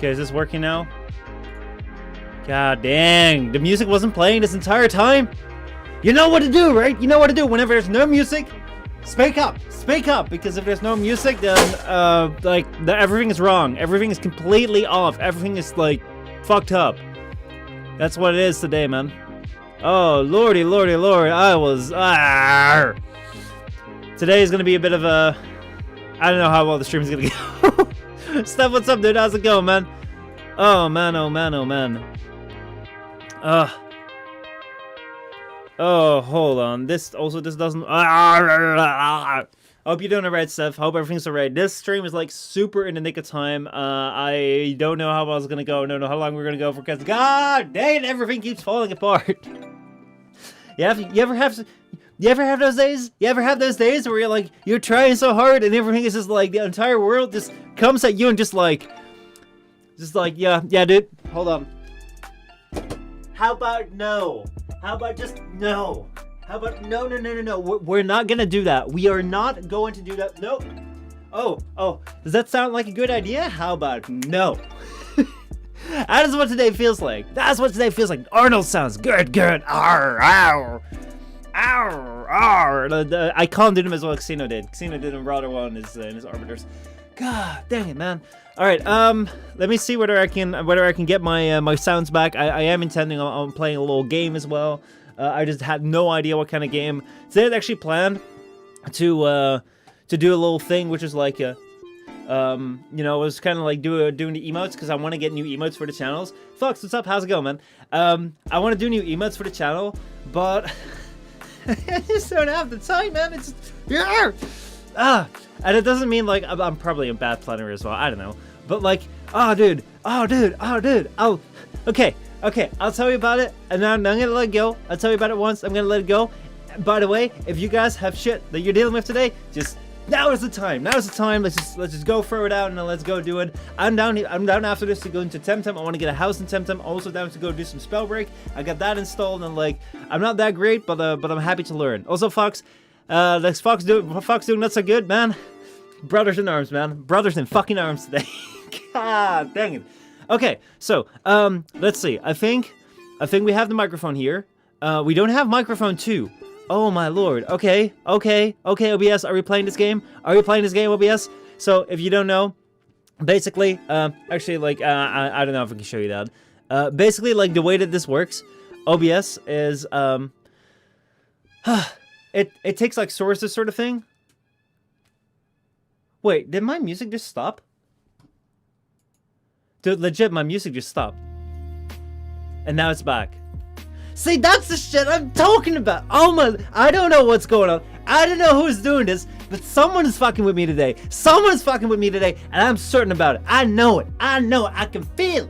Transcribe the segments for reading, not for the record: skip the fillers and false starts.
Okay, is this working now? God dang, the music wasn't playing this entire time. You know what to do, right? You know what to do. Whenever there's no music, speak up, because if there's no music, then everything is wrong. Everything is completely off. Everything is like fucked up. That's what it is today, man. Oh, lordy, lordy, lord, I was today is gonna be a bit of a, I don't know how well the stream is gonna go. Steph, what's up, dude? How's it going, man? Oh man, oh man, oh man. Oh, hold on. This doesn't. I hope you're doing alright, Steph. Hope everything's alright. This stream is like super in the nick of time. I don't know how well it's gonna go. I don't know how long we're gonna go for, because god dang, everything keeps falling apart. You ever have those days? You ever have those days where you're trying so hard and everything is just like the entire world just comes at you and just like yeah, dude. Hold on. How about no? How about just no? How about no? We're not gonna do that. We are not going to do that. Nope. Oh. Does that sound like a good idea? How about no? That is what today feels like. That's what today feels like. Arnold sounds good. Arr, ow. I can't do them as well as Xeno did. Xeno did them rather well in his arbiters. God dang it, man. All right, let me see whether I can get my sounds back. I am intending on playing a little game as well. I just had no idea what kind of game. Today I actually planned to do a little thing, which is like it was kind of like doing the emotes, because I want to get new emotes for the channels. Fox, what's up? How's it going, man? I want to do new emotes for the channel, but I just don't have the time, man. It's and it doesn't mean like I'm probably a bad planner as well. I don't know, but like, dude. Oh, okay. I'll tell you about it, and then I'm gonna let it go. I'll tell you about it once. I'm gonna let it go. By the way, if you guys have shit that you're dealing with today, just now is the time. Let's just go throw it out and then let's go do it. I'm down after this to go into TemTem. I want to get a house in TemTem. Also down to go do some spell break. I got that installed, and like, I'm not that great, but I'm happy to learn. Also, Fox, Fox doing not so good, man. Brothers in arms, man. Brothers in fucking arms today. God dang it. Okay, so let's see. I think we have the microphone here. We don't have microphone 2. Oh my lord. Okay, OBS, are we playing this game? OBS? So if you don't know, basically, actually, like, I don't know if I can show you that. Basically, like, the way that this works, OBS is, it takes like sources sort of thing. Wait, did my music just stop? Dude, legit, my music just stopped. And now it's back. See, that's the shit I'm talking about. Oh my, I don't know what's going on. I don't know who's doing this, but someone is fucking with me today. And I'm certain about it. I know it. I can feel it.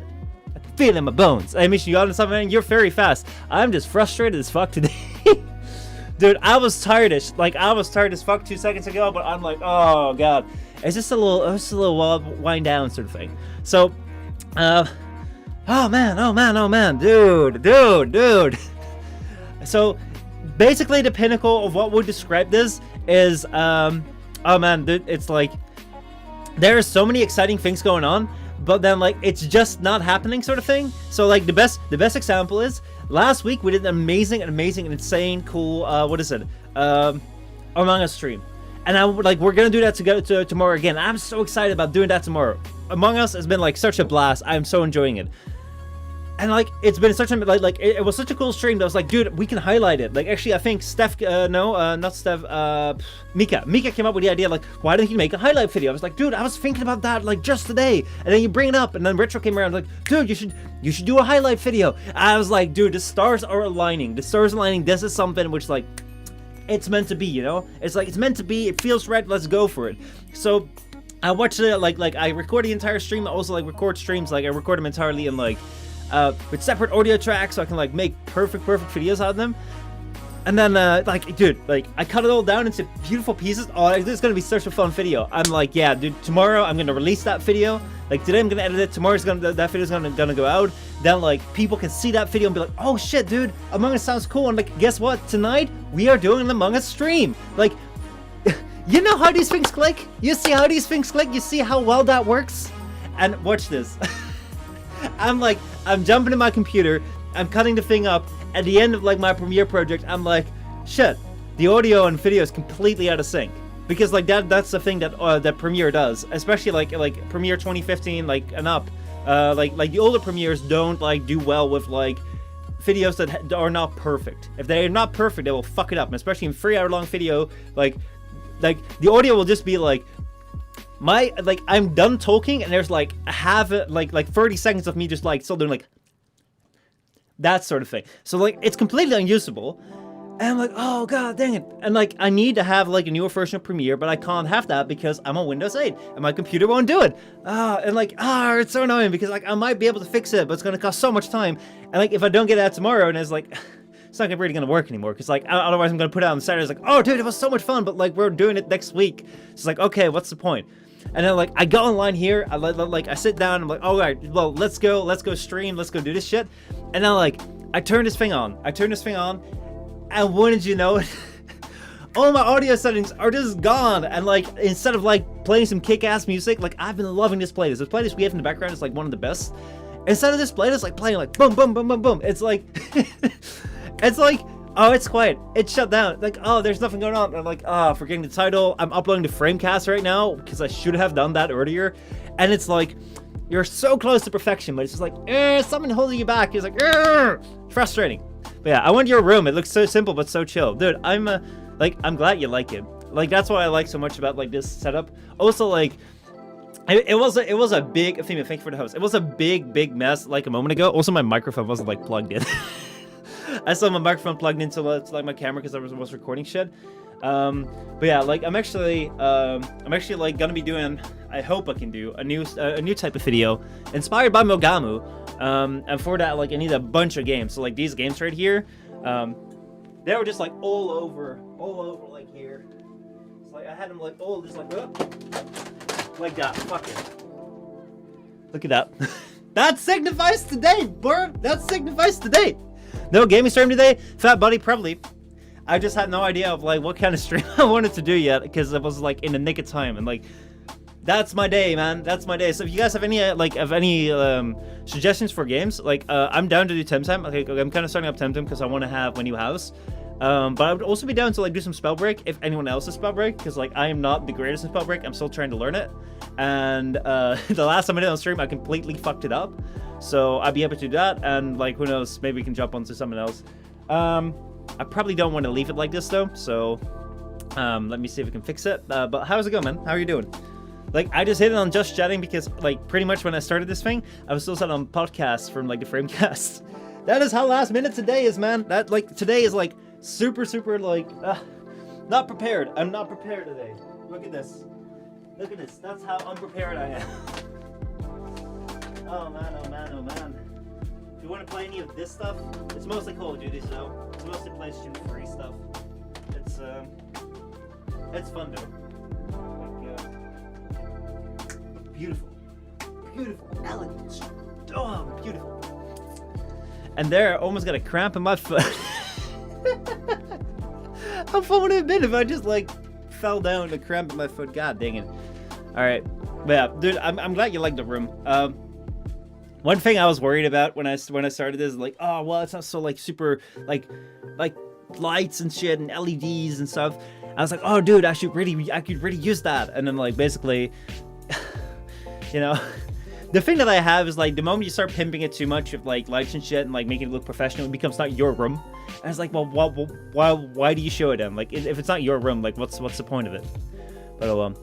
I can feel it in my bones. Hey, Michel, you got something? You're very fast. I'm just frustrated as fuck today. Dude, I was tired as fuck 2 seconds ago, but I'm like, oh god. It's just a little wind down sort of thing. So, oh man, dude. So, basically the pinnacle of what would describe this is, oh man, dude, it's like, there are so many exciting things going on, but then like, it's just not happening sort of thing. So like, the best example is, last week we did an amazing and insane, cool, Among Us stream. And we're gonna do that tomorrow again. I'm so excited about doing that tomorrow. Among Us has been like such a blast. I'm so enjoying it. And like, it's been such a, it was such a cool stream that I was like, dude, we can highlight it. Like, actually, I think Mika came up with the idea, like, why don't you make a highlight video? I was like, dude, I was thinking about that, like, just today. And then you bring it up, and then Retro came around, like, dude, you should do a highlight video. I was like, dude, the stars are aligning. This is something which, like, it's meant to be, you know? It's like, it's meant to be, it feels right, let's go for it. So, I watched it, like, I record the entire stream, I also, like, record streams, like, I record them entirely in, like, with separate audio tracks, so I can like make perfect videos out of them. And then like, dude, like, I cut it all down into beautiful pieces. Oh, this is gonna be such a fun video. I'm like, yeah, dude, tomorrow I'm gonna release that video. Like, today I'm gonna edit it, tomorrow's that video's gonna go out. Then like, people can see that video and be like, oh shit, dude, Among Us sounds cool. And like, guess what, tonight we are doing an Among Us stream. Like, you know how these things click? You see how these things click? You see how well that works? And watch this. I'm jumping in my computer, I'm cutting the thing up. At the end of like my Premiere project, I'm like, shit, the audio and video is completely out of sync. Because like that's the thing that that Premiere does, especially like Premiere 2015 like and up. Like the older Premieres don't like do well with like videos that are not perfect. If they're not perfect, they will fuck it up. And especially in 3 hour long video, like the audio will just be like I'm done talking and there's like like 30 seconds of me just like still doing like that sort of thing. So like it's completely unusable. And I'm like, oh god dang it. And like I need to have like a newer version of Premiere, but I can't have that because I'm on Windows 8 and my computer won't do it. It's so annoying because like I might be able to fix it, but it's gonna cost so much time. And like if I don't get that tomorrow, and it's like it's not really gonna work anymore because like otherwise I'm gonna put it out on Saturday. It's like, oh dude, it was so much fun, but like we're doing it next week. It's like, okay, what's the point? And then like I go online here, I sit down, I'm like, all right, well let's go stream, let's go do this shit. And then like I turn this thing on, and wouldn't you know it, all my audio settings are just gone. And like instead of like playing some kick-ass music, like I've been loving this playlist. This playlist we have in the background is like one of the best. Instead of this playlist like playing like boom boom boom boom boom, it's like it's like, oh, it's quiet, it's shut down, like, oh, there's nothing going on. And I'm like, forgetting the title. I'm uploading the Framecast right now because I should have done that earlier. And it's like you're so close to perfection, but it's just like something holding you back. It's like frustrating. But yeah, I went to your room. It looks so simple but so chill, dude. I'm glad you like it. Like that's what I like so much about like this setup. Also, like it was a big thing. Thank you for the host. It was a big mess like a moment ago. Also, my microphone wasn't like plugged in. I saw my microphone plugged into like my camera because I was recording shit. But yeah, like I'm actually like gonna be doing. I hope I can do a new type of video inspired by Mogamu. And for that, like I need a bunch of games. So like these games right here, they were just like all over like here. It's like I had them like all just like that. Fuck it. Look at that. That signifies today, bro. That signifies today. No gaming stream today, Fat Buddy, probably. I just had no idea of like what kind of stream I wanted to do yet because it was like in the nick of time, and like that's my day, man. That's my day. So if you guys have any suggestions for games, like I'm down to do TemTem. Okay, I'm kind of starting up TemTem because I want to have my new house. But I would also be down to like do some Spellbreak if anyone else is Spellbreak, because like I am not the greatest in Spellbreak. I'm still trying to learn it, and the last time I did it on stream, I completely fucked it up. So I'd be able to do that, and like who knows, maybe we can jump onto something else. I probably don't want to leave it like this though, so let me see if we can fix it. But how's it going, man? How are you doing? Like, I just hit it on just chatting because, like, pretty much when I started this thing, I was still set on podcasts from, like, the Framecast. That is how last minute today is, man. That, like, today is, like, super, like, not prepared. I'm not prepared today. Look at this. Look at this. That's how unprepared I am. Oh, man. If you want to play any of this stuff, it's mostly Call of Duty, so it's mostly PlayStation 3 stuff. It's fun, though. Beautiful, elegant, oh, beautiful. And there, I almost got a cramp in my foot. How fun would it have been if I just like fell down and a cramp in my foot? God dang it. All right, but yeah, dude, I'm glad you like the room. One thing I was worried about when I started this is like, oh well, it's not so like super like lights and shit and LEDs and stuff. I was like, oh dude, I could really use that. And then like basically. You know, the thing that I have is like the moment you start pimping it too much with like lights and shit and like making it look professional, it becomes not your room. And it's like, well, why do you show it then? Like, if it's not your room, like, what's the point of it? But oh well.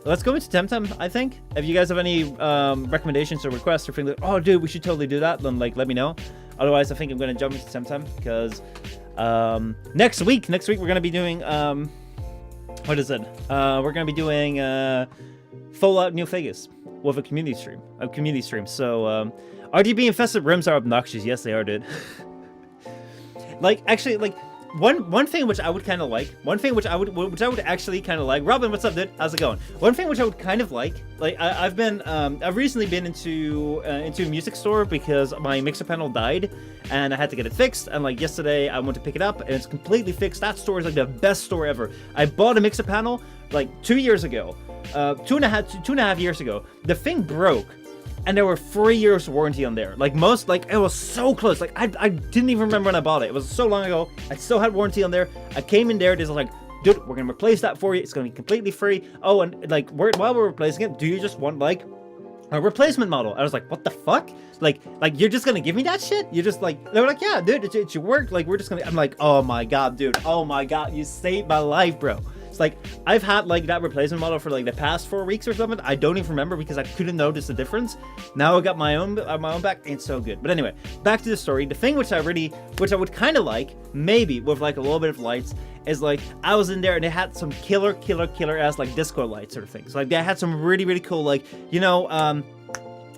Let's go into TemTem. I think if you guys have any recommendations or requests or things like, oh dude, we should totally do that, then like let me know. Otherwise, I think I'm gonna jump into TemTem because next week we're gonna be doing what is it? We're gonna be doing Fallout New Vegas with a community stream. So, RGB infested rooms are obnoxious. Yes, they are, dude. Like, actually, like, one thing which I would kind of like, which I would actually kind of like. Robin, what's up, dude? How's it going? One thing which I would kind of like I've recently been into a music store because my mixer panel died, and I had to get it fixed. And like yesterday, I went to pick it up, and it's completely fixed. That store is like the best store ever. I bought a mixer panel like 2 years ago. 2.5 years ago. The thing broke, and there were 3 years warranty on there. Like most, like it was so close. Like I didn't even remember when I bought it. It was so long ago. I still had warranty on there. I came in there. There's like, dude, we're gonna replace that for you. It's gonna be completely free. Oh, and like while we're replacing it, do you just want like a replacement model? I was like, what the fuck? Like you're just gonna give me that shit? You're just like, they were like, yeah, dude, it should work. Like we're just gonna. I'm like, oh my god, dude. Oh my god, you saved my life, bro. Like I've had like that replacement model for like the past 4 weeks or something. I don't even remember because I couldn't notice the difference. Now I got my own back. It's so good. But anyway, back to the story. The thing which I would kind of like, maybe with like a little bit of lights, is like I was in there and they had some killer ass like disco lights sort of things. Like they had some really cool, like, you know,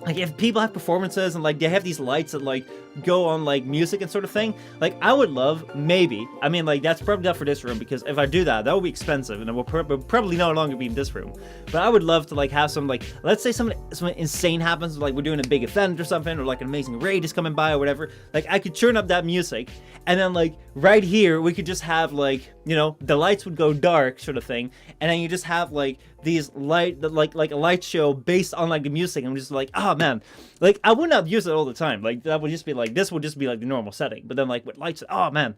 like if people have performances and like they have these lights that like go on like music and sort of thing, like I would love, maybe, I mean like that's probably not for this room because if I do that would be expensive and it will probably no longer be in this room, but I would love to like have some, like, let's say something insane happens, like we're doing a big event or something, or like an amazing raid is coming by or whatever, like I could turn up that music and then like right here we could just have like, you know, the lights would go dark sort of thing, and then you just have like these like a light show based on like the music. I'm just like, oh man, like I would not use it all the time. Like that would just be like, this would just be like the normal setting, but then like with lights, oh man,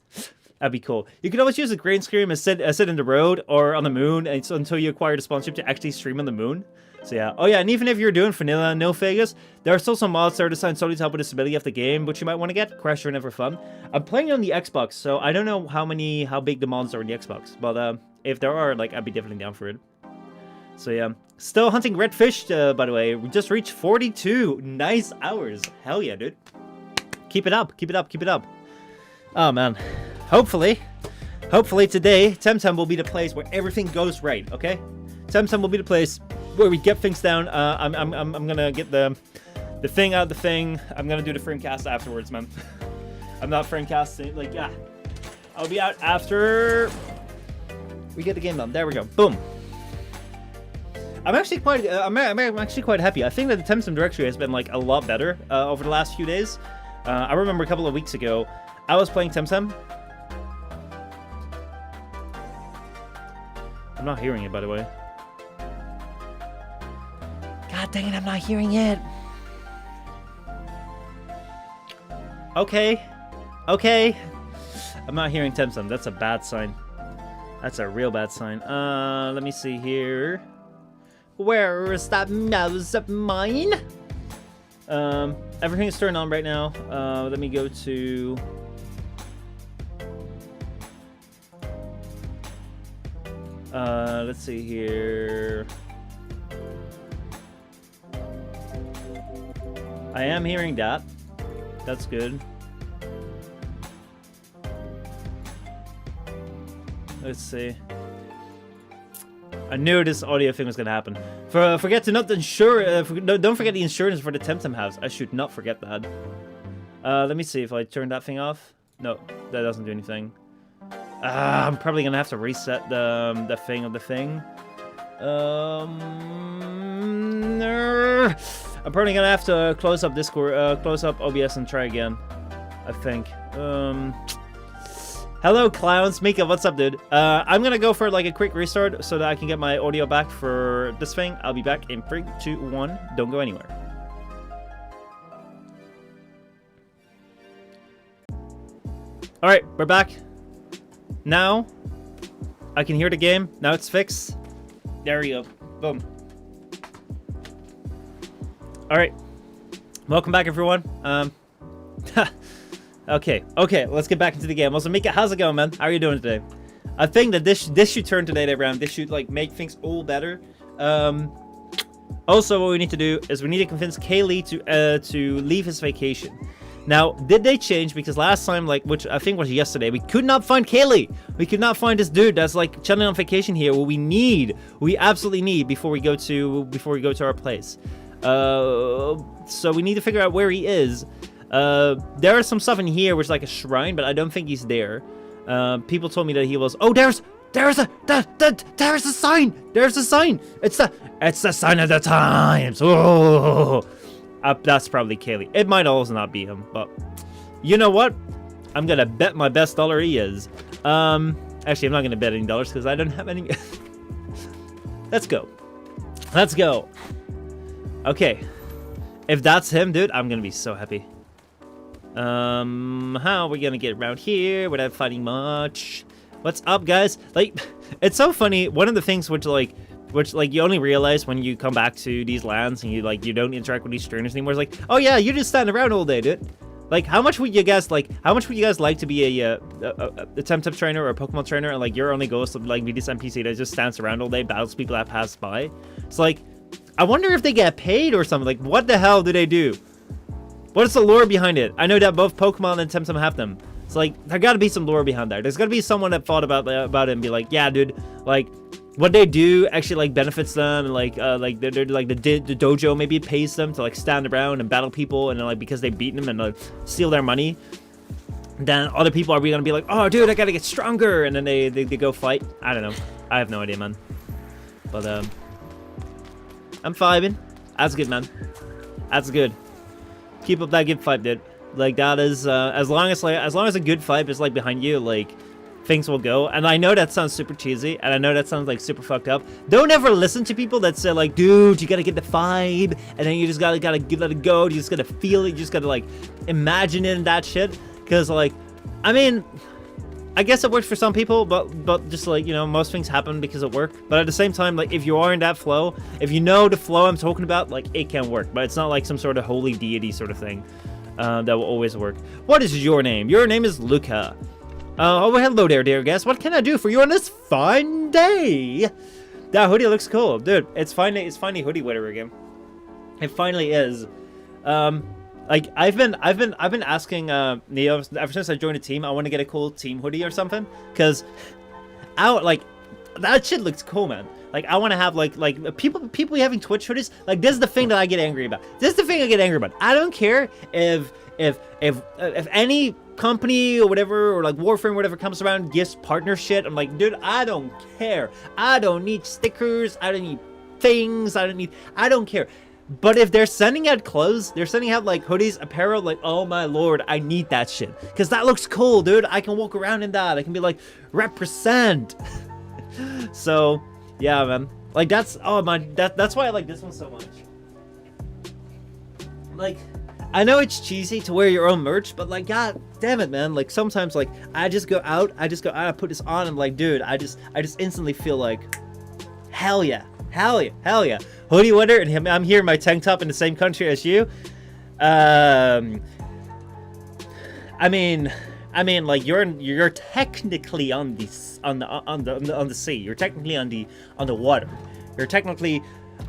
that'd be cool. You could always use a green screen and sit in the road or on the moon, and so until you acquire the sponsorship to actually stream on the moon. So yeah, oh yeah, and even if you're doing vanilla no Vegas, there are still some mods that are designed solely to help with the stability of the game, which you might want to get. Crasher and Never Fun. I'm playing on the Xbox, so I don't know how big the mods are in the Xbox, but if there are, like, I'd be definitely down for it. So yeah, still hunting redfish, by the way. We just reached 42 nice hours. Hell yeah, dude. Keep it up, keep it up, keep it up. Oh man, hopefully today TemTem will be the place where everything goes right. Okay, TemTem will be the place where we get things down. I'm gonna get the thing out of the thing. I'm gonna do the frame cast afterwards, man. I'm not frame casting, like, yeah. I'll be out after we get the game done. There we go. Boom. I'm actually quite happy. I think that the TemTem directory has been like a lot better over the last few days. I remember a couple of weeks ago, I was playing TemTem. I'm not hearing it, by the way. God dang it, I'm not hearing it. Okay. I'm not hearing TemTem. That's a bad sign. That's a real bad sign. Let me see here. Where is that mouse of mine? Everything is turned on right now. Let me go to... let's see here. I am hearing that. That's good. Let's see. I knew this audio thing was gonna happen. Forget to not insure. Don't forget the insurance for the TemTem house. I should not forget that. Let me see if I turn that thing off. No, that doesn't do anything. I'm probably gonna have to reset the thing of the thing. I'm probably gonna have to close up Discord, close up OBS, and try again. I think. Hello, clowns. Mika, what's up, dude? I'm gonna go for like a quick restart so that I can get my audio back for this thing. I'll be back in 3, 2, 1. Don't go anywhere. All right, we're back. Now, I can hear the game. Now it's fixed. There we go. Boom. All right. Welcome back, everyone. Okay, let's get back into the game. Also, Mika, how's it going, man? How are you doing today? I think that this should turn today around. This should, like, make things all better. Also, what we need to do is we need to convince Kaylee to leave his vacation. Now, did they change? Because last time, like, which I think was yesterday, we could not find Kaylee. We could not find this dude that's like chilling on vacation here. What we absolutely need before we go to our place. So we need to figure out where he is. There is some stuff in here which is like a shrine, but I don't think he's there. People told me that he was. Oh, there's a sign. There's a sign. It's the sign of the times. Oh. That's probably Kaylee. It might also not be him, but you know what? I'm gonna bet my best dollar he is. Actually, I'm not gonna bet any dollars because I don't have any. Let's go. Okay. If that's him, dude, I'm gonna be so happy. How are we gonna get around here without fighting much? What's up, guys? Like, it's so funny. One of the things which you only realize when you come back to these lands and you don't interact with these trainers anymore. It's like, oh yeah, you just stand around all day, dude. Like, how much would you guys like to be a TemTem trainer or a Pokemon trainer, and like your only goal is to like be this NPC that just stands around all day, battles people that pass by? It's like, I wonder if they get paid or something. Like, what the hell do they do? What is the lore behind it? I know that both Pokemon and TemTem have them. It's like, there gotta be some lore behind that. There's gotta be someone that thought about it and be like, yeah, dude, like, what they do actually like benefits them, and like they're like the dojo maybe pays them to like stand around and battle people, and like because they beat them and like steal their money, then other people are gonna be like, oh dude, I gotta get stronger, and then they go fight. I don't know. I have no idea, man. But I'm vibing. That's good, man. That's good. Keep up that good vibe, dude. Like, that is as long as a good vibe is like behind you, like, things will go. And I know that sounds super cheesy, and I know that sounds like super fucked up. Don't ever listen to people that say like, dude, you gotta get the vibe, and then you just gotta let it go. You just gotta feel it. You just gotta like imagine it and that shit. Because like, I mean, I guess it works for some people, but just like, you know, most things happen because of work. But at the same time, like, if you are in that flow, if you know the flow I'm talking about, like, it can work. But it's not like some sort of holy deity sort of thing that will always work. What is your name? Your name is Luca. Oh, hello there, dear guest. What can I do for you on this fine day? That hoodie looks cool, dude. It's finally hoodie weather again. It finally is. Like, I've been asking Neo ever since I joined the team. I want to get a cool team hoodie or something, cause like that shit looks cool, man. Like, I want to have like people having Twitch hoodies. Like, this is the thing that I get angry about. This is the thing I get angry about. I don't care if any company or whatever, or like Warframe or whatever comes around and gives partner shit. I'm like, dude, I don't care. I don't need stickers. I don't need things. I don't care. But if they're sending out clothes, they're sending out like hoodies, apparel, like, oh my lord, I need that shit. Because that looks cool, dude. I can walk around in that. I can be like, represent. So, yeah, man. Like, that's, oh my, that's why I like this one so much. Like, I know it's cheesy to wear your own merch, but like, god damn it, man. Like, sometimes, like, I just go out, I put this on, and like, dude, I just instantly feel like, hell yeah. Hell yeah. Hoodie weather, and I'm here in my tank top in the same country as you. I mean, like, you're technically on the sea. You're technically on the water. You're technically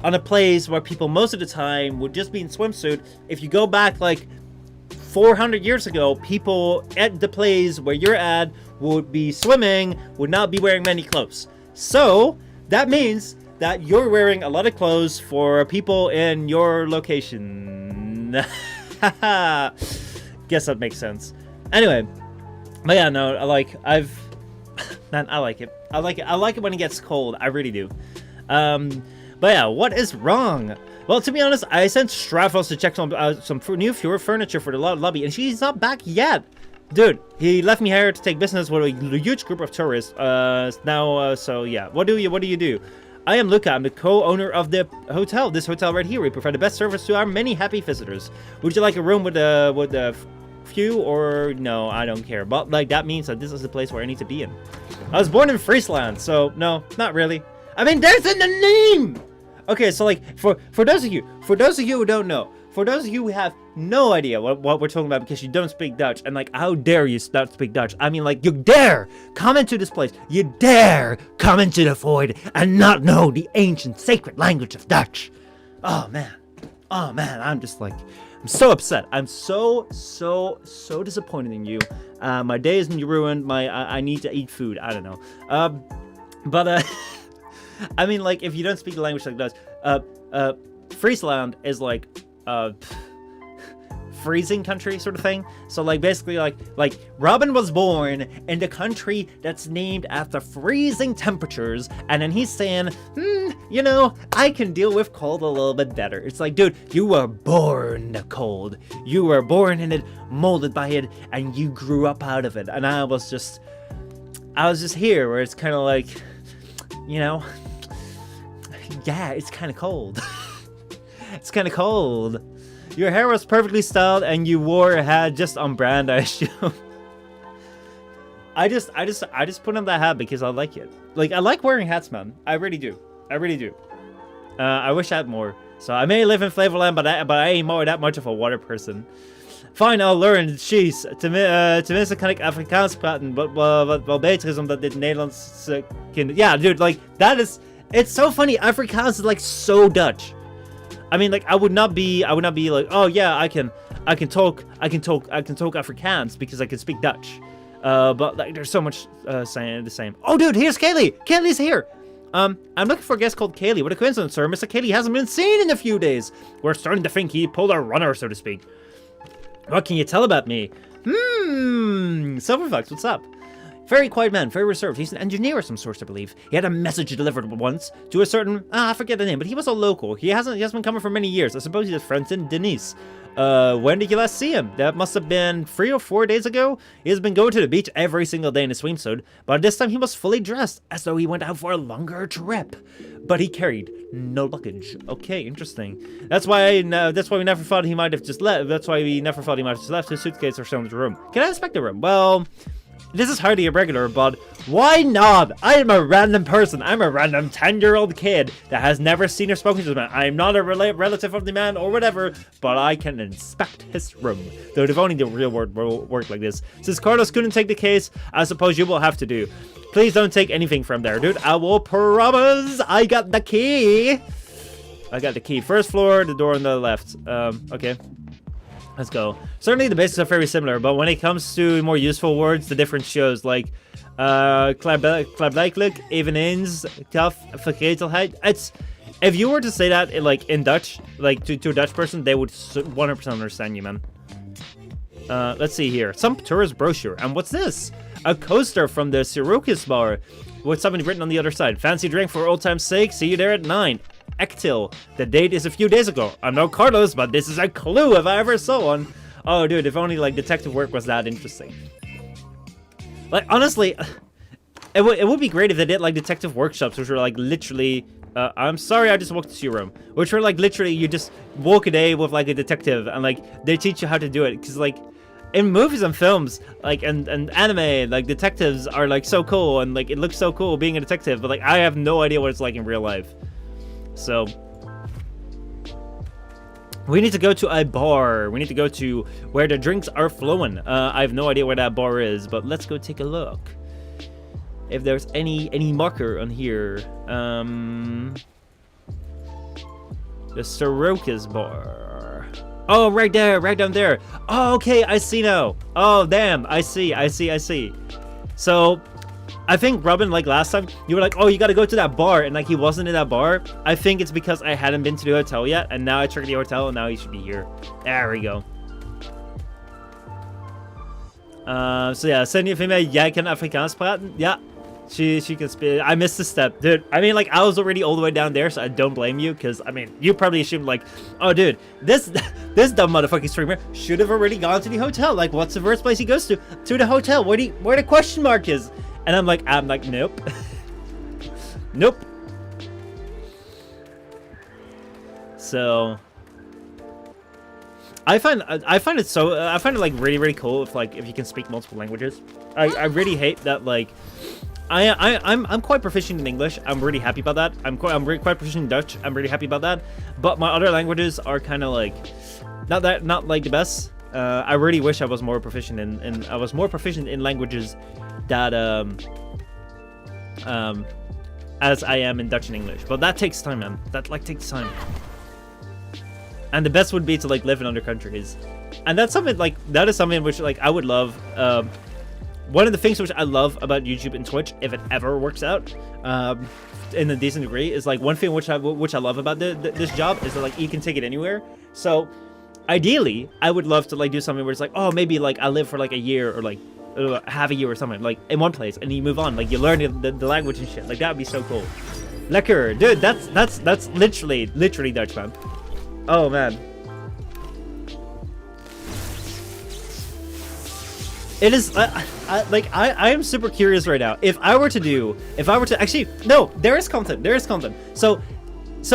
on a place where people most of the time would just be in swimsuit. If you go back like 400 years ago, people at the place where you're at would be swimming, would not be wearing many clothes. So that means that you're wearing a lot of clothes for people in your location. Guess that makes sense. Anyway, but yeah, no, I like it. I like it when it gets cold. I really do. But yeah, what is wrong? Well, to be honest, I sent Stravos to check some new furniture for the lobby, and she's not back yet. Dude, he left me here to take business with a huge group of tourists. So yeah, what do you do? I am Luca. I'm the co-owner of the hotel. This hotel right here. We provide the best service to our many happy visitors. Would you like a room with a few, or no? I don't care. But like, that means that this is the place where I need to be in. I was born in Friesland, so no, not really. I mean, there's in the name. Okay, so like, for those of you who don't know, for those of you who have no idea what we're talking about because you don't speak Dutch, and like, how dare you not speak Dutch? I mean, like, you dare come into this place, you dare come into the void and not know the ancient sacred language of Dutch. Oh man, I'm just like, I'm so upset. I'm so disappointed in you. My day is ruined. I need to eat food. I don't know. But I mean, like, if you don't speak the language like Dutch, Friesland is like freezing country sort of thing. So like, basically, like Robin was born in the country that's named after freezing temperatures, and then he's saying, you know, I can deal with cold a little bit better. It's like, dude, you were born cold. You were born in it, molded by it, and you grew up out of it. And I was just here where it's kind of like, you know, yeah, it's kind of cold. It's kind of cold. Your hair was perfectly styled and you wore a hat just on brand, I assume. I just put on that hat because I like it. Like, I like wearing hats, man. I really do. I really do. I wish I had more. So I may live in Flevoland, but I ain't more that much of a water person. Fine, I'll learn. Jeez. Tenminste kan ik Afrikaans praten, wat beter is omdat dit Nederlands kind. Yeah, dude, like, that is... It's so funny. Afrikaans is, like, so Dutch. I mean, like, I would not be like, oh yeah, I can talk Afrikaans because I can speak Dutch. But like, there's so much saying the same. Oh, dude, here's Kaylee. Kaylee's here. I'm looking for a guest called Kaylee. What a coincidence, sir. Mr. Kaylee hasn't been seen in a few days. We're starting to think he pulled a runner, so to speak. What can you tell about me? Silverfox, what's up? Very quiet man, very reserved. He's an engineer of some sort, I believe. He had a message delivered once to a certain... I forget the name, but he was a local. He hasn't been coming for many years. I suppose he has friends in Denise. When did you last see him? That must have been 3 or 4 days ago. He has been going to the beach every single day in a swimsuit, but this time he was fully dressed, as though he went out for a longer trip. But he carried no luggage. Okay, interesting. That's why we never thought he might have just left. That's why we never thought he might have just left his suitcase or shown the room. Can I inspect the room? Well... This is hardly irregular, but why not? I am a random person. I'm a random 10-year-old kid that has never seen or spoken to the man. I am not a relative of the man or whatever, but I can inspect his room. Though if only the real world will work like this. Since Carlos couldn't take the case, I suppose you will have to do. Please don't take anything from there, dude. I will promise. I got the key. I got the key. First floor, the door on the left. Okay. Let's go. Certainly the basics are very similar, but when it comes to more useful words, the difference shows, like, klaarblijkelijk, eveneens, kaf, vergetelheid. It's, if you were to say that, in Dutch, like, to a Dutch person, they would 100% understand you, man. Let's see here. Some tourist brochure. And what's this? A coaster from the Sirocus bar with something written on the other side. Fancy drink for old time's sake. See you there at 9. Ectil. The date is a few days ago. I'm no Carlos, but this is a clue if I ever saw one. Oh, dude, if only, like, detective work was that interesting. Like, honestly, it would be great if they did, like, detective workshops, which were, like, literally... I'm sorry, I just walked into your room. Which were, like, literally, you just walk a day with, like, a detective, and, like, they teach you how to do it. Because, like, in movies and films, like, and anime, like, detectives are, like, so cool, and, like, it looks so cool being a detective, but, like, I have no idea what it's like in real life. So, we need to go to a bar. We need to go to where the drinks are flowing. I have no idea where that bar is, but let's go take a look. If there's any marker on here. The Sorokas bar. Oh, right there, right down there. Oh, okay, I see now. Oh, damn, I see. So... I think, Robin, like last time, you were like, oh, you gotta go to that bar, and like he wasn't in that bar. I think it's because I hadn't been to the hotel yet, and now I triggered the hotel, and now he should be here. There we go. So yeah, Senior female, jij kan Afrikaans praten? Yeah, she can speak. I missed a step, dude. I mean, like, I was already all the way down there, so I don't blame you, because, I mean, you probably assumed, like, oh, dude, this dumb motherfucking streamer should have already gone to the hotel. Like, what's the first place he goes to? To the hotel, where the question mark is. And I'm like, nope. Nope. So I find it like really cool if you can speak multiple languages. I really hate that, like, I'm quite proficient in English. I'm really happy about that. I'm quite proficient in Dutch. I'm really happy about that. But my other languages are kind of like not like the best. I really wish I was more proficient in languages that as I am in Dutch and English, but that takes time, man. That like takes time. And the best would be to like live in other countries, and that's something like that is something which like I would love. One of the things which I love about YouTube and Twitch, if it ever works out, in a decent degree, is like one thing which I love about this job is that like you can take it anywhere. So ideally, I would love to like do something where it's like, oh, maybe like I live for like a year or like half a year or something, like in one place, and you move on, like you learn the language and shit. Like that would be so cool. Lekker, dude. That's literally Dutch, man. Oh man. It is. I am super curious right now. If I were to actually, no, there is content. So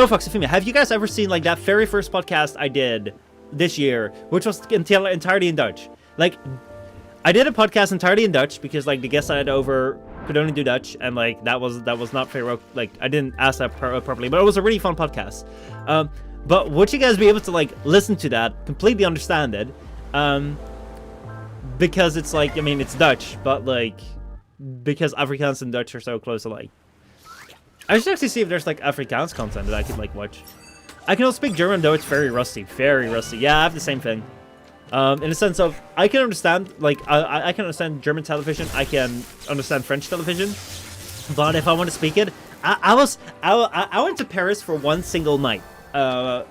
Foxy Female, have you guys ever seen like that very first podcast I did this year, which was entirely in Dutch. Like, I did a podcast entirely in Dutch because like the guests I had over could only do Dutch, and like that was not fair. Like, I didn't ask that properly, but it was a really fun podcast. But would you guys be able to like listen to that, completely understand it? Because it's like, I mean, it's Dutch, but like, because Afrikaans and Dutch are so close alike. I should actually see if there's like Afrikaans content that I could like watch. I can also speak German, though it's very rusty. Very rusty. Yeah, I have the same thing. In the sense of, I can understand, like, I can understand German television. I can understand French television. But if I want to speak it, I went to Paris for one single night. 2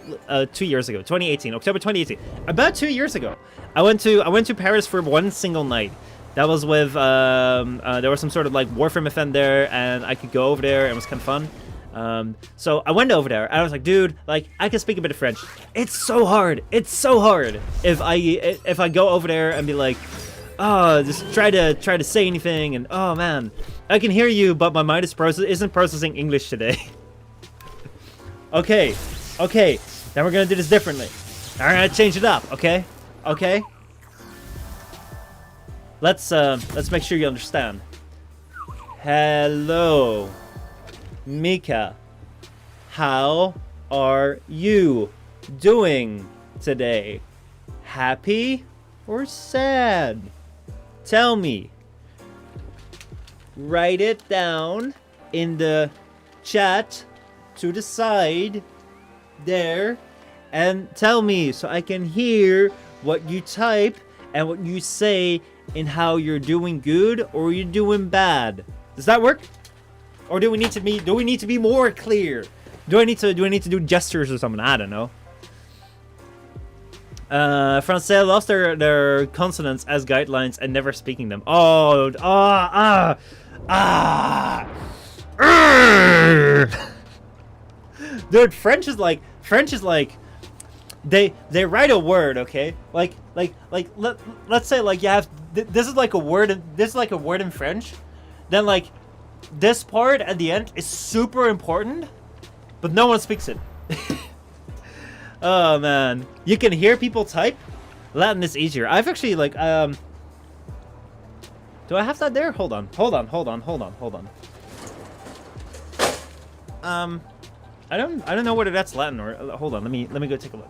years ago, 2018, October 2018. About 2 years ago, I went to Paris for one single night. That was with there was some sort of like Warframe event there, and I could go over there, and it was kind of fun. So I went over there, and I was like, dude, like, I can speak a bit of French. It's so hard. It's so hard if I go over there and be like, oh, just try to say anything, and oh man, I can hear you, but my mind isn't processing English today. Okay, then we're gonna do this differently. I'm gonna change it up, okay? Let's make sure you understand. Hello, Mika. How are you doing today? Happy or sad? Tell me. Write it down in the chat to the side there and tell me so I can hear what you type and what you say and how you're doing good or you're doing bad. Does that work? Or do we need to be more clear? Do I need to do gestures or something? I don't know. Francais lost their consonants as guidelines and never speaking them. Dude, French is like they write a word, okay? Let's say like you have this is like a word in French. Then like this part at the end is super important, but no one speaks it. Oh man, you can hear people type. Latin is easier. I've actually like do I have that there? Hold on. I don't know whether that's Latin or hold on. Let me go take a look.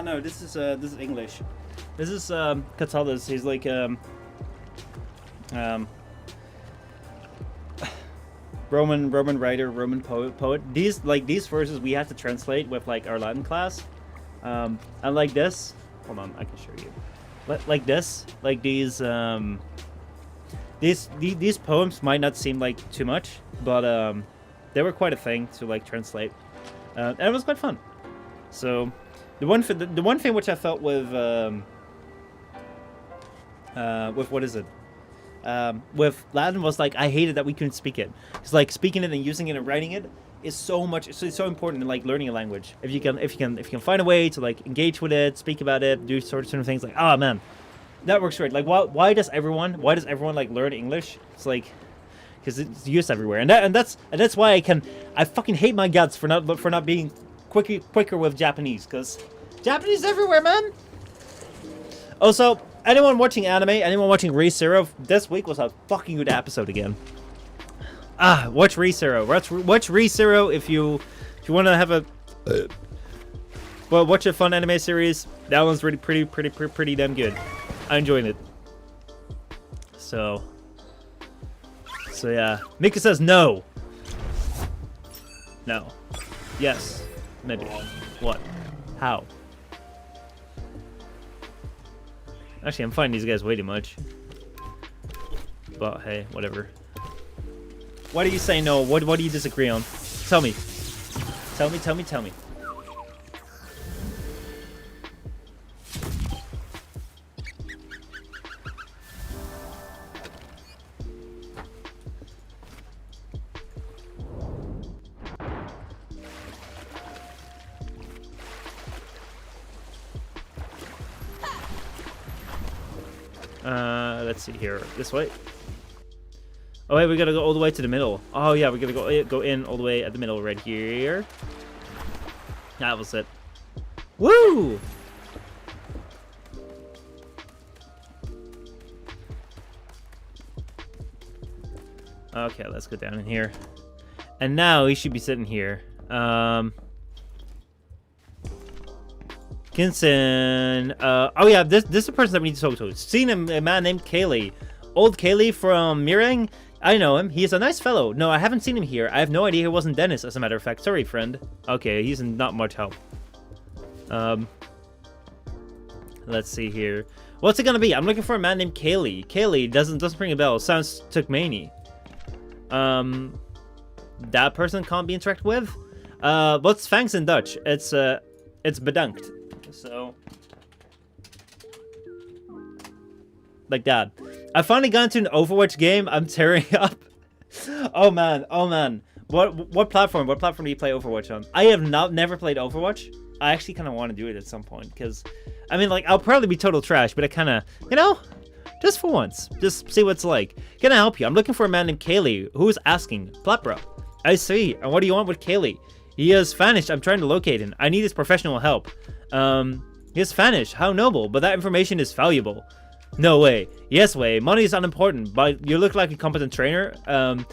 No, this is English. This is Catala's. He's like Roman writer, Roman poet. These verses we have to translate with like our Latin class. And like this. Hold on, I can show you. Like this, like these poems might not seem like too much, but they were quite a thing to like translate, and it was quite fun. So. The one thing which I felt with what is it? With Latin was like I hated that we couldn't speak it. It's like speaking it and using it and writing it is so much. It's so important in like learning a language. If you can find a way to like engage with it, speak about it, do certain things like man, that works great. Like why does everyone like learn English? It's like because it's used everywhere, and that's why I fucking hate my guts for not being quicker with Japanese, because Japanese everywhere, man. Also, anyone watching anime, anyone watching Re:Zero, this week was a fucking good episode again. Watch Re:Zero. Watch Re:Zero if you want to have a watch a fun anime series. That one's really pretty damn good. I enjoyed it. So yeah. Mika says no. No. Yes. Maybe. What? How? Actually, I'm finding these guys way too much. But hey, whatever. Why do you say no? What do you disagree on? Tell me. Tell me. Let's see here. This way. Oh wait, we gotta go all the way to the middle. Oh yeah, we gotta go in all the way at the middle right here. That was it. Woo! Okay, let's go down in here. And now he should be sitting here. Kinson. Oh yeah, this is the person that we need to talk to. Seen a man named Kaylee. Old Kaylee from Mirang. I know him. He's a nice fellow. No, I haven't seen him here. I have no idea he wasn't Dennis, as a matter of fact. Sorry, friend. Okay, he's not much help. Let's see here. What's it gonna be? I'm looking for a man named Kaylee. Kaylee doesn't ring a bell. Sounds Turkmeni. That person can't be interacted with. What's thanks in Dutch? It's bedankt. So, like that. I finally got into an Overwatch game. I'm tearing up. Oh man. What platform? What platform do you play Overwatch on? I have never played Overwatch. I actually kind of want to do it at some point because, I mean, like, I'll probably be total trash, but I kind of, you know, just for once, just see what it's like. Can I help you? I'm looking for a man named Kaylee. Who's asking? Platbro. I see. And what do you want with Kaylee? He is vanished. I'm trying to locate him. I need his professional help. He is vanished. How noble, but that information is valuable. No way. Yes way. Money is unimportant, but you look like a competent trainer. I'm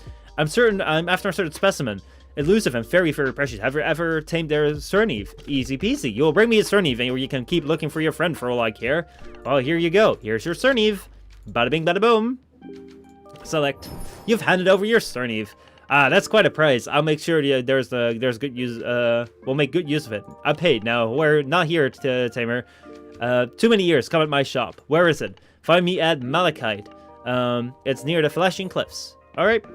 certain I'm after a certain specimen. Elusive and very, very precious. Have you ever tamed their Cerneve? Easy peasy. You'll bring me a Cerneve and you can keep looking for your friend for all I care. Oh, here you go. Here's your Cerneve. Bada bing, bada boom. Select. You've handed over your Cerneve. Ah, that's quite a price. I'll make sure there's good use. We'll make good use of it. I paid. Now we're not here, Tamer. Too many years. Come at my shop. Where is it? Find me at Malachite. It's near the Flashing Cliffs. All right.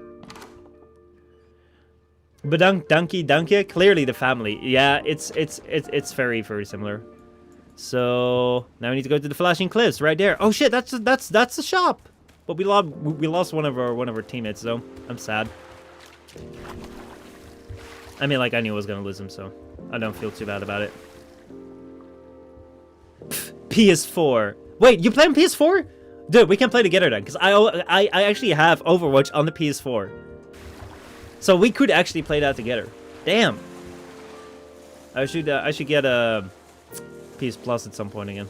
Donkey. Clearly the family. Yeah, it's very, very similar. So now we need to go to the Flashing Cliffs right there. Oh shit, that's the shop. But we lost one of our teammates, so I'm sad. I mean, like, I knew I was gonna lose him, so I don't feel too bad about it. PS4. Wait, you play on PS4? Dude, we can play together then, because I actually have Overwatch on the PS4. So we could actually play that together. Damn. I should get a PS Plus at some point again.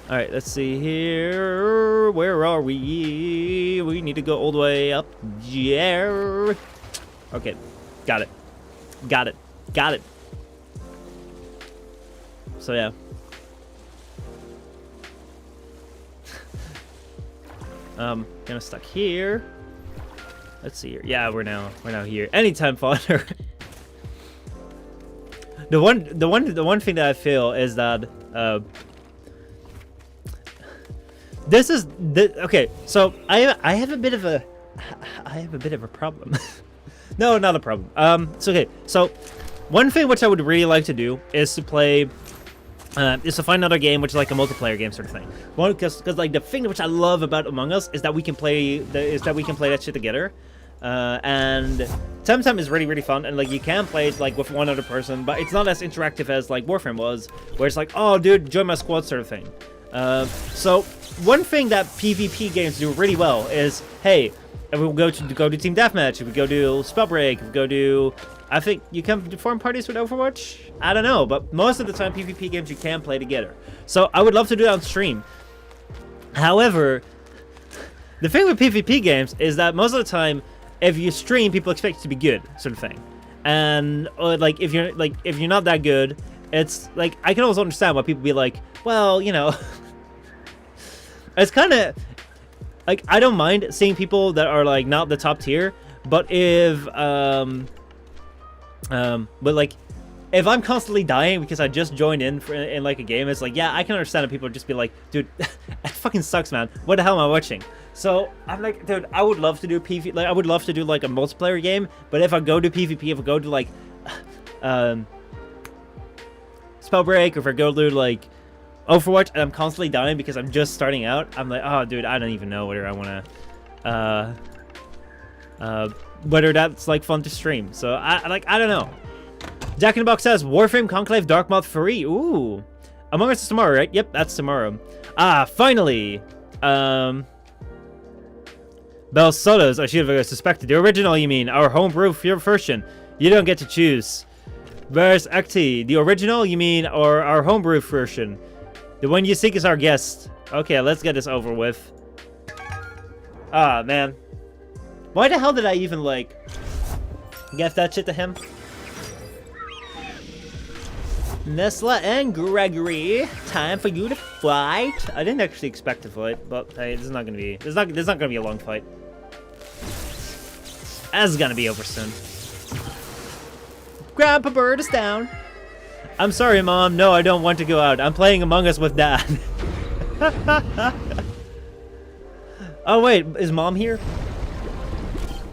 All right, let's see here. Where are we? We need to go all the way up there. Okay, got it. So yeah. Kind of stuck here. Let's see here. Yeah, we're now here. Anytime fodder. The one thing that I feel is that this is okay. So I have a bit of a problem. No, not a problem. It's okay. So one thing which I would really like to do is to play. Is to find another game which is like a multiplayer game sort of thing. One, because like the thing which I love about Among Us is that we can play that shit together. And TemTem is really, really fun, and like you can play it like with one other person, but it's not as interactive as like Warframe was, where it's like, oh dude, join my squad sort of thing. So one thing that PvP games do really well is, hey, if we go to Team Deathmatch, if we go to Spellbreak, if we go to, I think you can form parties with Overwatch? I don't know, but most of the time PvP games you can play together. So I would love to do that on stream. However, the thing with PvP games is that most of the time, if you stream, people expect you to be good, sort of thing. And like if you're not that good, it's like I can also understand why people be like, well, you know, it's kind of like I don't mind seeing people that are like not the top tier, but if like if I'm constantly dying because I just joined in like a game, it's like, yeah, I can understand that people just be like, dude, it fucking sucks, man. What the hell am I watching? So I'm like, dude, I would love to do PvP, like I would love to do like a multiplayer game, but if I go to PvP, if I go to like Spellbreak, or if I go to like Overwatch and I'm constantly dying because I'm just starting out, I'm like, oh dude, I don't even know whether I want to whether that's like fun to stream. So I don't know. Jack in the Box says Warframe Conclave Dark Mod free. Ooh. Among Us is tomorrow, right? Yep, that's tomorrow. Ah, finally! Bell Sodas, I should have suspected. The original, you mean? Our homebrew version. You don't get to choose. Where's Acti? The original, you mean? Or our homebrew version? The one you seek is our guest. Okay, let's get this over with. Ah, man. Why the hell did I even, like, give that shit to him? Nesla and Gregory, time for you to fight. I didn't actually expect to fight, but hey, this is not gonna be. This is not gonna be a long fight. That's gonna be over soon. Grandpa Bird is down. I'm sorry, Mom. No, I don't want to go out. I'm playing Among Us with Dad. Oh wait, is Mom here?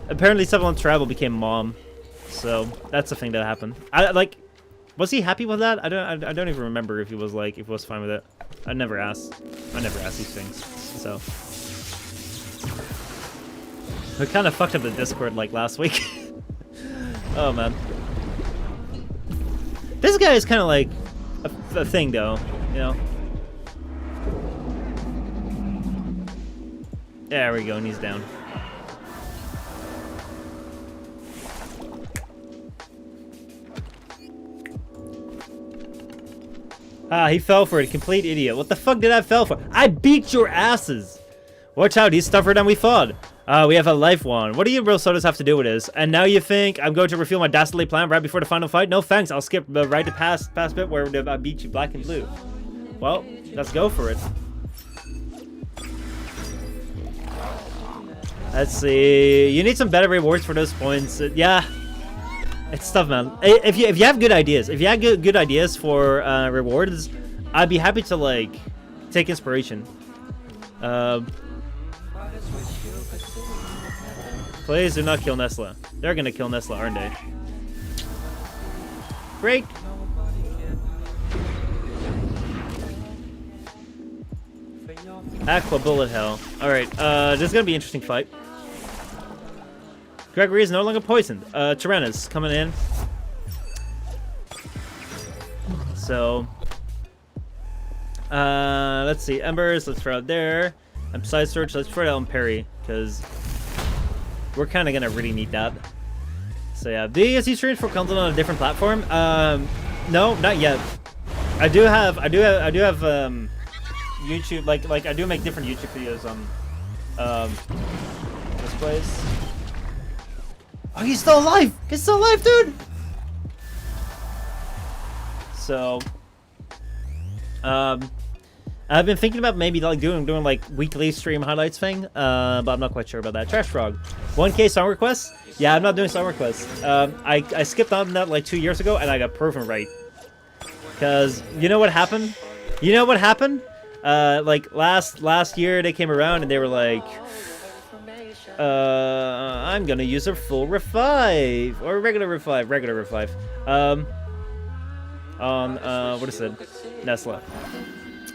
Apparently, someone on travel became Mom, so that's the thing that happened. Was he happy with that? I don't even remember if he was like, if he was fine with it. I never asked these things. So we kind of fucked up the Discord like last week. Oh man, this guy is kind of like a thing though, you know. There we go, and he's down. Ah, he fell for it. Complete idiot. What the fuck did I fall for? I beat your asses. Watch out, he's tougher than we thought. We have a life wand. What do you real sodas have to do with this? And now you think I'm going to reveal my dastardly plan right before the final fight? No thanks. I'll skip right to past bit where I beat you black and blue. Well, let's go for it. Let's see. You need some better rewards for those points. Yeah. It's tough, man. If you have good ideas, if you have good ideas for rewards, I'd be happy to like take inspiration. Please do not kill Nesla. They're gonna kill Nesla, aren't they? Great. Aqua bullet hell. All right. This is gonna be an interesting fight. Gregory is no longer poisoned. Tyrannis coming in. So, let's see. Embers, let's throw out there. And side search, let's throw it out on Perry, because we're kind of gonna really need that. So yeah, do you see streams for content on a different platform? No, not yet. I do have YouTube, like I do make different YouTube videos on this place. Oh, he's still alive! He's still alive, dude! So, I've been thinking about maybe like doing like weekly stream highlights thing, but I'm not quite sure about that. Trash Frog, 1K song requests? Yeah, I'm not doing song requests. I skipped on that like 2 years ago, and I got proven right. Cause you know what happened? You know what happened? Like last year they came around and they were like, I'm gonna use a full revive or regular revive. On what is it? Nesla.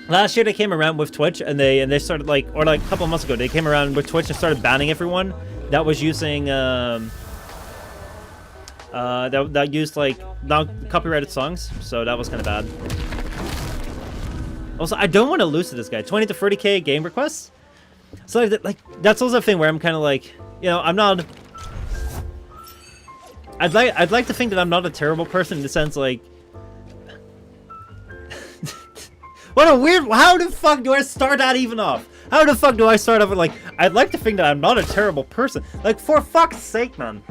Last year they came around with Twitch and they started like, or like a couple of months ago they came around with Twitch and started banning everyone that was using that used like non-copyrighted songs. So that was kind of bad. Also, I don't want to lose to this guy. 20 to 30k game requests. So like that's also a thing where I'm kind of like, you know, I'm not. I'd like to think that I'm not a terrible person in the sense like. What a weird. How the fuck do I start that even off? How the fuck do I start off with like? I'd like to think that I'm not a terrible person. Like for fuck's sake, man.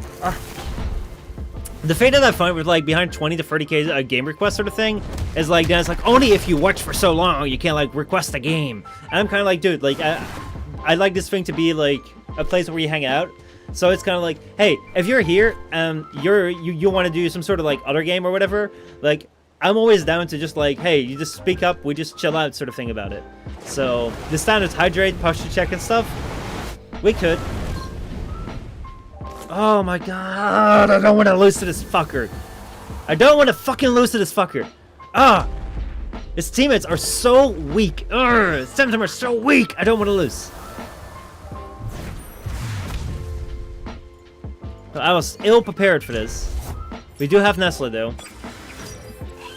The thing that I find with like behind 20 to 30k game request sort of thing is like then it's like only if you watch for so long you can't like request a game. And I'm kind of like, dude, like I like this thing to be like a place where you hang out. So it's kind of like, hey, if you're here and you want to do some sort of like other game or whatever, like I'm always down to just like, hey, you just speak up, we just chill out sort of thing about it. So the standards, hydrate, posture check and stuff, we could. Oh my god, I don't want to lose to this fucker. I don't want to fucking lose to this fucker. Ah, his teammates are so weak. TemTem are so weak. I don't want to lose. I was ill prepared for this. We do have Nestle though.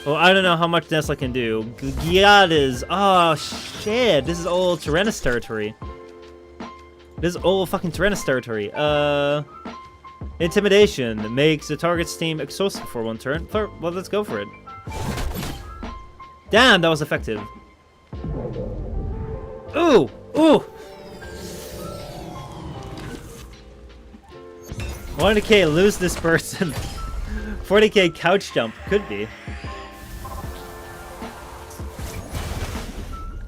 Well, I don't know how much Nesla can do. Giada's. Oh, shit. This is all Tyrannus territory. This is all fucking Tyrannus territory. Intimidation makes the target's team exhausted for 1 turn. Well, let's go for it. Damn, that was effective. Ooh! Ooh! 100k, lose this person. 40k couch jump. Could be.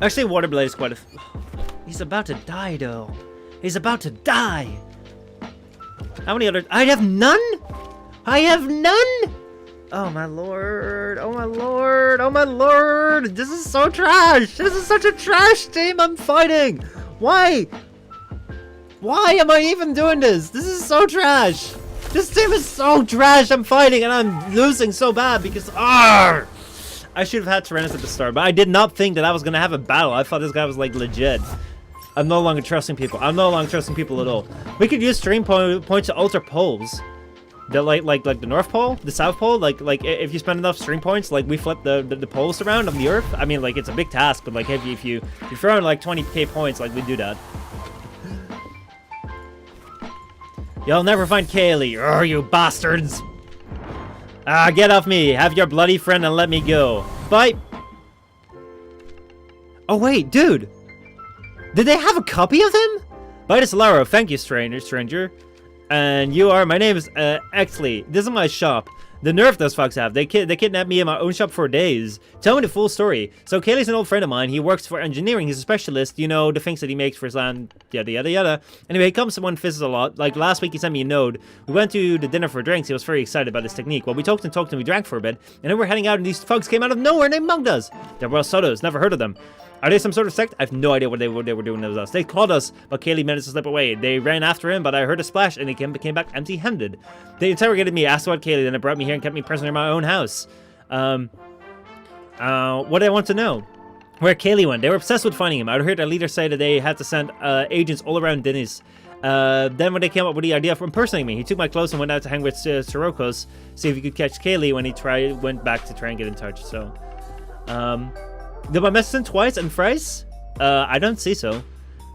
Actually, Waterblade is quite a... He's about to die, though. He's about to die! How many other... I have none?! I have none?! Oh my lord, oh my lord, oh my lord! This is so trash! This is such a trash team I'm fighting! Why? Why am I even doing this? This is so trash! This team is so trash I'm fighting and I'm losing so bad because... Arrgh! I should have had Tyrannus at the start, but I did not think that I was gonna have a battle. I thought this guy was like legit. I'm no longer trusting people. I'm no longer trusting people at all. We could use stream points to alter poles. The like the North Pole, the South Pole. Like if you spend enough stream points, like we flip the poles around of the Earth. I mean, like it's a big task, but like if you throw in like 20k points, like we do that. You'll never find Kaylee. Oh, you bastards! Ah, get off me! Have your bloody friend and let me go. Bye. Oh wait, dude. Did they have a copy of him? Bye to Solaro. Thank you, stranger. And you are... My name is, Exley. This is my shop. The nerve those fucks have. They kidnapped me in my own shop for days. Tell me the full story. So, Kaylee's an old friend of mine. He works for engineering. He's a specialist. You know, the things that he makes for his land. Yada, yada, yada. Anyway, he comes to one visits a lot. Like, last week he sent me a node. We went to the dinner for drinks. He was very excited about his technique. Well, we talked and we drank for a bit. And then we're heading out and these thugs came out of nowhere and they mugged us. They're Well Sotos. Never heard of them. Are they some sort of sect? I have no idea what they were doing with us. They clawed us, but Kaylee managed to slip away. They ran after him, but I heard a splash, and he came back empty-handed. They interrogated me, asked about Kaylee, then they brought me here and kept me prisoner in my own house. What do I want to know? Where Kaylee went. They were obsessed with finding him. I heard their leader say that they had to send agents all around Dennis. Then when they came up with the idea for impersonating me, he took my clothes and went out to hang with Sirocos, see if he could catch Kaylee when he went back to try and get in touch. So, did my message send twice and thrice? I don't see so.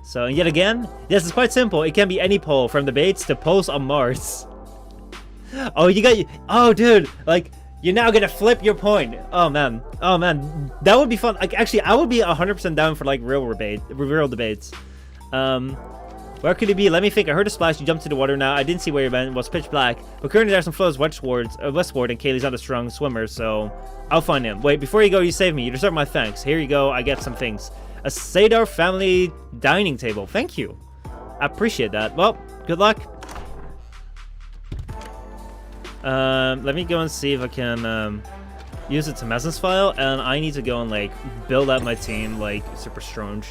So, yet again, yes, it's quite simple. It can be any pole, from the Bates to poles on Mars. Oh, oh, dude, like, you're now gonna flip your point. Oh, man. Oh, man. That would be fun. Like, actually, I would be 100% down for, like, real debates. Where could he be? Let me think. I heard a splash. You jumped to the water now. I didn't see where you went. It was pitch black. But currently there's some flows westward, and Kaylee's not a strong swimmer, so I'll find him. Wait, before you go, you saved me. You deserve my thanks. Here you go. I get some things. A Sadar family dining table. Thank you. I appreciate that. Well, good luck. Let me go and see if I can use it to Messen's file, and I need to go and, like, build out my team, like, super strong.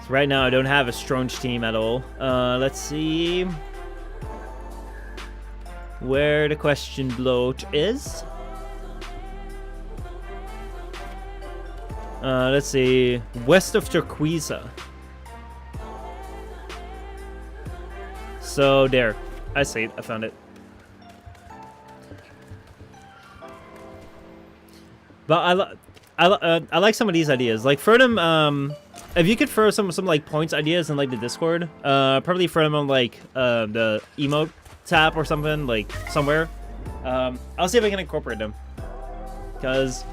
So right now, I don't have a strong team at all. Let's see where the question bloat is. Let's see, west of Turquesa. So there, I see it. I found it. But I like some of these ideas. Like, throw them. If you could throw some like points ideas in like the Discord, probably throw them on like the emote tab or something, like somewhere. I'll see if I can incorporate them, because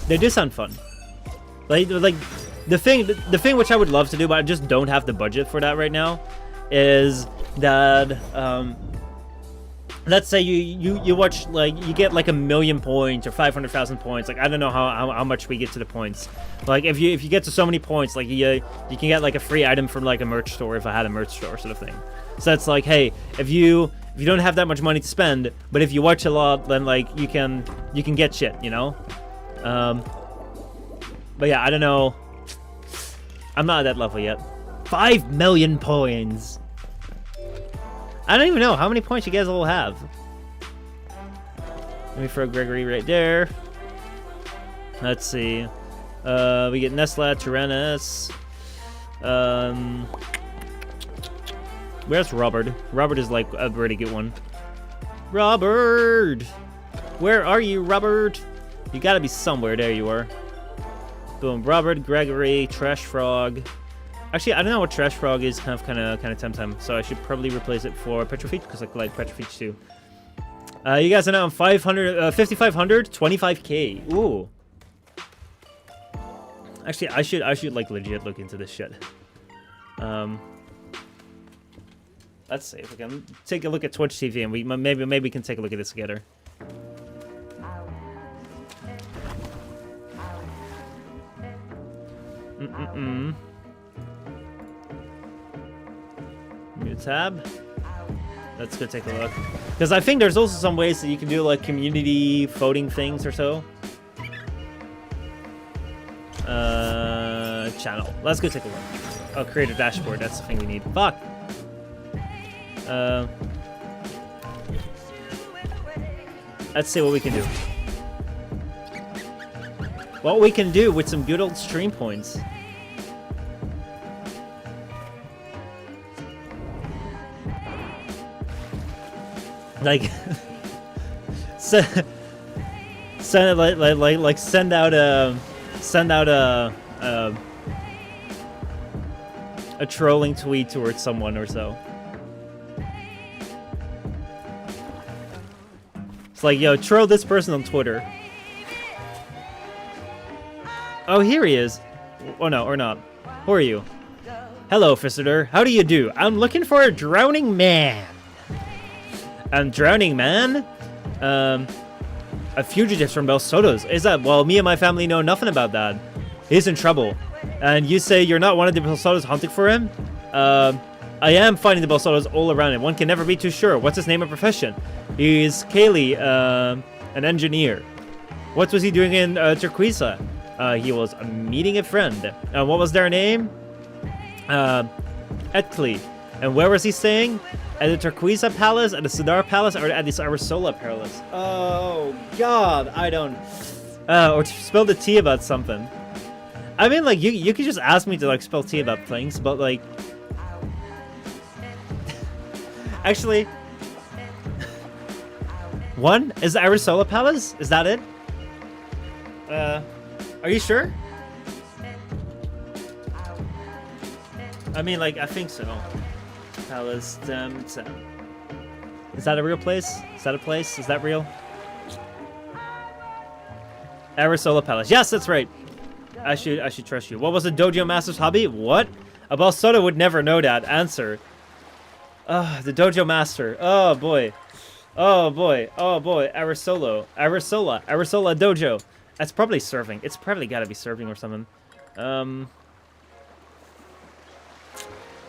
they do sound fun. Like the thing which I would love to do, but I just don't have the budget for that right now, is that let's say you watch, like, you get like 1,000,000 points or 500,000 points. Like, I don't know how much we get to the points. Like, if you get to so many points, like you can get like a free item from like a merch store, if I had a merch store sort of thing. So it's like, hey, if you don't have that much money to spend, but if you watch a lot, then like you can get shit, you know. But yeah, I don't know. I'm not at that level yet. 5 million points. I don't even know how many points you guys all have. Let me throw Gregory right there. Let's see. We get Nesla, Tyrannus. Where's Robert? Robert is like a pretty good one. Robert! Where are you, Robert? You gotta be somewhere. There you are. Boom. Robert, Gregory, Trash Frog. Actually, I don't know what Trash Frog is. Kind of TemTem. So I should probably replace it for Petrofeet because I like Petrofeet too. You guys are now on 500, 5,500, 25k. Ooh. Actually, I should like legit look into this shit. Let's see if we can take a look at Twitch TV and maybe we can take a look at this together. New tab. Let's go take a look. Because I think there's also some ways that you can do like community voting things or so. Channel. Let's go take a look. Oh, create a dashboard. That's the thing we need. Fuck. Let's see what we can do. What we can do with some good old stream points. Like, send out a trolling tweet towards someone or so. It's like, yo, troll this person on Twitter. Oh, here he is. Oh no, or not. Who are you? Hello, visitor. How do you do? I'm looking for a drowning man. And drowning man? A fugitive from Bel Soto's. Is that? Well, me and my family know nothing about that. He's in trouble. And you say you're not one of the Bel Soto's hunting for him? I am finding the Bel Soto's all around him. One can never be too sure. What's his name and profession? He's Kaylee, an engineer. What was he doing in Turquesa? He was meeting a friend. What was their name? Etley. And where was he staying? At the Turquesa Palace, at the Sidar Palace, or at the Arisola Palace? Oh, God, I don't... or spell the T about something. I mean, like, you could just ask me to, like, spell T about things, but, like... Actually... One? Is the Arisola Palace? Is that it? Are you sure? I mean, like, I think so. Palace, TemTem. Is that a real place? Is that a place? Is that real? Arisola Palace. Yes, that's right. I should trust you. What was the Dojo Master's hobby? What? A Bel Soto would never know that. Answer. The Dojo Master. Oh boy. Oh boy. Oh boy. Arisola Dojo. That's probably serving. It's probably gotta be serving or something. Oh,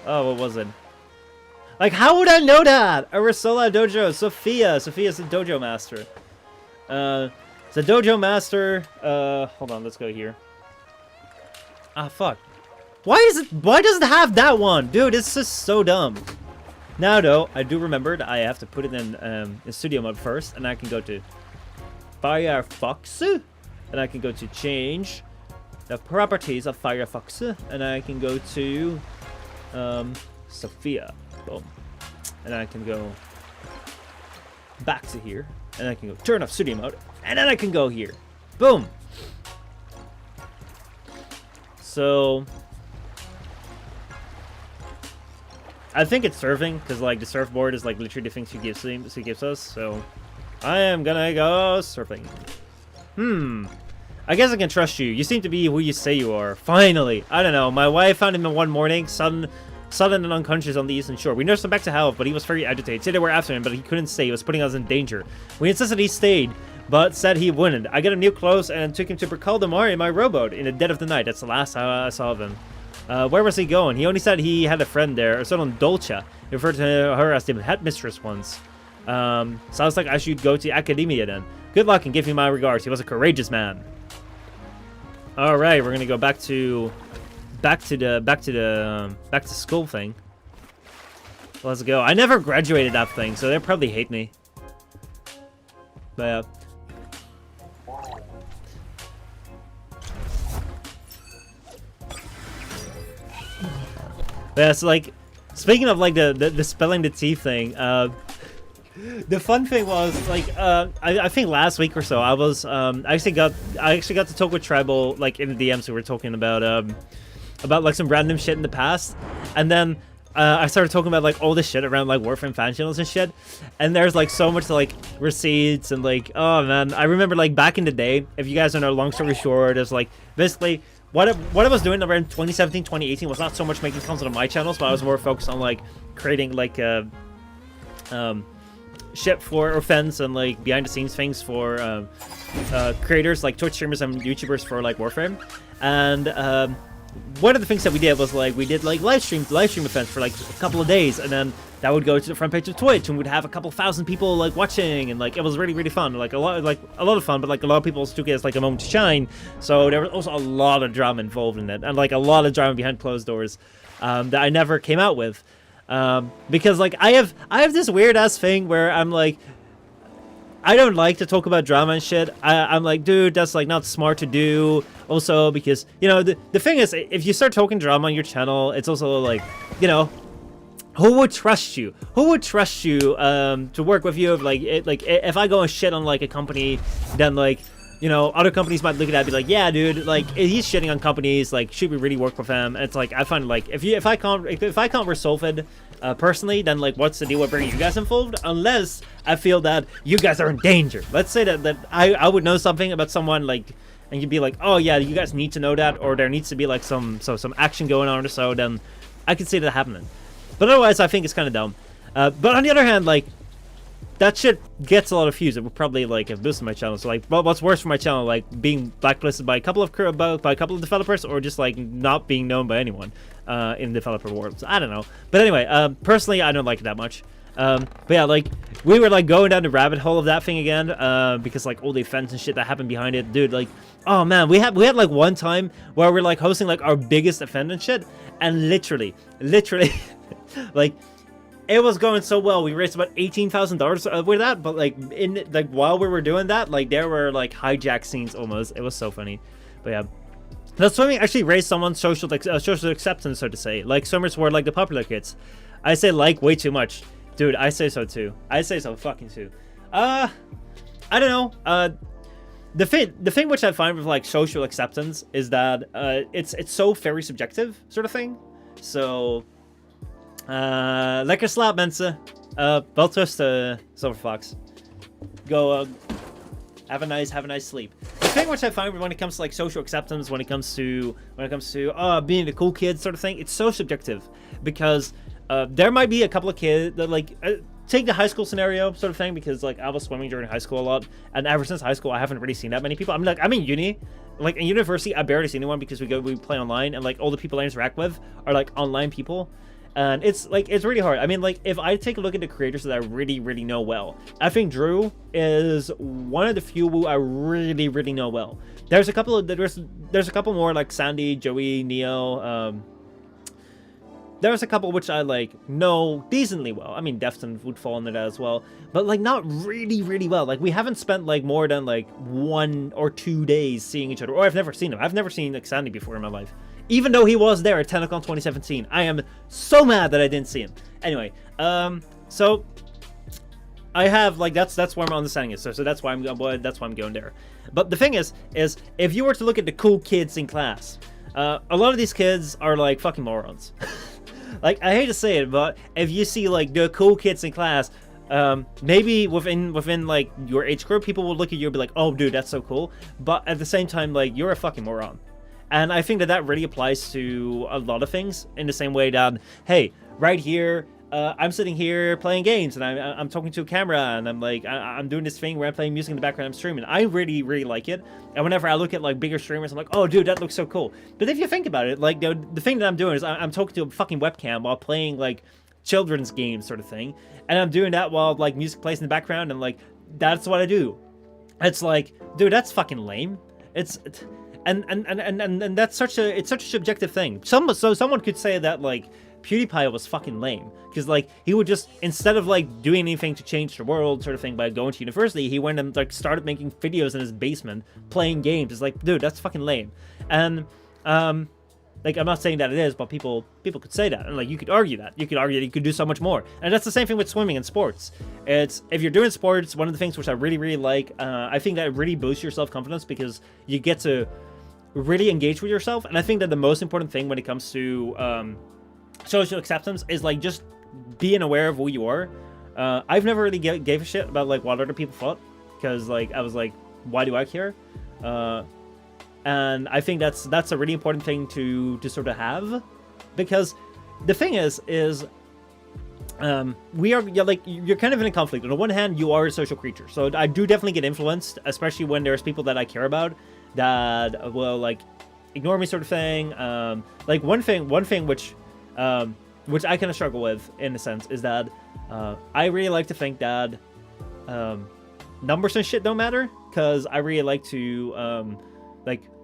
what was it? Like, how would I know that? Arisola Dojo, Sophia. Sophia's the Dojo Master. The Dojo Master. Hold on, let's go here. Ah, fuck. Why does it have that one? Dude, it's just so dumb. Now, though, I do remember that I have to put it in studio mode first, and I can go to Firefox, and I can go to change the properties of Firefox, and I can go to Sophia. Boom. And I can go back to here, and I can go turn off studio mode, and then I can go here. Boom. So I think it's serving because like the surfboard is like literally the thing she gives us. So I am gonna go surfing. I guess I can trust you. You seem to be who you say you are. Finally. I don't know. My wife found him in one morning, sudden and unconscious on the eastern shore. We nursed him back to health, but he was very agitated. Said they were after him, but he couldn't stay. He was putting us in danger. We insisted he stayed, but said he wouldn't. I got him new clothes and took him to Bercal de Mar in my rowboat in the dead of the night. That's the last I saw of him. Where was he going? He only said he had a friend there, a certain Dolce. He referred to her as the headmistress once. Sounds like I should go to Academia then. Good luck and give him my regards. He was a courageous man. All right, we're gonna go back to school thing. Let's go. I never graduated that thing, so they probably hate me. But yeah, so like, speaking of like the spelling the T thing, The fun thing was like I think last week or so I was I actually got to talk with Tribal like in the DMs. We were talking about like some random shit in the past, and then I started talking about like all this shit around like Warframe fan channels and shit, and there's like so much like receipts and like, oh man, I remember like back in the day, if you guys don't know, long story short, is like basically what I was doing around 2017 2018 was not so much making content on my channels, but I was more focused on like creating like shit for fans and like behind the scenes things for creators like Twitch streamers and YouTubers for like Warframe. And one of the things that we did was like we did like live stream events for like a couple of days, and then that would go to the front page of Twitch and we'd have a couple thousand people like watching, and like it was really fun, like a lot of fun, but like a lot of people took it as like a moment to shine. So there was also a lot of drama involved in it, and like a lot of drama behind closed doors that I never came out with. Because like I have this weird ass thing where I'm like, I don't like to talk about drama and shit. I'm like, dude, that's like not smart to do. Also, because you know the thing is, if you start talking drama on your channel, it's also like, you know, who would trust you? Who would trust you to work with you? Like if I go and shit on like a company, then like, you know, other companies might look at that and be like, yeah, dude, like he's shitting on companies, like should we really work with him? And it's like I find like if I can't resolve it personally, then like what's the deal with bringing you guys involved? Unless I feel that you guys are in danger. Let's say that I would know something about someone, like, and you'd be like, oh yeah, you guys need to know that, or there needs to be like some action going on or so, then I could see that happening. But otherwise, I think it's kind of dumb. But on the other hand, like, that shit gets a lot of views. It would probably like have boosted my channel. So like, what's worse for my channel, like being blacklisted by a couple of developers, or just like not being known by anyone in the developer world? So, I don't know. But anyway, personally, I don't like it that much. But yeah, like we were like going down the rabbit hole of that thing again, because like all the events and shit that happened behind it, dude. Like, oh man, we had like one time where we're like hosting like our biggest event and shit, and literally, like. It was going so well. We raised about $18,000 with that, but like while we were doing that, like there were like hijack scenes almost. It was so funny, but yeah, that's swimming actually raised someone's social acceptance, so to say. Like swimmers were like the popular kids. I say like way too much, dude. I say so too. I say so fucking too. I don't know. The thing which I find with like social acceptance is that it's so very subjective sort of thing. So. Lekker slaap, mensen. Wel rusten, Silverfox. Go, have a nice sleep. The thing which I find when it comes to like social acceptance, when it comes to being the cool kid sort of thing, it's so subjective, because there might be a couple of kids that like take the high school scenario sort of thing, because like I was swimming during high school a lot, and ever since high school I haven't really seen that many people. I'm in uni. Like in university, I barely see anyone because we play online, and like all the people I interact with are like online people. And it's really hard. I mean, like, if I take a look at the creators that I really know well, I think Drew is one of the few who I really know well. There's a couple more like Sandy, Joey, Neo. There's a couple which I like know decently well. I mean, Defton would fall into that as well, but like not really well. Like we haven't spent like more than like 1 or 2 days seeing each other, or I've never seen him. I've never seen like Sandy before in my life. Even though he was there at TenTem 2017, I am so mad that I didn't see him. Anyway, so I have like that's where my understanding is. So that's why I'm going there. But the thing is if you were to look at the cool kids in class, a lot of these kids are like fucking morons. Like I hate to say it, but if you see like the cool kids in class, maybe within like your age group, people will look at you and be like, oh dude, that's so cool. But at the same time, like you're a fucking moron. And I think that really applies to a lot of things, in the same way that, hey, right here, I'm sitting here playing games, and I'm talking to a camera, and I'm like, I'm doing this thing where I'm playing music in the background, I'm streaming. I really like it. And whenever I look at like bigger streamers, I'm like, oh dude, that looks so cool. But if you think about it, like the thing that I'm doing is I'm talking to a fucking webcam while playing like children's games sort of thing. And I'm doing that while like music plays in the background, and like, that's what I do. It's like, dude, that's fucking lame. And that's such a subjective thing. Someone could say that like PewDiePie was fucking lame, because like he would just, instead of like doing anything to change the world sort of thing by going to university, he went and like started making videos in his basement playing games. It's like, dude, that's fucking lame. And Like, I'm not saying that it is, but people could say that, and like you could argue that you could do so much more. And that's the same thing with swimming and sports. It's, if you're doing sports, one of the things which I really like, I think that it really boosts your self-confidence, because you get to really engage with yourself. And I think that the most important thing when it comes to social acceptance is like just being aware of who you are. I've never really gave a shit about like what other people thought, because like I was like, why do I care? And I think that's a really important thing to sort of have, because the thing is we are, like, you're kind of in a conflict. On the one hand, you are a social creature, so I do definitely get influenced, especially when there's people that I care about that will like ignore me, sort of thing. Like one thing which I kind of struggle with in a sense is that I really like to think that numbers and shit don't matter, because I really like to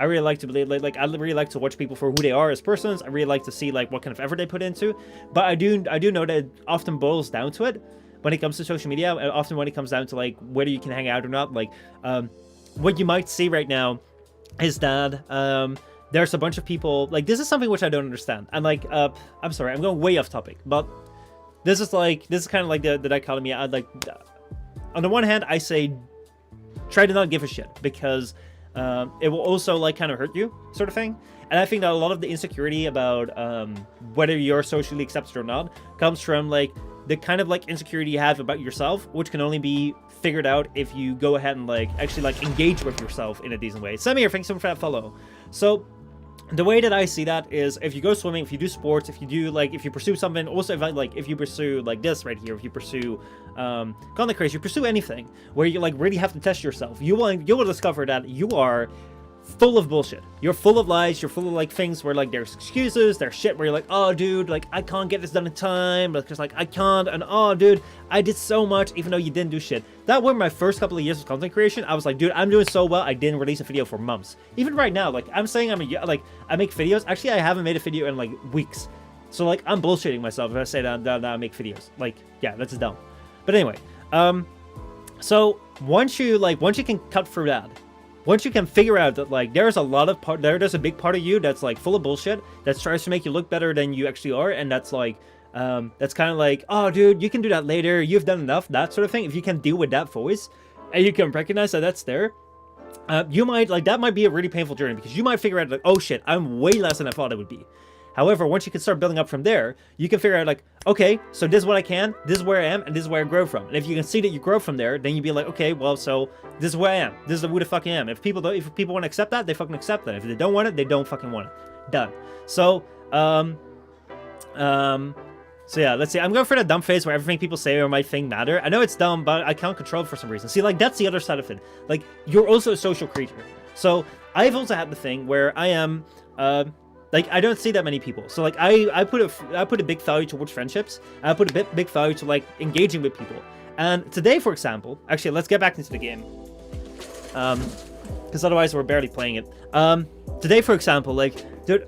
I really like to believe, like I really like to watch people for who they are as persons. I really like to see like what kind of effort they put into. But I do know that it often boils down to it when it comes to social media. Often when it comes down to like whether you can hang out or not. Like what you might see right now is that there's a bunch of people, like, this is something which I don't understand. And like I'm sorry, I'm going way off topic, but this is kind of like the dichotomy. I'd like, on the one hand, I say try to not give a shit, because it will also like kind of hurt you, sort of thing. And I think that a lot of the insecurity about whether you're socially accepted or not comes from like the kind of like insecurity you have about yourself, which can only be figured out if you go ahead and like actually like engage with yourself in a decent way. Samir, thanks so much for that follow. So the way that I see that is, if you go swimming, if you do sports, if you do like, if you pursue something, also if you pursue like this right here, if you pursue content creation, you pursue anything where you like really have to test yourself, you will discover that you are full of bullshit. You're full of lies. You're full of like things where like there's excuses, there's shit where you're like, oh dude, like I can't get this done in time, because like I can't, and oh dude, I did so much even though you didn't do shit. That were my first couple of years of content creation. I was like, dude, I'm doing so well, I didn't release a video for months. Even right now, like I'm saying I make videos. Actually, I haven't made a video in like weeks. So like I'm bullshitting myself if I say that I make videos. Like, yeah, that's dumb. But anyway, so once you can cut through that, once you can figure out that like there's a big part of you that's like full of bullshit that tries to make you look better than you actually are, and that's like that's kind of like, oh dude, you can do that later, you've done enough, that sort of thing. If you can deal with that voice and you can recognize that that's there, you might like, that might be a really painful journey, because you might figure out like, oh shit, I'm way less than I thought I would be. However, once you can start building up from there, you can figure out like, okay, so this is what I can, this is where I am, and this is where I grow from. And if you can see that you grow from there, then you'd be like, okay, well, so this is where I am. This is who the fuck I am. If people want to accept that, they fucking accept that. If they don't want it, they don't fucking want it. Done. So, so yeah, let's see. I'm going for the dumb phase where everything people say or might think matter. I know it's dumb, but I can't control it for some reason. See, like, that's the other side of it. Like, you're also a social creature. So I've also had the thing where I am, like, I don't see that many people. So like I put a big value towards friendships. I put a big value to like engaging with people. And today, for example, actually, let's get back into the game. Because otherwise we're barely playing it. Today, for example, like, dude,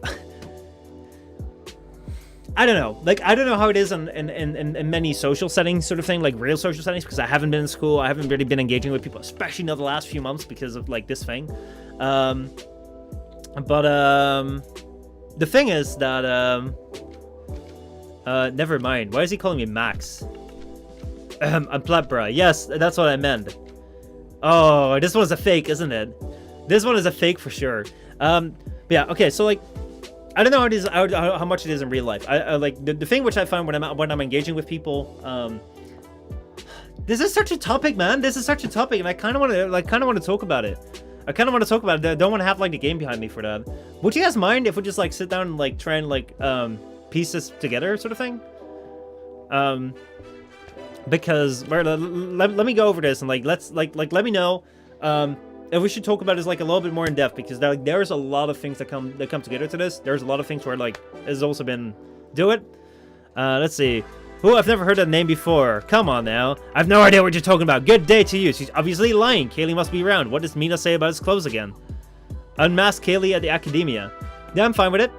I don't know. Like, I don't know how it is in many social settings, sort of thing, like real social settings, because I haven't been in school. I haven't really been engaging with people, especially in the last few months because of like this thing. The thing is that, never mind. Why is he calling me Max? I'm Plebra. Yes, that's what I meant. Oh, this one's a fake, isn't it? This one is a fake for sure. But yeah, okay, so like, I don't know how it is, how much it is in real life. I like the thing which I find when I'm engaging with people. This is such a topic, man. This is such a topic, and I kind of want to talk about it. I don't want to have like the game behind me for that. Would you guys mind if we just like sit down and like try and like piece this together, sort of thing? Because let me go over this and like let me know if we should talk about this like a little bit more in depth, because there's a lot of things that come together to this. There's a lot of things where like has also been do it. Let's see. Oh, I've never heard that name before. Come on now. I've no idea what you're talking about. Good day to you. She's obviously lying. Kaylee must be around. What does Mina say about his clothes again? Unmask Kaylee at the academia. Yeah, I'm fine with it.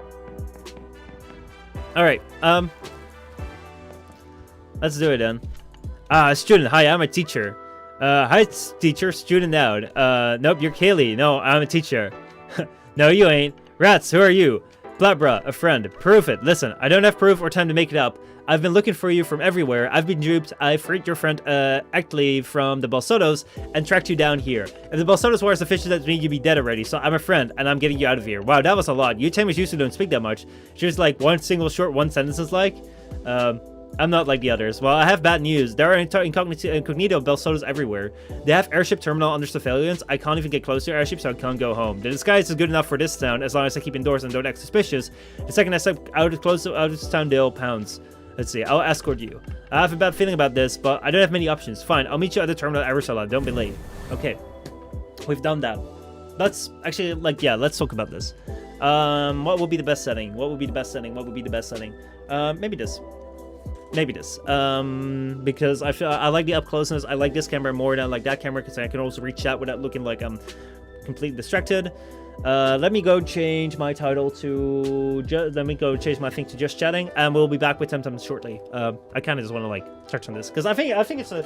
Alright, let's do it then. Student. Hi, I'm a teacher. Hi, teacher. Student out. Nope, you're Kaylee. No, I'm a teacher. No, you ain't. Rats, who are you? Blabra, a friend. Proof it. Listen, I don't have proof or time to make it up. I've been looking for you from everywhere. I've been duped. I freed your friend Actley from the Balsotos and tracked you down here. If the Balsotos were as efficient as me, you'd be dead already. So I'm a friend and I'm getting you out of here. Wow, that was a lot. You Tamers usually don't speak that much. She was like one single short one sentences like. I'm not like the others. Well, I have bad news. There are incognito Balsotos everywhere. They have airship terminal under surveillance. I can't even get close to airship, so I can't go home. The disguise is good enough for this town, as long as I keep indoors and don't act suspicious. The second I step out of this town, they'll pounce. Let's see, I'll escort you. I have a bad feeling about this, but I don't have many options. Fine, I'll meet you at the terminal at Arizona. Don't be late. Okay, we've done that. Let's actually, like, yeah, let's talk about this. What would be the best setting? What would be the best setting? What would be the best setting? Maybe this. Maybe this, because I feel I like the up closeness. I like this camera more than I like that camera because I can also reach out without looking like I'm completely distracted. Let me go change my title to let me go change my thing to just chatting, and we'll be back with TemTem shortly. I kind of just want to like touch on this because I think it's an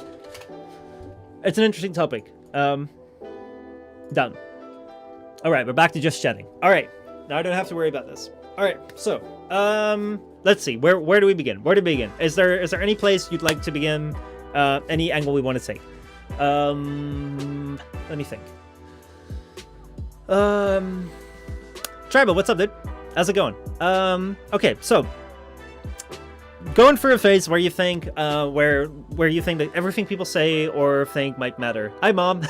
interesting topic. Done. All right, we're back to just chatting. All right, now I don't have to worry about this. All right, so let's see. Where do we begin? Where to begin? Is there any place you'd like to begin? Any angle we want to take? Let me think. Tribal, what's up, dude? How's it going? Okay, so going through a phase where you think where you think that everything people say or think might matter. Hi, Mom.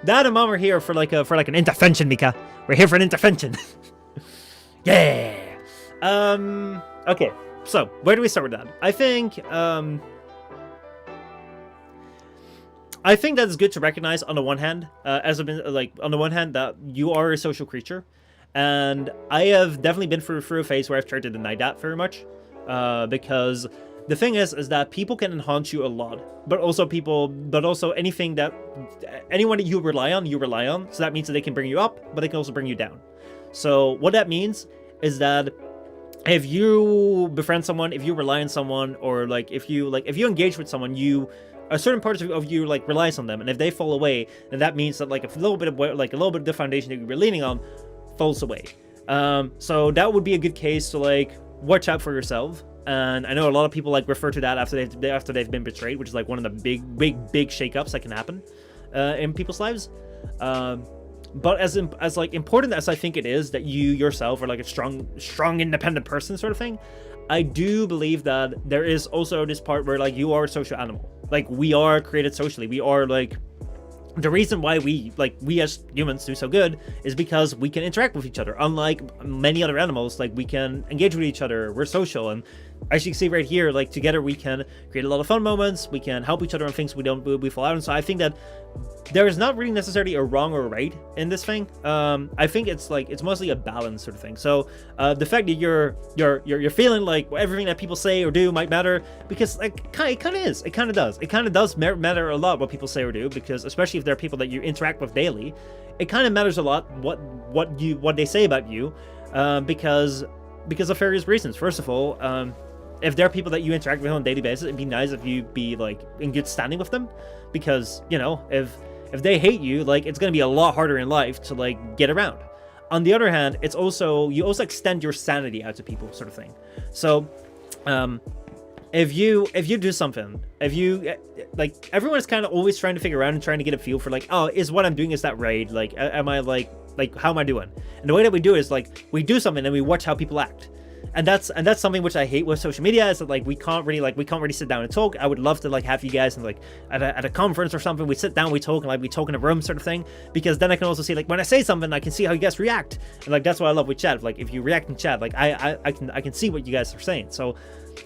Dad and Mom are here for like an intervention, Mika. We're here for an intervention. Yeah. Okay, so where do we start with that? I think that it's good to recognize on the one hand, that you are a social creature, and I have definitely been through a phase where I've tried to deny that very much, because the thing is that people can enhance you a lot, but also anyone that you rely on, so that means that they can bring you up, but they can also bring you down. So what that means is that if you befriend someone, if you rely on someone, or if you engage with someone, a certain part of you relies on them, and if they fall away, then that means that a little bit of the foundation that you were leaning on falls away. So that would be a good case to watch out for yourself. And I know a lot of people refer to that after they've been betrayed, which is one of the big shakeups that can happen in people's lives. But as important as I think it is that you yourself are a strong independent person sort of thing, I do believe that there is also this part where you are a social animal. We are created socially. We are the reason why we as humans do so good is because we can interact with each other. Unlike many other animals, we can engage with each other. We're social, and as you can see right here, together we can create a lot of fun moments. We can help each other on things we fall out. And so I think that there is not really necessarily a wrong or right in this thing. I think it's mostly a balance sort of thing. So the fact that you're feeling everything that people say or do might matter, because it kind of does matter a lot what people say or do, because especially if there are people that you interact with daily, it kind of matters a lot what they say about you, because of various reasons. First of all, if there are people that you interact with on a daily basis, it'd be nice if you be in good standing with them, because if they hate you, it's going to be a lot harder in life to get around. On the other hand, you also extend your sanity out to people sort of thing. So if you do something, everyone is kind of always trying to figure out and trying to get a feel for oh, is what I'm doing, is that right? Am I how am I doing? And the way that we do is we do something and we watch how people act. And that's something which I hate with social media, is that we can't really sit down and talk. I would love to have you guys at a conference or something. We sit down, we talk, and we talk in a room sort of thing, because then I can also see when I say something, I can see how you guys react. And that's what I love with chat. If you react in chat, I can see what you guys are saying. So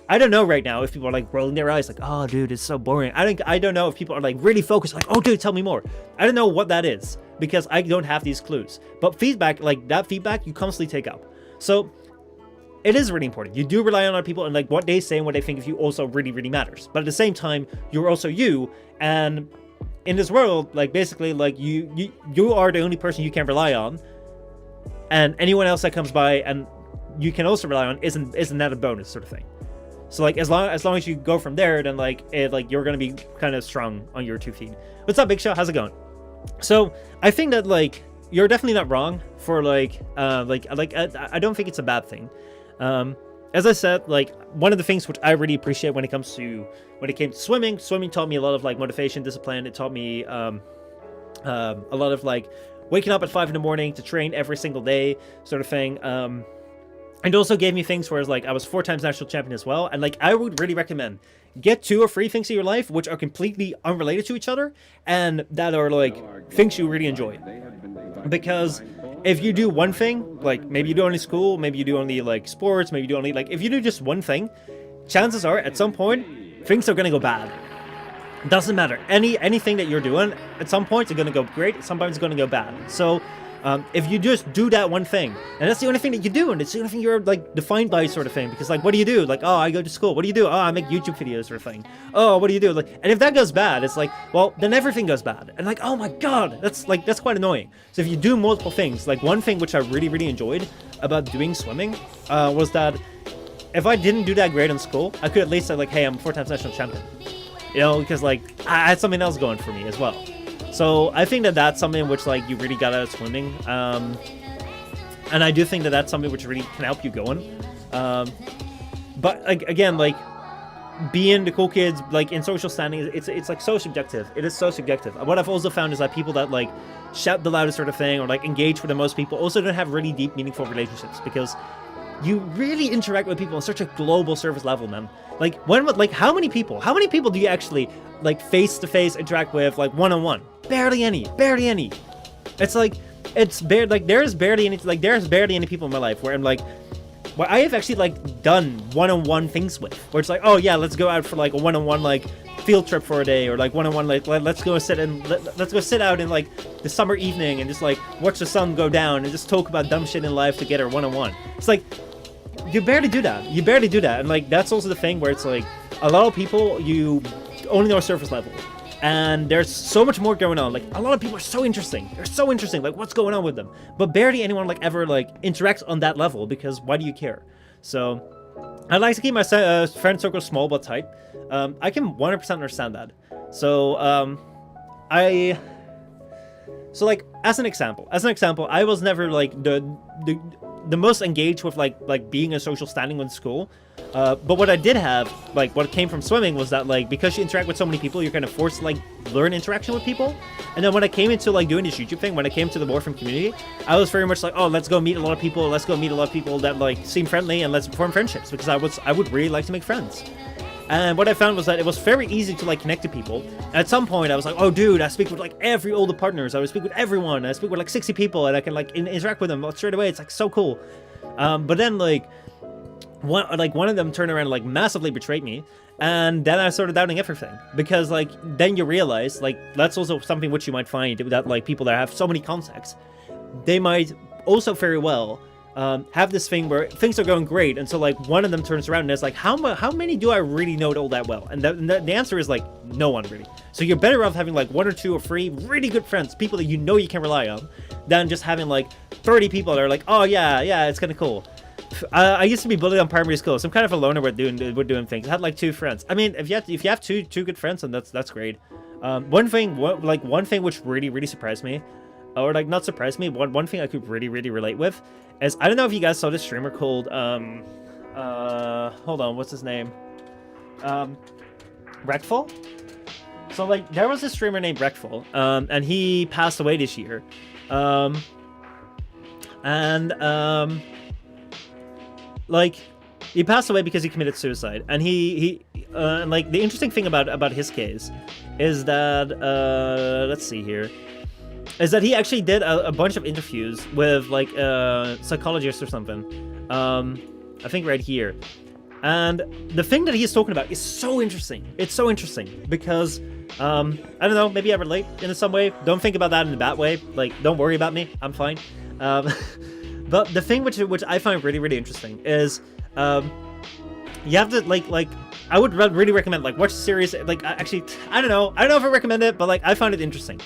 I don't know right now if people are rolling their eyes oh dude, it's so boring. I don't know if people are really focused oh dude, tell me more. I don't know what that is, because I don't have these clues. But feedback, that feedback you constantly take up. So it is really important. You do rely on other people, and what they say and what they think of you also really, really matters. But at the same time, you're also you, and in this world, basically, you are the only person you can rely on, and anyone else that comes by and you can also rely on isn't that a bonus sort of thing. So as long as you go from there, then you're gonna be kind of strong on your 2 feet. What's up, Big Show? How's it going? So I think that you're definitely not wrong for like I don't think it's a bad thing. As I said, like one of the things which I really appreciate when it came to swimming taught me a lot of like motivation, discipline. It taught me a lot of like waking up at 5 a.m. to train every single day, sort of thing. And also gave me things where like I was 4 times national champion as well. And like I would really recommend get 2 or 3 things in your life which are completely unrelated to each other and that are like things you really enjoy. Because if you do one thing, like maybe you do only school, maybe you do only like sports, maybe you do only like, if you do just one thing, chances are at some point things are gonna go bad. It doesn't matter. Anything that you're doing, at some point it's gonna go great, sometimes it's gonna go bad. So if you just do that one thing, and that's the only thing that you do, and it's the only thing you're like defined by, sort of thing, because like what do you do? Like, oh, I go to school. What do you do? Oh, I make YouTube videos, sort of thing. Oh, what do you do? Like, and if that goes bad, it's like, well, then everything goes bad. And like, oh my god, that's quite annoying. So if you do multiple things, like one thing which I really enjoyed about doing swimming was that if I didn't do that great in school, I could at least say like, hey, I'm 4 times national champion. You know, because like I had something else going for me as well. So I think that that's something which like you really got out of swimming, and I do think that that's something which really can help you going. But like, again, like being the cool kids, like in social standing, it's like so subjective. It is so subjective. What I've also found is that people that like shout the loudest, sort of thing, or like engage with the most people also don't have really deep, meaningful relationships, because you really interact with people on such a global surface level, man. Like how many people do you actually like face-to-face interact with, like one-on-one? Barely any. It's like, there's barely any people in my life where I'm like, where I have actually like done one-on-one things with, where it's like, oh yeah, let's go out for like a one-on-one like field trip for a day, or like one-on-one like let's go sit out in like the summer evening and just like watch the sun go down and just talk about dumb shit in life together one-on-one. It's like, you barely do that, and like that's also the thing where it's like a lot of people you only know surface level, and there's so much more going on. Like a lot of people are so interesting, like what's going on with them, but barely anyone like ever like interacts on that level, because why do you care? So I like to keep my friend circle small but tight. I can 100% understand that. So so like as an example, I was never like the most engaged with like being a social standing in school, but what I did have, like what came from swimming, was that like because you interact with so many people, you're kind of forced to like learn interaction with people. And then when I came into like doing this YouTube thing, when I came to the Warframe community, I was very much like, oh, let's go meet a lot of people that like seem friendly, and let's form friendships, because I would really like to make friends. And what I found was that it was very easy to like connect to people. And at some point I was like, oh dude, I speak with like every all the partners, I would speak with everyone, I speak with like 60 people, and I can like interact with them straight away. It's like so cool. But then like one of them turned around and like massively betrayed me, and then I started doubting everything, because like then you realize like that's also something which you might find, that like people that have so many contacts, they might also very well have this thing where things are going great, and so like one of them turns around and is like, how many do I really know all that well? And the answer is like no one really. So you're better off having like 1 or 2 or 3 really good friends, people that you know you can rely on, than just having like 30 people that are like, oh yeah, it's kind of cool. I used to be bullied on primary school, so I'm kind of a loner with doing things. I had like 2 friends. I mean, if you have two good friends, then that's great. One thing which really surprised me, or like not surprised me, one thing I could really relate with is, I don't know if you guys saw this streamer called hold on, what's his name? Wreckful? So like there was a streamer named Wreckful, and he passed away this year. Like he passed away because he committed suicide, and he like the interesting thing about his case is that let's see here, is that he actually did a bunch of interviews with like psychologists or something, I think right here, and the thing that he's talking about is so interesting. It's so interesting because I don't know, maybe I relate in some way. Don't think about that in a bad way, like don't worry about me, I'm fine. But the thing which I find really interesting is you have to like I would really recommend like watch the series. Like actually I don't know if I recommend it, but like I find it interesting,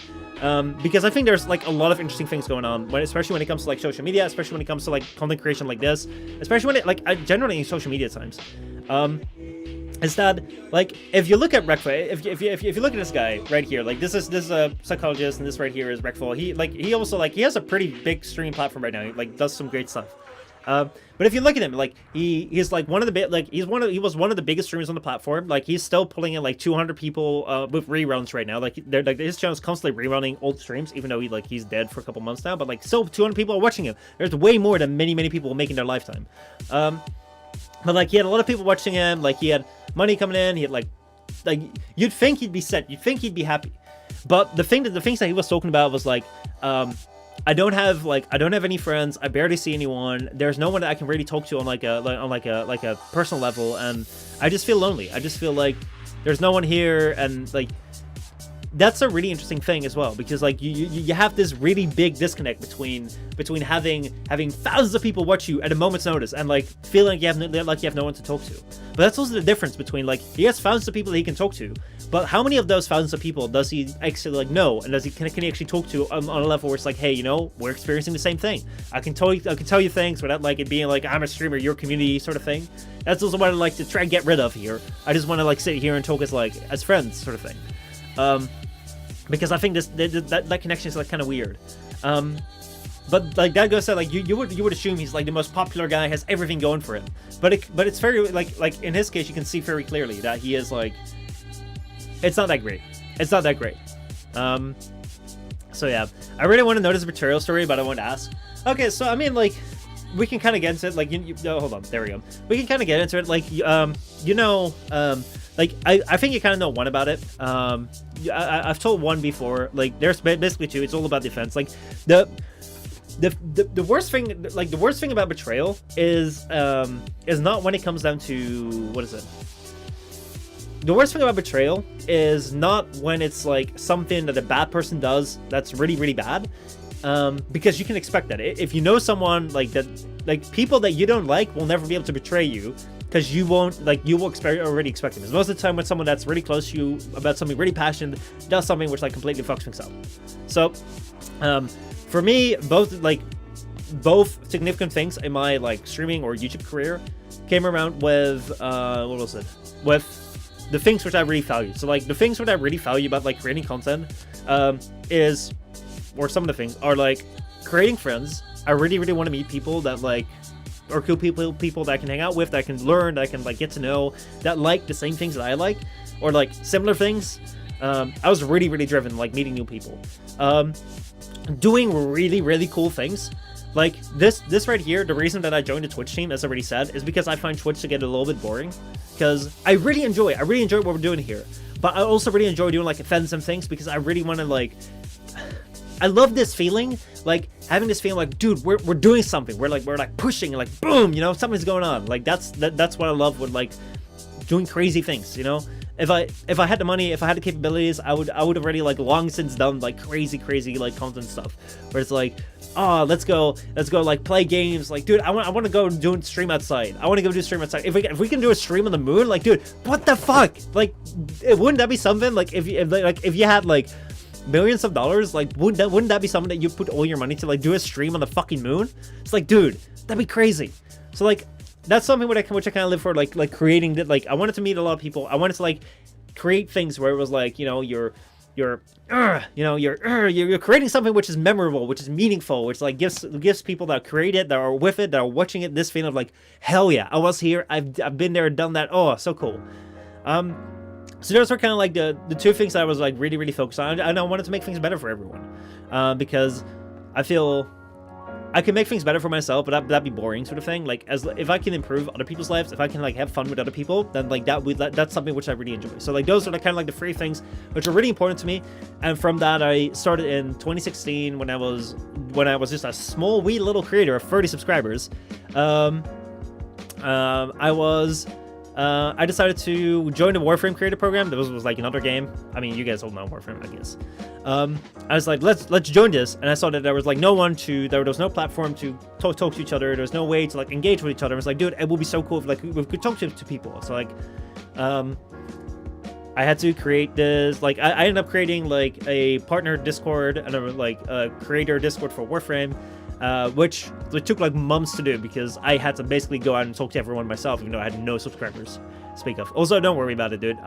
because I think there's like a lot of interesting things going on, especially when it comes to like social media, especially when it comes to like content creation like this, especially when it like generally in social media times. is that, like, if you look at Rekfall, if you look at this guy right here, like this is a psychologist, and this right here is Rekfall. He also, like, he has a pretty big streaming platform right now. He, like, does some great stuff. But if you look at him, like, he's like one of the he was one of the biggest streamers on the platform. Like, he's still pulling in like 200 people with reruns right now. Like, they're like, his channel's constantly rerunning old streams, even though he's dead for a couple months now. But like, still 200 people are watching him. There's way more than many people make in their lifetime. But like, he had a lot of people watching him. Like, he had money coming in. He had like you'd think he'd be set. You'd think he'd be happy. But the things that he was talking about was like, I don't have any friends. I barely see anyone. There's no one that I can really talk to on like a personal level, and I just feel lonely. I just feel like there's no one here, and like, that's a really interesting thing as well, because like you have this really big disconnect between having thousands of people watch you at a moment's notice and like feeling you have no one to talk to. But that's also the difference between, like, he has thousands of people that he can talk to, but how many of those thousands of people does he actually like know, and can he actually talk to on a level where it's like, hey, you know, we're experiencing the same thing. I can tell you things without like it being like, I'm a streamer, your community sort of thing. That's also what I like to try and get rid of here. I just want to like sit here and talk as friends sort of thing. Because I think that connection is like kind of weird. But like that goes to, like, you would assume he's like the most popular guy, has everything going for him. But it's very like in his case, you can see very clearly that he is like, it's not that great. It's not that great. So yeah, I really want to know this betrayal story, but I want to ask. Okay, so I mean, like, we can kind of get into it. Like, oh, hold on, there we go. We can kind of get into it. Like, like, I think you kind of know one about it. I've told one before. Like, there's basically two. It's all about defense. Like, the worst thing, like, the worst thing about betrayal is not when it comes down to, what is it? The worst thing about betrayal is not when it's like something that a bad person does that's really, really bad. Because you can expect that. If you know someone like that, like, people that you don't like will never be able to betray you, because you will already expect them. Because most of the time when someone that's really close to you about something really passionate does something which like completely fucks things up. So, for me, both significant things in my like streaming or YouTube career came around with what was it? With the things which I really value. So like the things which I really value about like creating content or some of the things are like creating friends. I really, really want to meet people that like, or cool people that I can hang out with, that I can learn, that I can like get to know, that like the same things that I like, or like similar things. I was really, really driven like meeting new people, doing really, really cool things. Like this right here, the reason that I joined the Twitch team, as I already said, is because I find Twitch to get a little bit boring. Because I really enjoy what we're doing here. But I also really enjoy doing like events and things, because I really want to like, I love this feeling, like having this feeling like, dude, we're doing something. We're like pushing, and like boom, you know, something's going on. Like that's what I love with like doing crazy things, you know. If I had the money, if I had the capabilities, I would already like long since done like crazy like content stuff, where it's like, oh, let's go like play games. Like, dude, I want to go do a stream outside. I want to go do a stream outside. If we can do a stream on the moon, like, dude, what the fuck? Like, wouldn't that be something? Like, if you had like millions of dollars, like, wouldn't that be something that you put all your money to, like, do a stream on the fucking moon? It's like, dude, that'd be crazy. So like, that's something which I kind of live for, like creating that. Like, I wanted to meet a lot of people. I wanted to like create things where it was like, you know, you're creating something which is memorable, which is meaningful, which like gives people that create it, that are with it, that are watching it, this feeling of like, hell yeah, I was here, I've been there, done that. Oh, so cool. So those were kind of like the two things that I was like really, really focused on, and I wanted to make things better for everyone, because I feel I can make things better for myself, but that'd be boring sort of thing. Like, if I can improve other people's lives, if I can like have fun with other people, then like that's something which I really enjoy. So like those are kind of like the three things which are really important to me. And from that, I started in 2016 when I was just a small wee little creator of 30 subscribers. I decided to join the Warframe creator program. That was like another game. I mean, you guys all know Warframe, I guess. I was like, let's join this, and I saw that there was like there was no platform to talk to each other. There was no way to like engage with each other. I was like, dude, it would be so cool if like we could talk to people. So like, I had to create this. Like, I ended up creating like a partner Discord and a creator Discord for Warframe. which it took like months to do because I had to basically go out and talk to everyone myself, even though I had no subscribers to speak of. Also, don't worry about it, dude.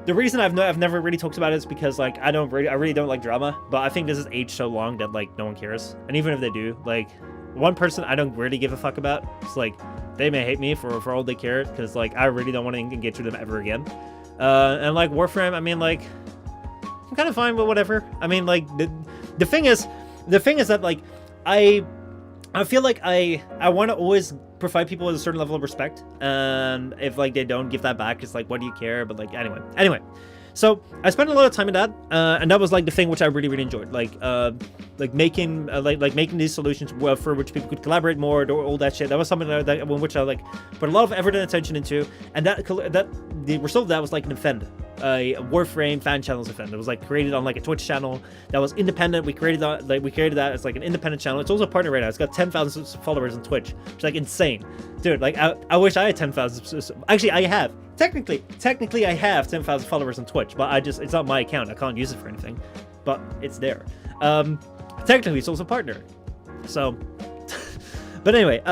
The reason I've never really talked about it is because like I really don't like drama, but I think this has aged so long that like no one cares, and even if they do, like one person I don't really give a fuck about. It's like they may hate me for all they care, because like I really don't want to engage with them ever again. And like Warframe, I mean, like I'm kind of fine with whatever. I mean, like the thing is that like I feel like I want to always provide people with a certain level of respect, and if like they don't give that back, it's like, what do you care? But like anyway, so I spent a lot of time in that, and that was like the thing which I really enjoyed, like making making these solutions for which people could collaborate more, all that shit. That was something that which I like put a lot of effort and attention into, and that the result of that was like an event, a Warframe fan channels event. It was like created on like a Twitch channel that was independent. We created that as like an independent channel. It's also a partner right now. It's got 10,000 followers on Twitch, which is like insane, dude. Like I wish I had 10,000. Actually, I have technically I have 10,000 followers on Twitch, but it's not my account. I can't use it for anything, but it's there. Technically it's also a partner. So, but anyway,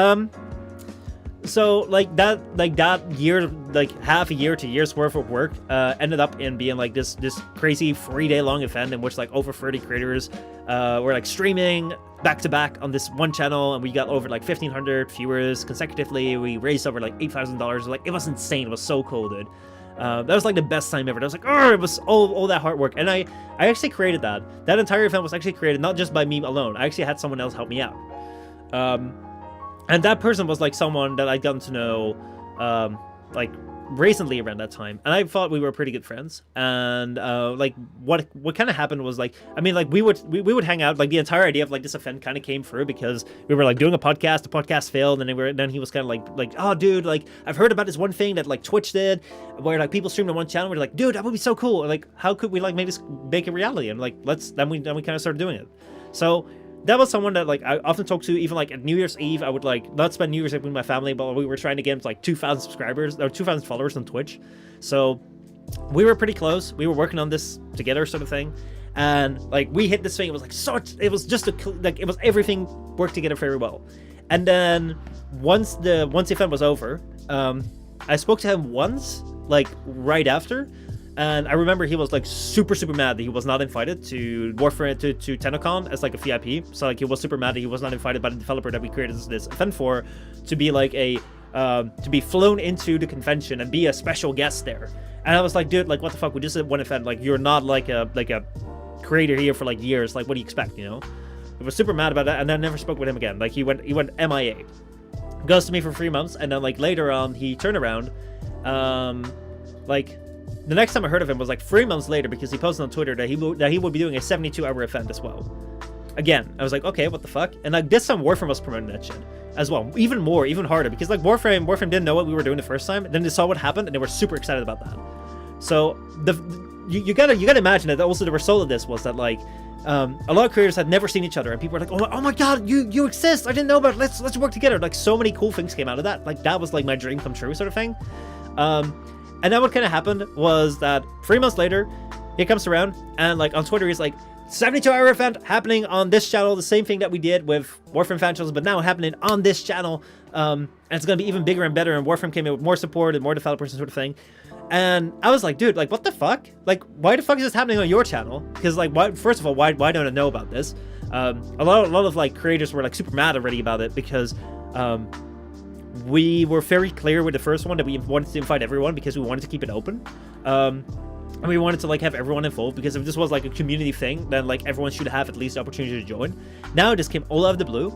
so like that year, like half a year to year's worth of work ended up in being like this crazy 3-day long event in which like over 30 creators were like streaming back to back on this one channel, and we got over like 1,500 viewers consecutively. We raised over like $8,000. Like it was insane. It was so cool, dude. That was like the best time ever. I was like, oh, it was all that hard work. And I actually created that entire event was actually created not just by me alone. I actually had someone else help me out. And that person was like someone that I'd gotten to know like recently around that time, and I thought we were pretty good friends. And like what kind of happened was like, I mean, like we would hang out. Like the entire idea of like this event kind of came through because we were like doing a podcast. The podcast failed, and then he was kind of like, oh dude, like I've heard about this one thing that like Twitch did where like people streamed on one channel. We're like, dude, that would be so cool. Like how could we like make a reality? And like then we kind of started doing it. So that was someone that like I often talk to. Even like at New Year's Eve, I would like not spend New Year's Eve with my family, but we were trying to get to like 2,000 subscribers or 2,000 followers on Twitch. So we were pretty close. We were working on this together, sort of thing. And like we hit this thing. It was like it was just it was everything worked together very well. And then once the event was over, I spoke to him once, like right after. And I remember he was like super mad that he was not invited to Warframe to TennoCon as like a VIP. So like he was super mad that he was not invited by the developer that we created this event for, to be like to be flown into the convention and be a special guest there. And I was like, dude, like what the fuck? We just did one event. Like you're not like a creator here for like years. Like what do you expect? You know? I was super mad about that, and I never spoke with him again. Like he went MIA, ghosted me for 3 months, and then like later on he turned around, like. The next time I heard of him was like 3 months later, because he posted on Twitter that he would be doing a 72-hour event as well. Again, I was like, okay, what the fuck? And like this time Warframe was promoting that shit as well, even harder, because like Warframe didn't know what we were doing the first time. Then they saw what happened and they were super excited about that. So you gotta imagine that also the result of this was that like a lot of creators had never seen each other, and people were like, oh my god, you exist, I didn't know about it. Let's work together. Like so many cool things came out of that. Like that was like my dream come true sort of thing. And then what kind of happened was that 3 months later, he comes around and like on Twitter, he's like, 72-hour event happening on this channel, the same thing that we did with Warframe fan channels, but now happening on this channel. And it's going to be even bigger and better. And Warframe came in with more support and more developers and sort of thing. And I was like, dude, like, what the fuck? Like, why the fuck is this happening on your channel? Because like, first of all, why don't I know about this? A lot of like creators were like super mad already about it, because we were very clear with the first one that we wanted to invite everyone because we wanted to keep it open. And we wanted to like have everyone involved, because if this was like a community thing, then like everyone should have at least the opportunity to join. Now this came all out of the blue.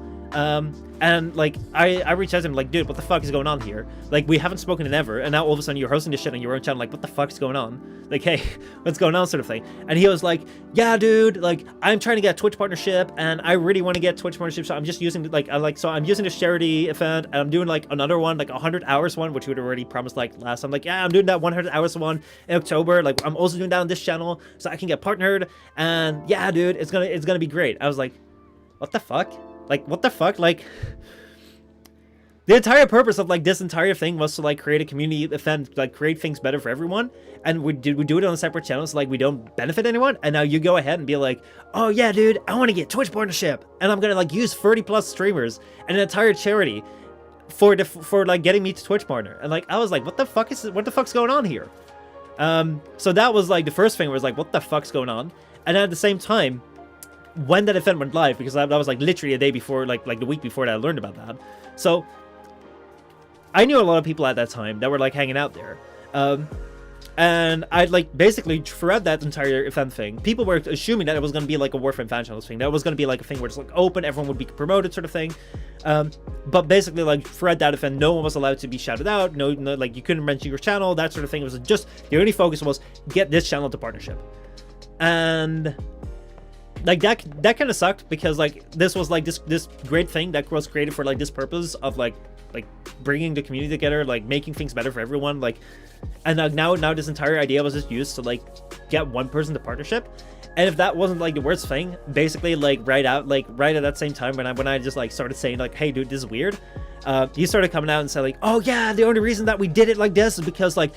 And like I reached out to him like, dude, what the fuck is going on here? Like we haven't spoken in ever, and now all of a sudden you're hosting this shit on your own channel. Like what the fuck is going on? Like, hey, what's going on, sort of thing. And he was like, yeah, dude, like I'm trying to get a Twitch partnership, and I really want to get Twitch partnership, so I'm just using I'm using this charity event, and I'm doing like another one, like 100 hours one, which we'd already promised like last time. Like, yeah, I'm doing that 100 hours one in October. Like I'm also doing that on this channel so I can get partnered, and yeah, dude, it's gonna be great. I was like, what the fuck? Like, what the fuck? Like, The entire purpose of like this entire thing was to like create a community event, like create things better for everyone, and we do it on a separate channel, so like we don't benefit anyone. And now you go ahead and be like, oh yeah, dude, I want to get Twitch partnership, and I'm gonna like use 30+ streamers and an entire charity for like getting me to Twitch partner. And like I was like, what the fuck's going on here? So that was like the first thing, was like, what the fuck's going on? And at the same time, when that event went live, because that was like literally a day before, like the week before that I learned about that. So I knew a lot of people at that time that were like hanging out there. And I like basically throughout that entire event thing, people were assuming that it was going to be like a Warframe fan channels thing. That it was going to be like a thing where it's like open, everyone would be promoted sort of thing. But basically like throughout that event, no one was allowed to be shouted out. No, like you couldn't mention your channel, that sort of thing. It was just, the only focus was get this channel to partnership. And like that kind of sucked, because like this was like this great thing that was created for like this purpose of like bringing the community together, like making things better for everyone, like, and now this entire idea was just used to like get one person to partnership. And if that wasn't like the worst thing, basically like right at that same time when I just like started saying like, hey dude, this is weird, he started coming out and said like, oh yeah, the only reason that we did it like this is because like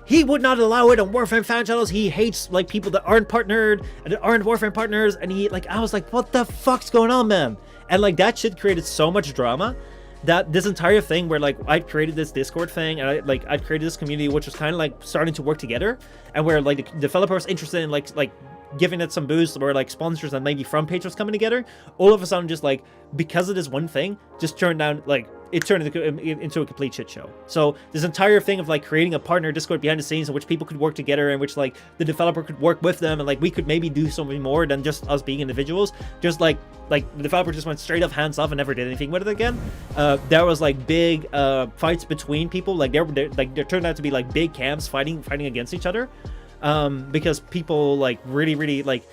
he would not allow it on Warframe fan channels. He hates like people that aren't partnered and that aren't Warframe partners. And he like, I was like, what the fuck's going on, man? And like that shit created so much drama that this entire thing where like I'd created this Discord thing, and I'd created this community which was kind of like starting to work together, and where like the developer was interested in like giving it some boost, where like sponsors and maybe from patrons coming together, all of a sudden just like because of this one thing just turned down, like it turned into a complete shit show. So this entire thing of like creating a partner Discord behind the scenes in which people could work together, in which like the developer could work with them, and like we could maybe do something more than just us being individuals, just like the developer just went straight up hands off and never did anything with it again. There was like big fights between people, like there turned out to be like big camps fighting against each other, because people like really like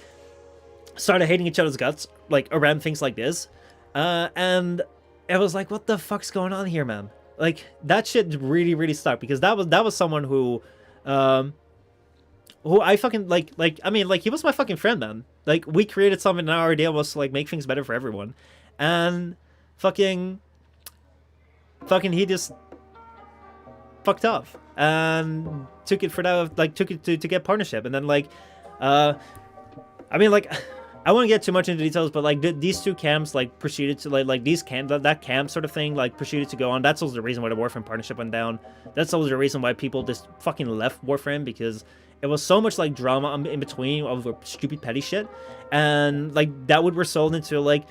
started hating each other's guts like around things like this, and it was like, what the fuck's going on here, man? Like that shit really stuck, because that was someone who I fucking like I mean, like he was my fucking friend, man. Like we created something, and our idea was to like make things better for everyone, and fucking he just fucked off and took it for that, like took it to get partnership. And then like I mean, like I won't get too much into details, but like these two camps like proceeded to like these that camp sort of thing like proceeded to go on. That's also the reason why the Warframe partnership went down. That's also the reason why people just fucking left Warframe, because it was so much like drama in between over stupid petty shit, and like that would result into like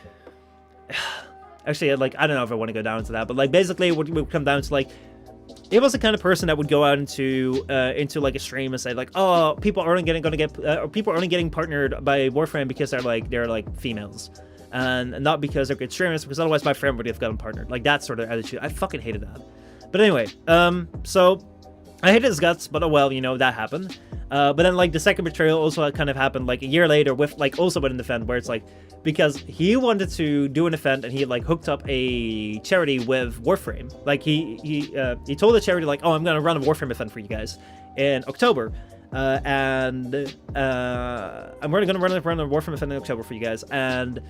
actually like I don't know if I want to go down into that, but like basically it would come down to like, it was the kind of person that would go out into like a stream and say like, oh, people are only getting partnered by Warframe because they're like females, and not because they're good streamers, because otherwise my friend would have gotten partnered. Like that sort of attitude. I fucking hated that. But anyway, so I hated his guts, but oh well, you know, that happened. But then like the second betrayal also kind of happened like a year later with like also with an event where it's like, because he wanted to do an event and he like hooked up a charity with Warframe. Like he told the charity like, oh, I'm gonna run a Warframe event for you guys in October, and I'm really gonna run a Warframe event in October for you guys. And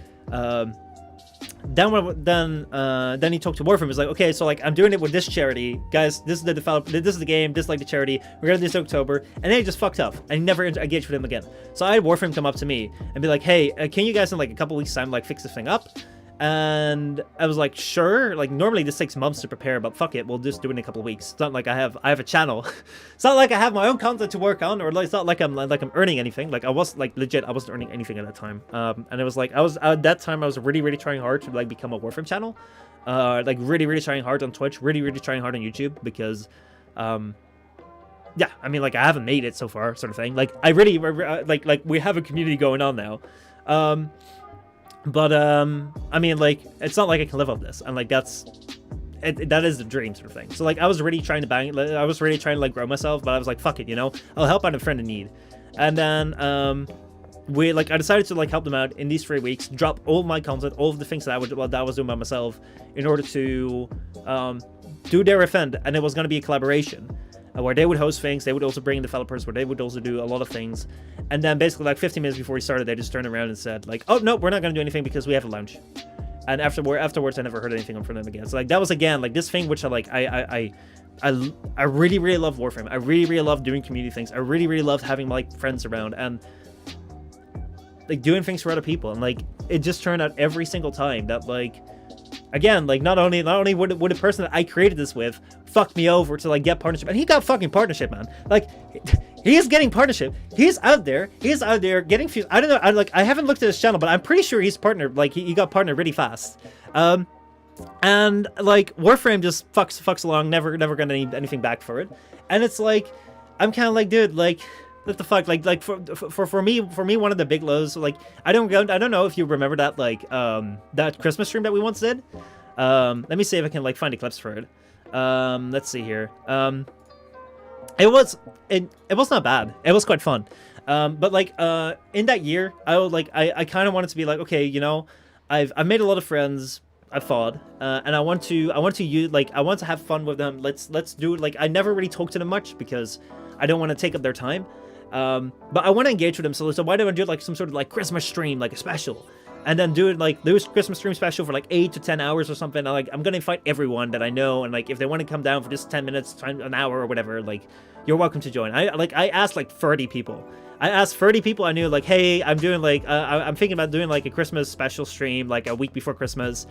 then he talked to Warframe. He's like, okay, so like I'm doing it with this charity, guys. This is the developer. This is the game. This is like the charity. We're gonna do this in October, and then he just fucked up and never engaged with him again. So I had Warframe come up to me and be like, hey, can you guys in like a couple weeks time like fix this thing up? And I was like, sure. Like normally this takes months to prepare, but fuck it, we'll just do it in a couple weeks. It's not like I have a channel. It's not like I have my own content to work on, or like, it's not like I'm earning anything. Like I was like legit, I wasn't earning anything at that time. And it was like at that time I was really trying hard to like become a Warframe channel. Like really trying hard on Twitch, really trying hard on YouTube, because yeah, I mean like I haven't made it so far, sort of thing. Like I really like we have a community going on now. But I mean like it's not like I can live off this, and like that is the dream, sort of thing. So like I was really trying to like grow myself, but I was like, fuck it, you know, I'll help out a friend in need. And then I decided to like help them out in these 3 weeks, drop all of my content, all of the things that I was doing by myself, in order to do their event. And it was going to be a collaboration where they would host things, they would also bring in developers, where they would also do a lot of things. And then basically like 15 minutes before we started, they just turned around and said like, oh no, we're not going to do anything because we have a launch. And afterwards, I never heard anything from them again. So like that was again like this thing which I really love Warframe. I really love doing community things. I really loved having like friends around and like doing things for other people. And like it just turned out every single time that like again like not only would the person that I created this with fuck me over to like get partnership, and he got fucking partnership, man. Like he is getting partnership. He's out there getting views. I don't know. I haven't looked at his channel, but I'm pretty sure he's partnered. Like he got partnered really fast. And like Warframe just fucks along, never got anything back for it. And it's like I'm kind of like, dude, like what the fuck? Like for me one of the big lows, like I don't know if you remember that like that Christmas stream that we once did. Let me see if I can like find the clips for it. Let's see here. It was not bad. It was quite fun. But like in that year, I kind of wanted to be like, okay, you know, I've made a lot of friends. I thought, and I want to use like I want to have fun with them. Let's do it. Like I never really talk to them much because I don't want to take up their time. But I want to engage with them. So why don't I do like some sort of like Christmas stream, like a special, and then do it like those Christmas stream special for like 8 to 10 hours or something. And, like I'm gonna invite everyone that I know, and like if they want to come down for just 10 minutes, an hour or whatever, like you're welcome to join. I asked like 30 people. I asked 30 people I knew, like, hey, I'm doing like, I'm thinking about doing like a Christmas special stream, like a week before Christmas.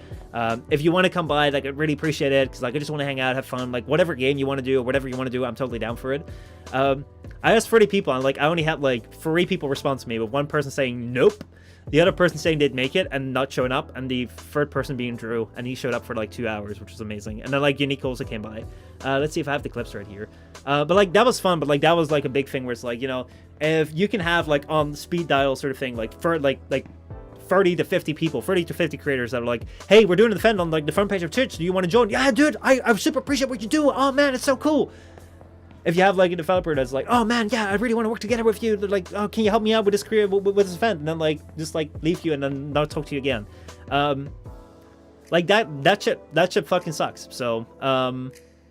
If you want to come by, like, I'd really appreciate it, because like I just want to hang out, have fun, like whatever game you want to do or whatever you want to do, I'm totally down for it. I asked 30 people, and like I only had like 3 people respond to me, with one person saying nope, the other person saying they'd make it and not showing up, and the third person being Drew, and he showed up for like 2 hours, which was amazing. And then like Unique also came by. Let's see if I have the clips right here. But like that was fun, but like that was like a big thing where it's like, you know, if you can have like on speed dial sort of thing, like for like 30 to 50 people, 30 to 50 creators that are like, hey, we're doing an event on like the front page of Twitch, do you want to join? Yeah, dude, I super appreciate what you do. Oh man, it's so cool. If you have like a developer that's like, oh man, yeah, I really want to work together with you, they're like, oh, can you help me out with this career, with this event, and then like just like leave you and then not talk to you again. Like that shit fucking sucks. So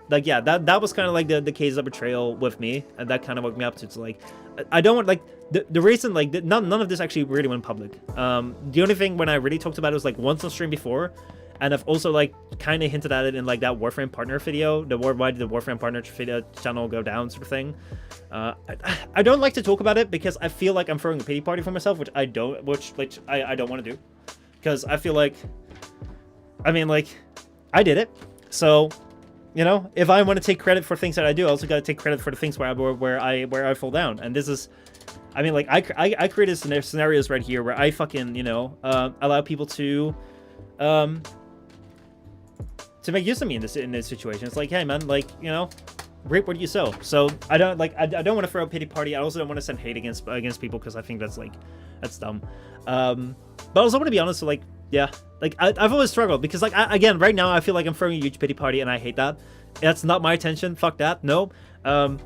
like yeah, that was kind of like the case of betrayal with me, and that kind of woke me up to, it's like I don't want like the reason like none of this actually really went public. The only thing when I really talked about it was like once on stream before, and I've also like kind of hinted at it in like that Warframe partner video, why did the Warframe partner video channel go down sort of thing. I don't like to talk about it because I feel like I'm throwing a pity party for myself, which I don't want to do, because I feel like, I mean, like I did it, so you know, if I want to take credit for things that I do, I also got to take credit for the things where I fall down. And this is, I mean, like I created scenarios right here where I fucking, you know, allow people to make use of me in this situation. It's like, hey man, like, you know, reap what you sow. So I don't want to throw a pity party. I also don't want to send hate against people, because I think that's dumb. But I also want to be honest, so like, yeah, like I've always struggled, because like again right now I feel like I'm throwing a huge pity party, and I hate that. That's not my intention. Fuck that. No. Oh,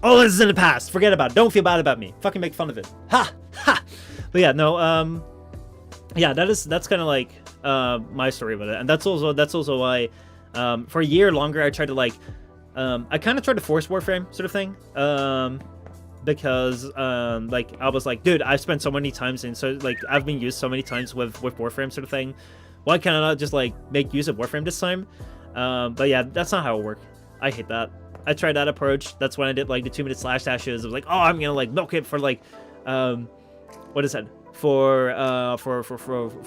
this is in the past. Forget about it. Don't feel bad about me. Fucking make fun of it. Ha ha. But yeah, no. Yeah, that's kind of like my story about it, and that's also why for a year longer I tried to like I kind of tried to force Warframe sort of thing, because like I was like, dude, I've spent so many times in, so like I've been used so many times with Warframe sort of thing, why can't I not just like make use of Warframe this time? But yeah, that's not how it worked. I hate that. I tried that approach. That's when I did like the 2-minute slash dashes. I was like, oh, I'm gonna like milk it for like what is that, for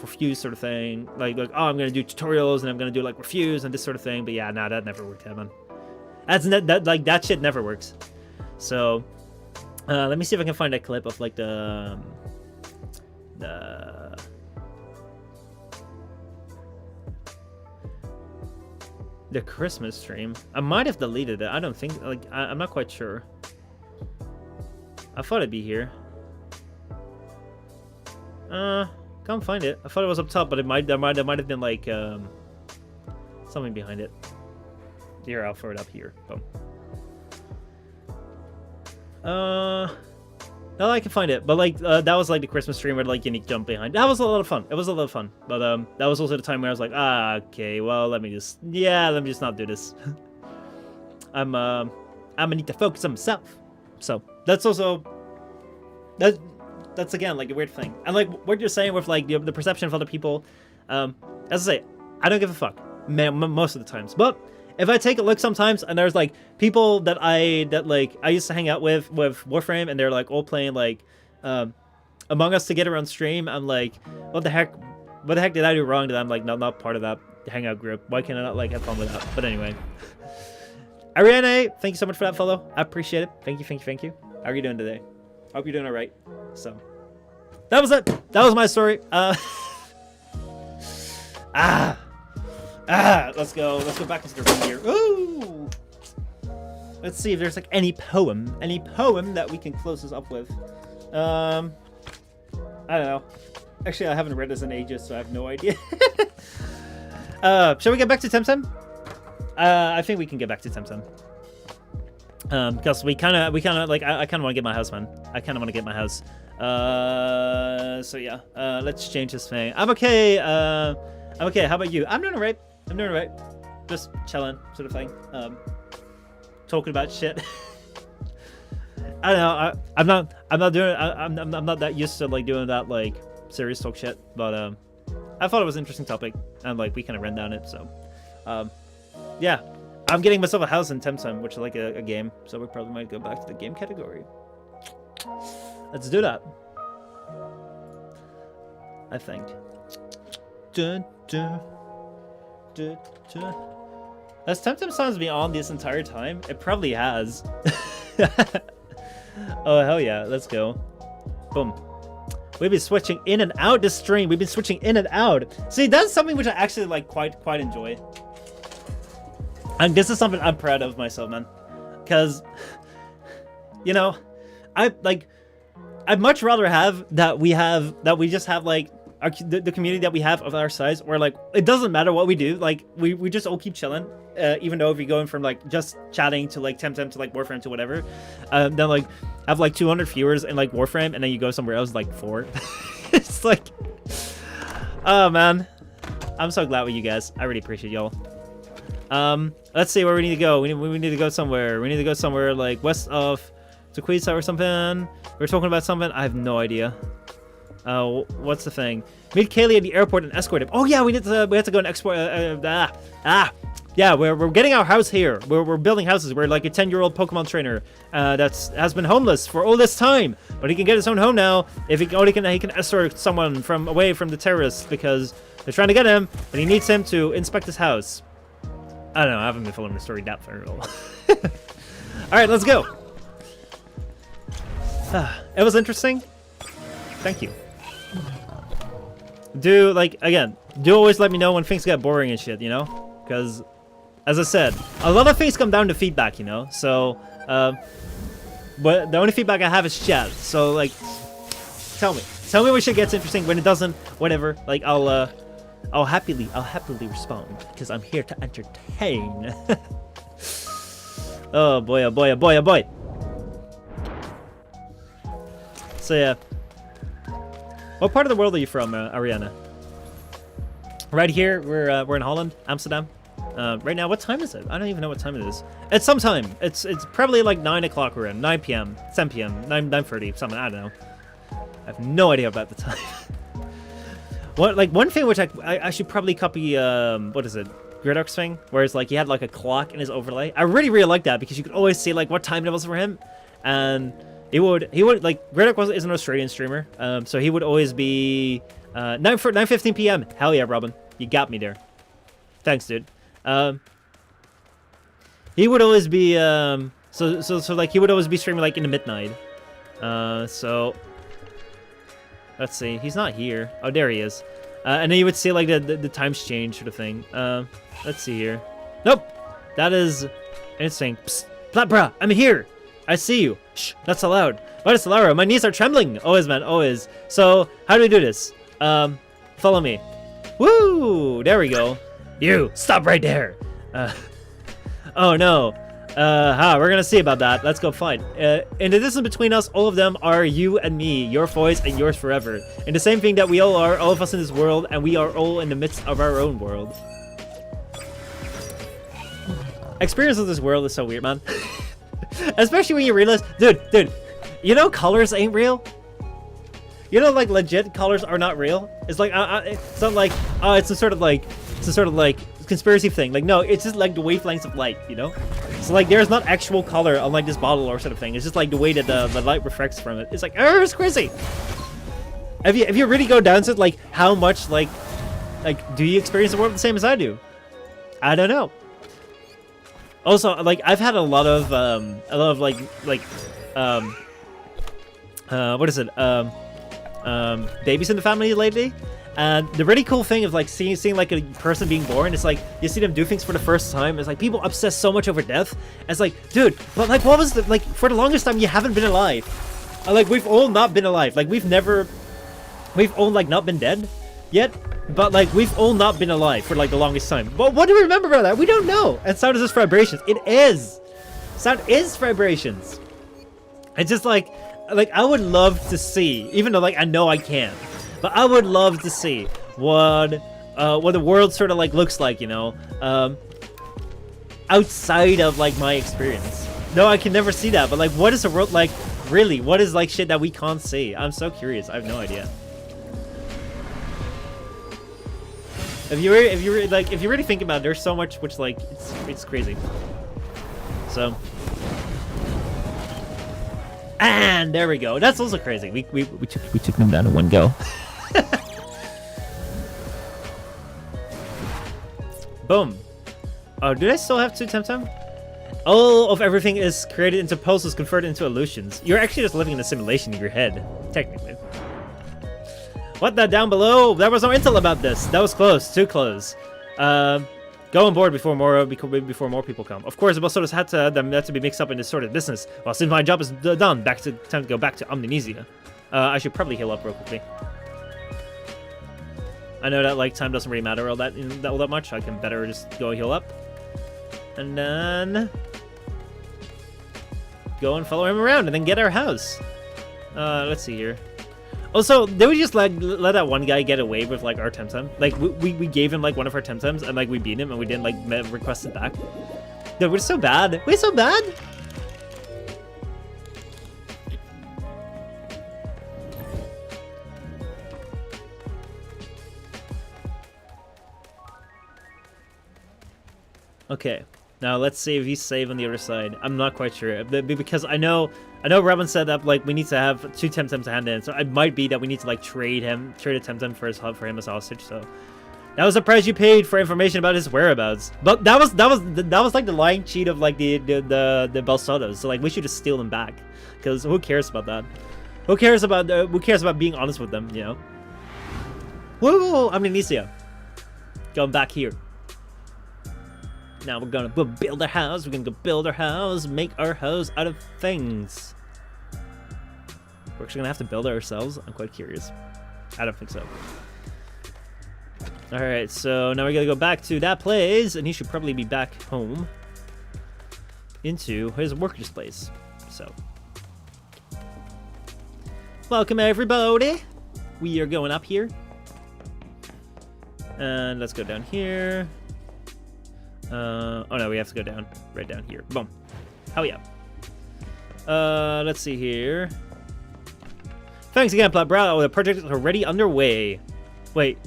Fuse sort of thing, like oh, I'm gonna do tutorials and I'm gonna do like Refuse and this sort of thing. But yeah, nah, that never worked out, man. That shit never works. So let me see if I can find a clip of like the Christmas stream. I might have deleted it. I don't think, like, I'm not quite sure. I thought it'd be here. Can't find it. I thought it was up top, but there might have been like something behind it. Here, I'll throw it up here. Boom. No, I can find it, but like that was like the Christmas stream where like Unique jumped behind. That was a lot of fun. It was a lot of fun, but that was also the time where I was like, okay, well, let me just not do this. I'm gonna need to focus on myself. So that's also that's again like a weird thing. And like what you're saying with like the perception of other people, As I say, I don't give a fuck most of the times. But if I take a look sometimes and there's like people that I used to hang out with Warframe and they're like all playing like Among Us together on stream, I'm like, what the heck did I do wrong that I'm like not part of that hangout group? Why can't I not like have fun with that? But anyway. Ariane, thank you so much for that follow. I appreciate it. Thank you. How are you doing today? Hope you're doing alright. So that was it. That was my story. Let's go back into the room here. Ooh. Let's see if there's like any poem that we can close this up with. I don't know. Actually, I haven't read this in ages, so I have no idea. Shall we get back to TemTem? I think we can get back to TemTem. Because we kind of like I kind of want to get my house, man. I kind of want to get my house. So yeah. Let's change this thing. I'm okay. I'm okay. How about you? I'm doing alright. Just chilling, sort of thing. Talking about shit. I don't know. I'm not doing. I'm not that used to like doing that like serious talk shit. But I thought it was an interesting topic, and like we kind of ran down it. So, yeah. I'm getting myself a house in TemTem, which is like a game. So we probably might go back to the game category. Let's do that. I think. Dun, dun, dun, dun. Has TemTem sounds been on this entire time? It probably has. Oh, hell yeah. Let's go. Boom. We've been switching in and out this stream. We've been switching in and out. See, that's something which I actually like quite enjoy. And this is something I'm proud of myself, man. Because, you know, I'd much rather have that we just have like the community that we have of our size, where like it doesn't matter what we do, like we just all keep chilling, even though if you're going from like just chatting to like TemTem to like Warframe to whatever, then like have like 200 viewers in like Warframe, and then you go somewhere else like 4. It's like, oh man, I'm so glad with you guys. I really appreciate y'all. Let's see where we need to go. We need to go somewhere. We need to go somewhere like west of Tequila or something. We're talking about something. I have no idea. What's the thing? Meet Kaylee at the airport and escort him. Oh yeah, we have to go and export. Yeah, we're getting our house here. We're building houses. We're like a 10-year-old Pokemon trainer has been homeless for all this time, but he can get his own home now if he can escort someone away from the terrorists because they're trying to get him, but he needs him to inspect his house. I don't know. I haven't been following the story that very well. All right, let's go. It was interesting. Thank you. Do always let me know when things get boring and shit, you know? Because, as I said, a lot of things come down to feedback, you know? So, but the only feedback I have is chat. So, like, tell me when shit gets interesting. When it doesn't, whatever. Like, I'll happily respond because I'm here to entertain. Oh boy, oh boy, oh boy, oh boy. So yeah. What part of the world are you from, Ariana? Right here, we're in Holland, Amsterdam. Right now, what time is it? I don't even know what time it is. It's sometime. It's probably like 9 o'clock we're in. 9 p.m., 10 p.m., 9:30, something. I don't know. I have no idea about the time. One thing which I should probably copy, what is it? Griddock's thing, where it's like he had like a clock in his overlay. I really like that because you could always see like what time it was for him, and he would like Griddock is an Australian streamer, so he would always be 9:15 p.m. Hell yeah, Robin, you got me there. Thanks, dude. He would always be so like he would always be streaming like in the midnight. So let's see, he's not here. Oh, there he is. And then you would see like the times change sort of thing. Let's see here. Nope, that is interesting. Psst, bruh, I'm here. I see you. Shh, not so loud. What is Lara? My knees are trembling. Always, man, always. So how do we do this? Follow me. Woo! There we go. You stop right there. Oh no. We're gonna see about that. Let's go fight. In the distance between us, all of them are you and me, your voice and yours forever. And the same thing that we all are, all of us in this world, and we are all in the midst of our own world. Experience of this world is so weird, man. Especially when you realize, dude, you know colors ain't real? you know, like legit colors are not real. It's like it's not like it's a sort of like conspiracy thing. Like no, it's just like the wavelengths of light, you know. So like there's not actual color on like this bottle or sort of thing. It's just like the way that the light refracts from it. It's like it's crazy. If you really go down to it, like how much like do you experience the world the same as I do? I don't know. Also, like I've had a lot of what is it? Babies in the family lately. And the really cool thing of like seeing like a person being born, it's like you see them do things for the first time. It's like people obsess so much over death. It's like, dude, but like what was the like for the longest time you haven't been alive. Like we've all not been alive. Like we've all like not been dead yet. But like we've all not been alive for like the longest time. But what do we remember about that? We don't know. And sound is just vibrations. It is. Sound is vibrations. It's just like I would love to see, even though like I know I can't, but I would love to see what the world sort of like looks like, you know, outside of like my experience. No, I can never see that. But like, what is the world like? Really, what is like shit that we can't see? I'm so curious. I have no idea. If you really think about it, there's so much which like it's crazy. So, and there we go. That's also crazy. We took them down in one go. Boom. Oh, do I still have 2 TemTem? All of everything is created into pulses, converted into illusions. You're actually just living in a simulation in your head, technically. What the down below? There was no intel about this. That was close, too close. Go on board before more people come. Of course, the Balsodas had to be mixed up in this sort of business. Well, since my job is done, time to go back to Amnesia. I should probably heal up real quickly. I know that like time doesn't really matter all that much. I can better just go heal up, and then go and follow him around, and then get our house. Let's see here. Also, did we just like let that one guy get away with like our TemTem? Like we gave him like one of our TemTems and like we beat him and we didn't like request it back. Dude, we're so bad. We're so bad. Okay. Now let's see if he's safe on the other side. I'm not quite sure because I know Robin said that like we need to have 2 TemTems to hand in, so it might be that we need to like trade a TemTem for him as hostage. So that was the price you paid for information about his whereabouts. But that was like the lying cheat of like the Balsodas. So like we should just steal them back, because who cares about that? Who cares about being honest with them? You know. Whoa, Amnesia. Going back here. Now we're gonna build our house. We're gonna go build our house, make our house out of things. We're actually gonna have to build it ourselves. I'm quite curious. I don't think so. Alright, so now we gotta go back to that place, and he should probably be back home into his worker's place. So, welcome everybody. We are going up here. And let's go down here. Oh no, we have to go down, right down here. Boom. Hell yeah. Let's see here. Thanks again, Plat Brow. The project is already underway. Wait.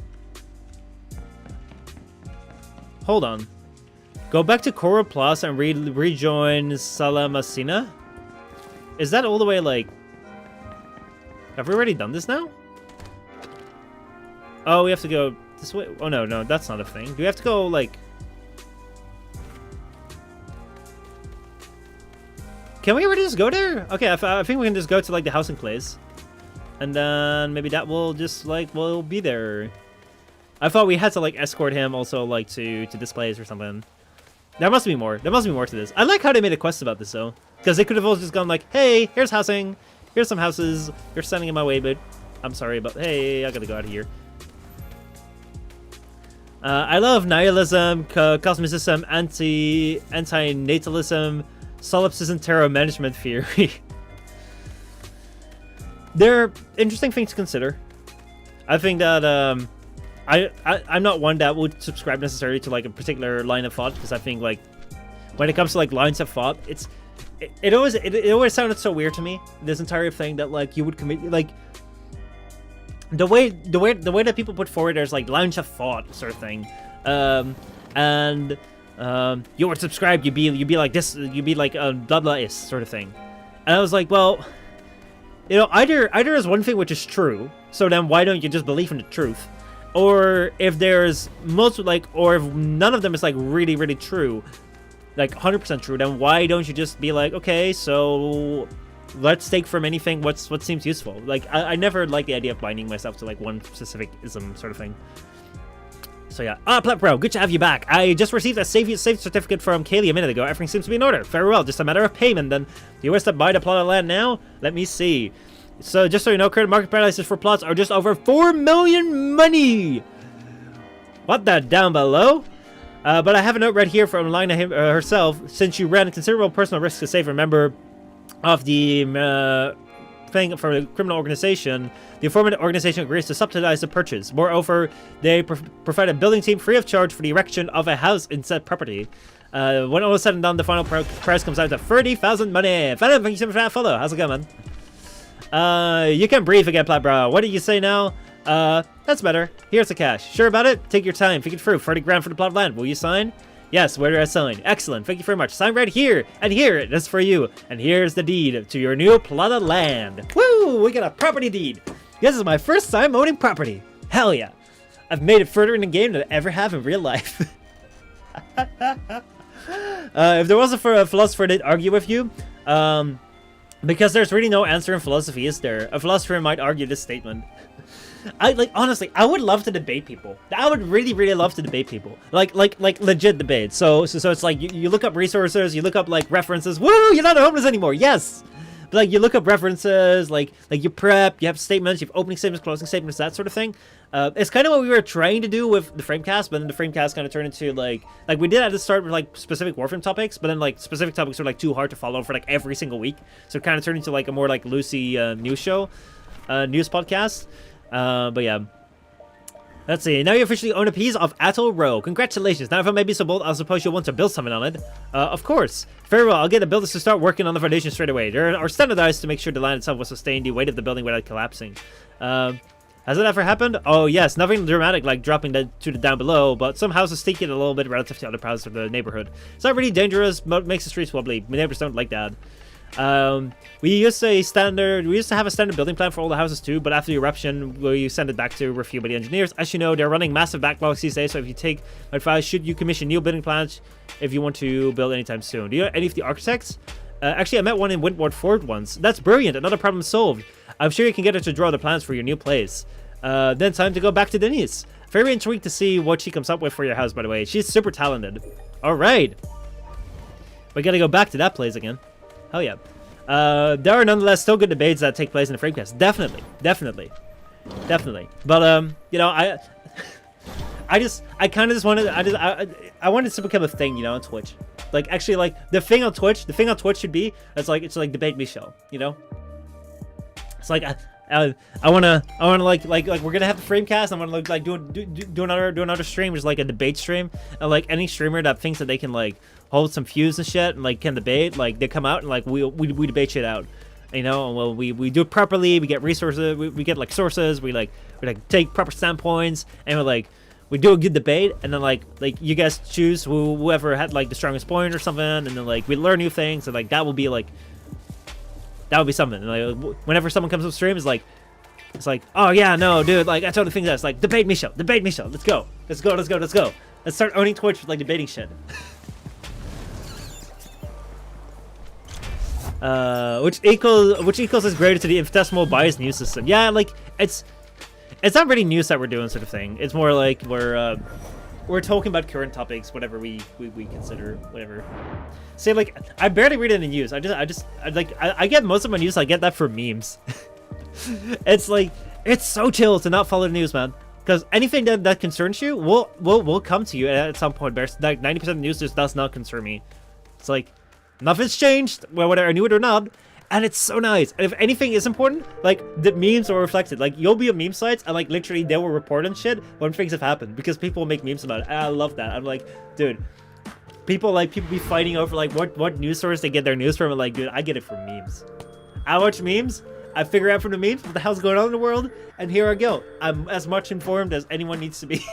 Hold on. Go back to Coral Plaza and rejoin Salamasina? Is that all the way, like... Have we already done this now? Oh, we have to go this way? Oh no, that's not a thing. Do we have to go, like... Can we already just go there? Okay, I think we can just go to like the housing place, and then maybe that will just like will be there. I thought we had to like escort him also like to this place or something. There must be more. There must be more to this. I like how they made a quest about this though, because they could have also just gone like, hey, here's housing, here's some houses. You're standing in my way, but I'm sorry, but hey, I gotta go out of here. I love nihilism, cosmicism, anti-natalism. Solipsism, terror management theory. They're interesting things to consider. I think that I'm not one that would subscribe necessarily to like a particular line of thought, because I think like when it comes to like lines of thought, it always sounded so weird to me, this entire thing, that like you would commit like the way that people put forward, there's like lounge of thought sort of thing, and you would subscribe, you'd be like this, you'd be like blah blah is sort of thing. And I was like, well, you know, either is one thing which is true, so then why don't you just believe in the truth? Or if there's most like, or if none of them is like really true, like 100% true, then why don't you just be like, okay, so let's take from anything what seems useful. Like I never liked the idea of binding myself to like one specific ism sort of thing. So yeah, Plat Bro, good to have you back. I just received a safe certificate from Kaylee a minute ago. Everything seems to be in order. Very well, just a matter of payment then. Do you wish to buy the plot of land now? Let me see. So just so you know, current market prices for plots are just over 4 million money. What that down below? But I have a note right here from Lina herself. Since you ran considerable personal risk to save a member of the thing for the criminal organization, the informant organization agrees to subsidize the purchase. Moreover, they provide a building team free of charge for the erection of a house in said property. When all is said and done, the final price comes out to 30,000 money. Thank you so much for that follow. How's it going, man? You can breathe again, Platbrow. What did you say now? That's better. Here's the cash. Sure about it? Take your time. Think it through. 30 grand for the plot of land. Will you sign? Yes, where do I sign? Excellent. Thank you very much. Sign right here. And here, it is for you. And here's the deed to your new plot of land. Woo! We got a property deed. This is my first time owning property. Hell yeah. I've made it further in the game than I ever have in real life. If there wasn't for a philosopher that argue with you, because there's really no answer in philosophy, is there? A philosopher might argue this statement. Honestly, I would love to debate people. I would really love to debate people. Like legit debate. So it's like you look up resources, you look up like references. Woo! You're not homeless anymore. Yes. But like you look up references, like you prep, you have statements, you have opening statements, closing statements, that sort of thing. It's kind of what we were trying to do with the Framecast, but then the Framecast kind of turned into like we did at the start with like specific Warframe topics, but then like specific topics were like too hard to follow for like every single week. So it kind of turned into like a more like loosey news show, news podcast. But yeah. Let's see. Now you officially own a piece of Atoll Row. Congratulations. Now if I may be so bold, I suppose you'll want to build something on it. Of course. Very well. I'll get the builders to start working on the foundation straight away. They are standardized to make sure the land itself will sustain the weight of the building without collapsing. Has it ever happened? Oh yes. Nothing dramatic like dropping to the down below, but some houses stink it a little bit relative to other parts of the neighborhood. It's not really dangerous, but it makes the streets wobbly. My neighbors don't like that. We used to have a standard building plan for all the houses too, but after the eruption, we send it back to review by the engineers. As you know, they're running massive backlogs these days, so if you take my advice, should you commission new building plans if you want to build anytime soon? Do you know any of the architects? Actually, I met one in Windward Ford once. That's brilliant. Another problem solved. I'm sure you can get her to draw the plans for your new place. Then time to go back to Denise. Very intrigued to see what she comes up with for your house, by the way. She's super talented. All right. We gotta go back to that place again. Hell yeah. There are nonetheless still good debates that take place in the Framecast. Definitely. But you know, I kind of just wanted, I wanted this to become a thing, you know, on Twitch. Like actually, like the thing on Twitch should be, it's like debate Michel, you know. It's like I wanna like we're gonna have the Framecast. I'm gonna like do another stream, just like a debate stream, and like any streamer that thinks that they can like hold some views and shit and like can debate, like they come out and like we debate shit out, you know. And well, we do it properly. We get resources. We get like sources. We take proper standpoints, and we do a good debate, and then like you guys choose whoever had like the strongest point or something, and then like we learn new things, and like that will be something. And, like whenever someone comes up stream, it's like, oh yeah, no, dude, like I totally think that's like debate Michel. Let's go. Let's start owning Twitch with like debating shit. Which equals is greater to the infinitesimal biased news system. Yeah, like it's not really news that we're doing sort of thing. It's more like we're talking about current topics, whatever we consider, whatever. See, like I barely read any news. I get most of my news. I get that for memes. It's like it's so chill to not follow the news, man. Because anything that concerns you will come to you at some point. There's like 90% of the news just does not concern me. It's like nothing's changed, well, whether I knew it or not, and it's so nice. And if anything is important, like the memes are reflected. Like you'll be on meme sites, and like literally they will report on shit when things have happened because people will make memes about it. And I love that. I'm like, dude, people be fighting over like what news source they get their news from. And like, dude, I get it from memes. I watch memes, I figure out from the memes what the hell's going on in the world, and here I go. I'm as much informed as anyone needs to be.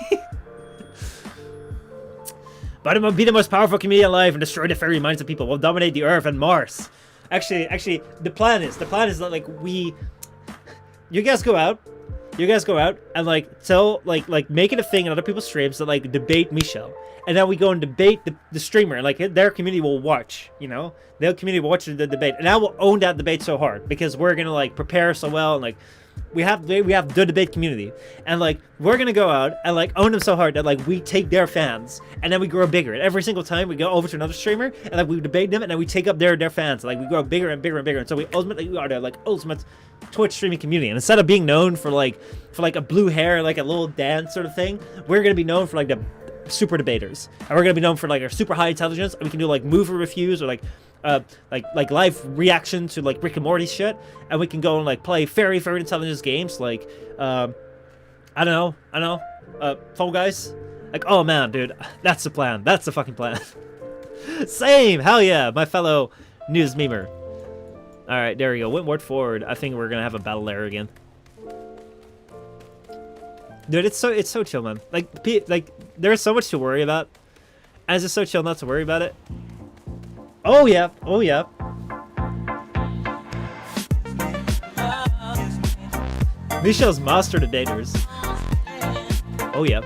But I'm gonna be the most powerful community alive and destroy the fairy minds of people. We'll dominate the Earth and Mars. Actually, the plan is that like you guys go out and like tell like make it a thing in other people's streams that like debate Michel, and then we go and debate the streamer, and like their community will watch, you know, their community will watch the debate, and I will own that debate so hard because we're gonna like prepare so well, and like we have the debate community, and like we're gonna go out and like own them so hard that like we take their fans and then we grow bigger, and every single time we go over to another streamer and like we debate them and then we take up their fans, and like we grow bigger and bigger and bigger, and so we ultimately are the like ultimate Twitch streaming community. And instead of being known for like a blue hair, like a little dance sort of thing, we're gonna be known for like the super debaters, and we're gonna be known for like our super high intelligence, and we can do like movie reviews or like live reaction to like Rick and Morty shit, and we can go and like play very intelligence games like I don't know, Fall Guys. Like, oh man, dude, that's the plan. That's the fucking plan. Same, hell yeah, my fellow news memer. All right, there we go. Wentworth Ford. I think we're gonna have a battle there again. Dude, it's so chill, man. Like there's so much to worry about, and it's just so chill not to worry about it. Oh yeah, oh yeah. Michel's master debaters. Oh yeah.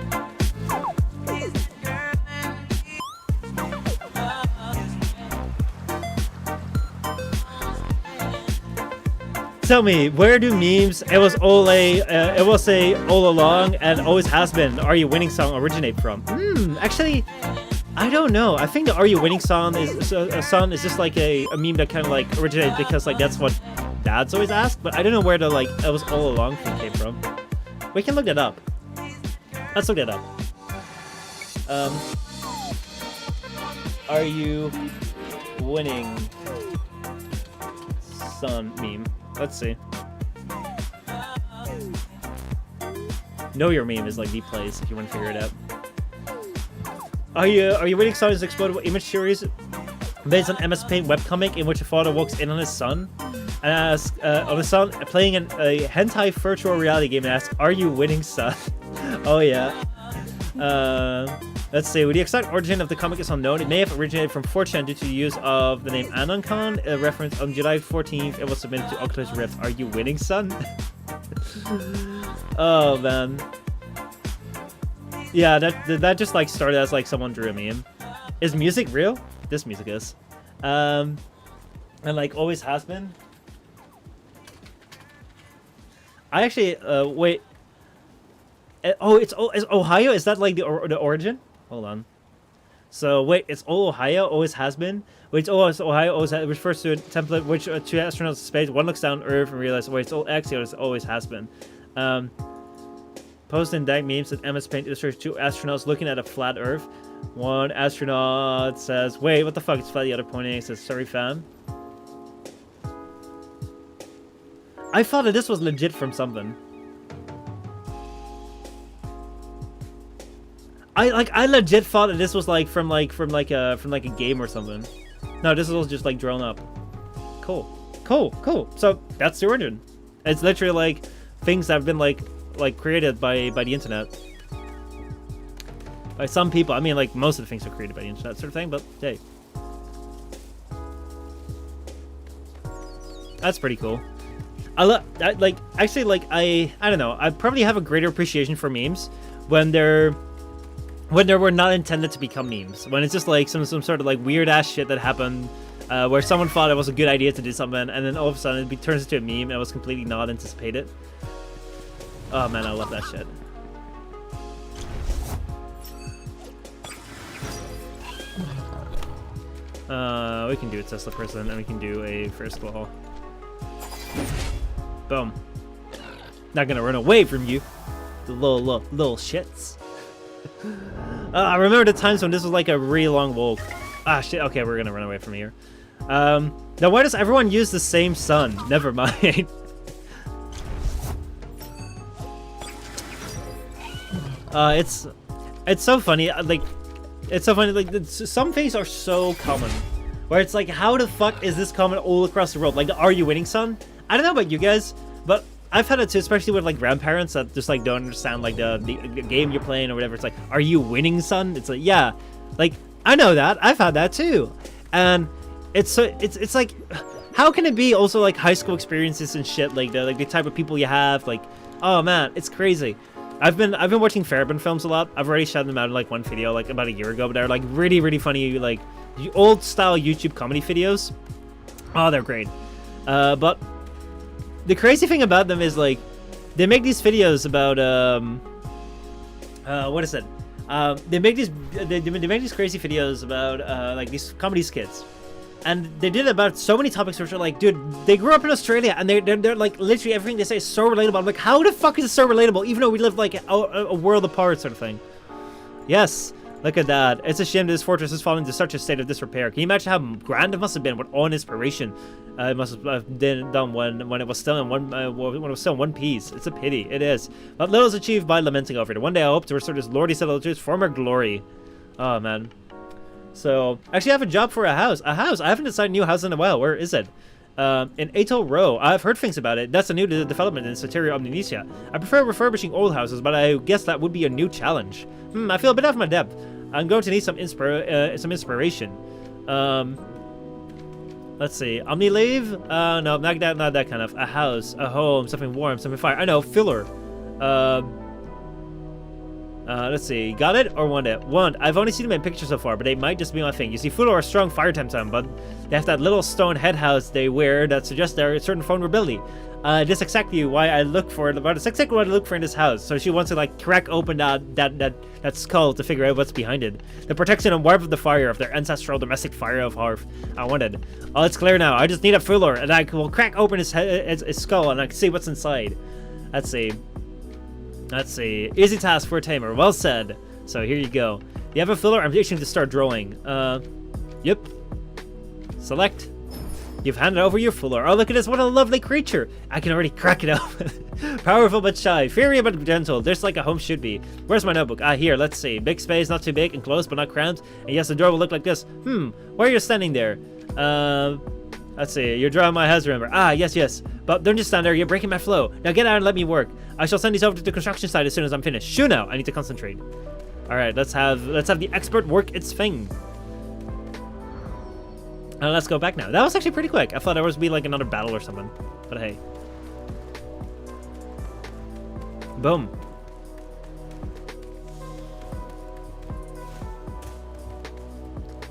Tell me, where do memes? It was all along and always has been. Are You Winning song originate from? Actually, I don't know. I think the Are You Winning song is just like a meme that kind of like originated because like that's what dads always ask. But I don't know where the like it was all along thing came from. We can look that up. Let's look that up. Are you winning son meme? Let's see. Know Your Meme is like the place if you want to figure it out. Are you winning son is explodable image series based on MS Paint webcomic in which a father walks in on his son and asks on his son playing a hentai virtual reality game and asks, "Are you winning, son?" Oh yeah. Let's see. Well, the exact origin of the comic is unknown. It may have originated from 4chan due to the use of the name AnonCon, a reference on July 14th. It was submitted to Oculus Rift. Are you winning, son? Oh man. Yeah, that just like started as like someone drew a meme. Is music real? This music is. And like always has been. I actually wait. Oh, is Ohio? Is that like the origin? Hold on. So wait, it's all Ohio, always has been. Wait, it's always Ohio, always refers to a template which two astronauts in space. One looks down Earth and realizes, wait, it's all X, the other always has been. Post and dag memes that MS Paint illustrates two astronauts looking at a flat Earth. One astronaut says, "Wait, what the fuck? It's flat." The other pointing says, "Sorry, fam." I thought that this was legit from something. I legit thought that this was like from a game or something. No, this was just like drawn up. Cool. So that's the origin. It's literally like things that have been like created by the internet. By some people. I mean, like most of the things are created by the internet, sort of thing. But hey, that's pretty cool. I don't know. I probably have a greater appreciation for memes when they were not intended to become memes. When it's just like some sort of like weird ass shit that happened where someone thought it was a good idea to do something, and then all of a sudden it turns into a meme and it was completely not anticipated. Oh man, I love that shit. We can do a Tesla person and we can do a first wall. Boom. Not gonna run away from you, the little shits. I remember the times when this was like a really long walk. Ah shit, okay, we're gonna run away from here. Now why does everyone use the same sun? Never mind. It's so funny, like some things are so common, where it's like, how the fuck is this common all across the world? Like the Are You Winning sun? I don't know about you guys, but I've had it too, especially with like grandparents that just like don't understand like the game you're playing or whatever. It's like, are you winning, son? It's like, yeah, like I know that. I've had that too, and it's like, how can it be also like high school experiences and shit, like the type of people you have, like, oh man, it's crazy. I've been watching Farabeen films a lot. I've already shouted them out in like one video like about a year ago, but they're like really funny, like old style YouTube comedy videos. Oh, they're great. But the crazy thing about them is like they make these videos about what is it? They make these crazy videos about like these comedy skits. And they did it about so many topics which are like, dude, they grew up in Australia and they're like literally everything they say is so relatable. I'm like, how the fuck is it so relatable even though we live like a world apart sort of thing? Yes, look at that. It's a shame that this fortress has fallen into such a state of disrepair. Can you imagine how grand it must have been? What awe and inspiration it must have been done when it was still in one piece. It's a pity. It is. But little is achieved by lamenting over it. One day I hope to restore this lordy settled to its former glory. Oh man. So, actually I have a job for a house. I haven't decided new house in a while. Where is it? In Atoll Row. I've heard things about it. That's a new development in Soteria Omninesia. I prefer refurbishing old houses, but I guess that would be a new challenge. I feel a bit out of my depth. I'm going to need some inspiration. Let's see. Omni-Leave? No, not that kind of. A house, a home, something warm, something fire. I know, filler. Let's see. Got it or want it? Want. I've only seen them in pictures so far, but they might just be my thing. You see, Fuller are strong fire TemTem, but they have that little stone head house they wear that suggests they're a certain vulnerability. This exactly why I look for it. But it's exactly what I look for in this house. So she wants to like crack open that skull to figure out what's behind it. The protection and warmth of the fire of their ancestral domestic fire of hearth. I wanted. Oh, it's clear now. I just need a Fuller, and I will crack open his skull, and I can see what's inside. Let's see. Let's see. Easy task for a tamer. Well said. So here you go. You have a filler? I'm itching to start drawing. Yep. Select. You've handed over your filler. Oh, look at this. What a lovely creature. I can already crack it open. Powerful but shy. Fiery but gentle. Just like a home should be. Where's my notebook? Here. Let's see. Big space, not too big, and close but not cramped. And yes, the door will look like this. Why are you standing there? Let's see. You're drawing my house, remember? Yes. But don't just stand there. You're breaking my flow. Now get out and let me work. I shall send these over to the construction site as soon as I'm finished. Shoo now. I need to concentrate. All right. Let's have the expert work its thing. Let's go back now. That was actually pretty quick. I thought there was be like another battle or something. But hey. Boom.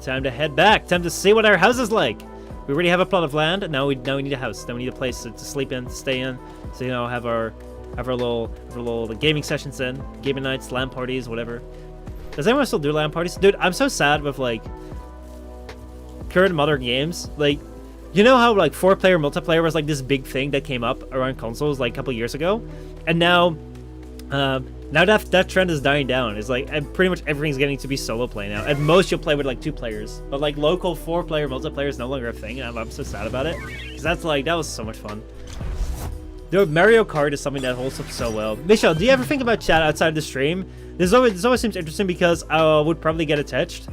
Time to head back. Time to see what our house is like. We already have a plot of land, and now we need a house. Now we need a place to sleep in, to stay in. So have our little gaming sessions in, gaming nights, LAN parties, whatever. Does anyone still do LAN parties? Dude, I'm so sad with like current modern games. Like, you know how like 4-player multiplayer was like this big thing that came up around consoles like a couple years ago, and now that trend is dying down. It's like pretty much everything's getting to be solo play now. At most you'll play with like 2 players, but like local 4-player multiplayer is no longer a thing, and I'm so sad about it because that was so much fun. Dude, Mario Kart is something that holds up so well. Michel, do you ever think about chat outside the stream? This always seems interesting because I would probably get attached.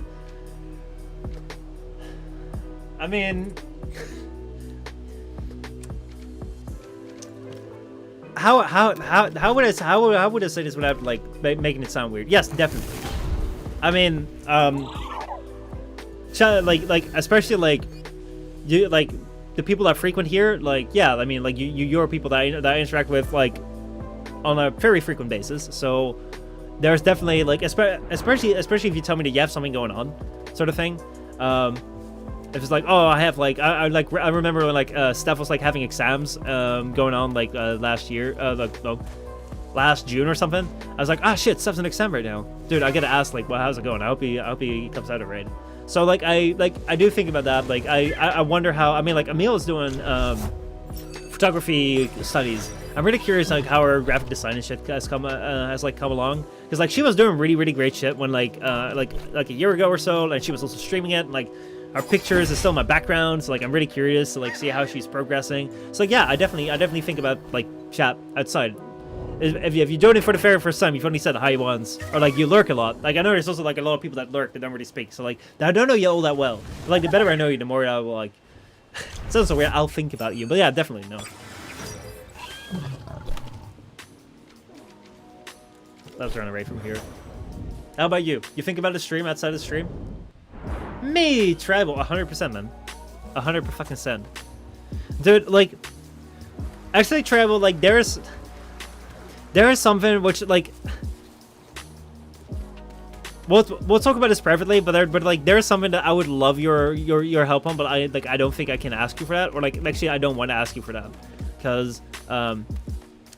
I mean, how would I say this without like making it sound weird? Yes, definitely. I mean, like especially like you like the people that frequent here, like yeah, I mean like you're people that I interact with like on a very frequent basis. So there's definitely like especially if you tell me that you have something going on, sort of thing. If it's like, oh, I have like I remember when like Steph was like having exams going on like last year, last June or something. I was like, ah shit, Steph's an exam right now, dude. I gotta ask like, well, how's it going? I hope he comes out of right. So like I do think about that. Like I wonder how. I mean like Emil is doing photography studies. I'm really curious like how her graphic design and shit has come along, because like she was doing really great shit when like a year ago or so, and she was also streaming it, and like our pictures is still in my background, so like I'm really curious to like see how she's progressing. So like yeah, I definitely think about like chat outside. If you join it for the very first time, you've only said hi once, or like you lurk a lot. Like I know there's also like a lot of people that lurk that don't really speak. So like I don't know you all that well. But, like the better I know you, the more I will like. It sounds so weird. I'll think about you, but yeah, definitely no. Let's run away from here. How about you? You think about the stream outside the stream? Me, tribal, 100%, man. 100%. Dude, like, actually, tribal, like, there is something which, like, we'll talk about this privately, but like, there's something that I would love your help on, but I don't think I can ask you for that, or like, actually, I don't want to ask you for that, because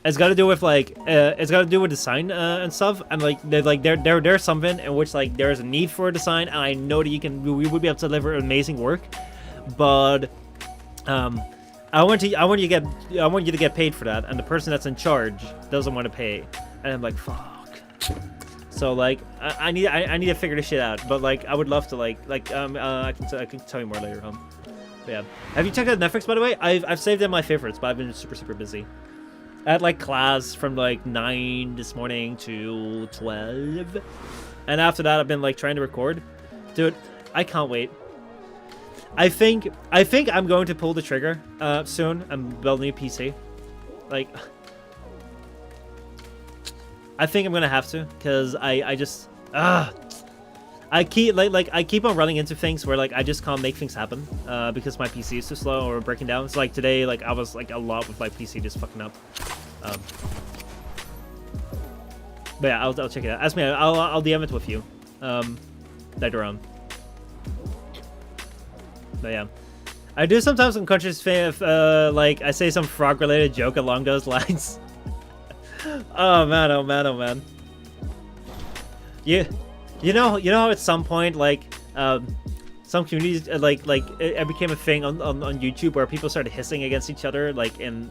it's got to do with like it's got to do with design and stuff, and like there's something in which like there's a need for a design, and I know that we would be able to deliver amazing work, but I want you to get paid for that, and the person that's in charge doesn't want to pay, and I'm like, fuck. So like I need to figure this shit out, but like I would love to I can tell you more later on. But yeah, have you checked out Netflix, by the way? I've saved in my favorites, but I've been super busy. I had like class from like 9 this morning to 12, and after that I've been like trying to record. Dude, I can't wait. I think I'm going to pull the trigger soon and build a new PC. Like, I think I'm gonna have to, because I just I keep I keep on running into things where like I just can't make things happen because my PC is too slow or breaking down. So like today, like I was like a lot with my PC just fucking up. But yeah, I'll check it out. Ask me, I'll DM it with you later on. But yeah, I do sometimes unconscious if like I say some frog related joke along those lines. Oh man, oh man, oh man. You know how at some point like some communities it became a thing on YouTube where people started hissing against each other like in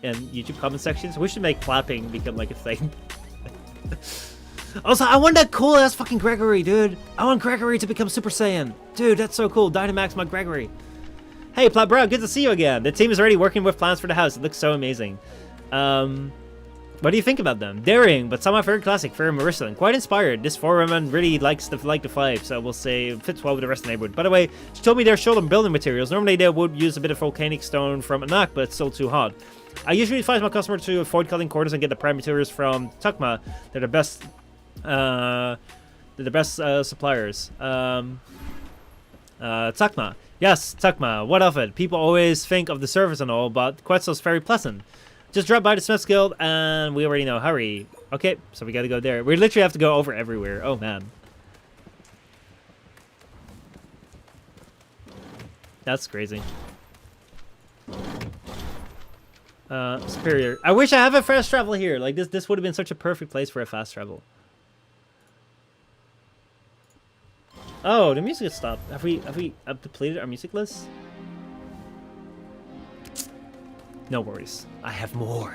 YouTube comment sections. We should make clapping become like a thing. Also, I want that cool ass fucking Gregory, dude. I want Gregory to become Super Saiyan. Dude, that's so cool. Dynamax my Gregory. Hey, Plat Bro, good to see you again. The team is already working with plans for the house. It looks so amazing. What do you think about them? Daring, but somehow very classic, very Marissa, and quite inspired. This foreman really likes the 5, so we'll say it fits well with the rest of the neighborhood. By the way, she told me they're short on building materials. Normally they would use a bit of volcanic stone from Anak, but it's still too hot. I usually advise my customer to avoid cutting corners and get the prime materials from Takma. They're the best. Suppliers. Takma. Yes, Takma. What of it? People always think of the service and all, but Quetzal's very pleasant. Just drop by the Smith's Guild, and we already know. Hurry. Okay, so we gotta go there. We literally have to go over everywhere. Oh, man. That's crazy. Superior. I wish I have a fast travel here. Like, this would have been such a perfect place for a fast travel. Oh, the music has stopped. Have we depleted our music list? No worries. I have more.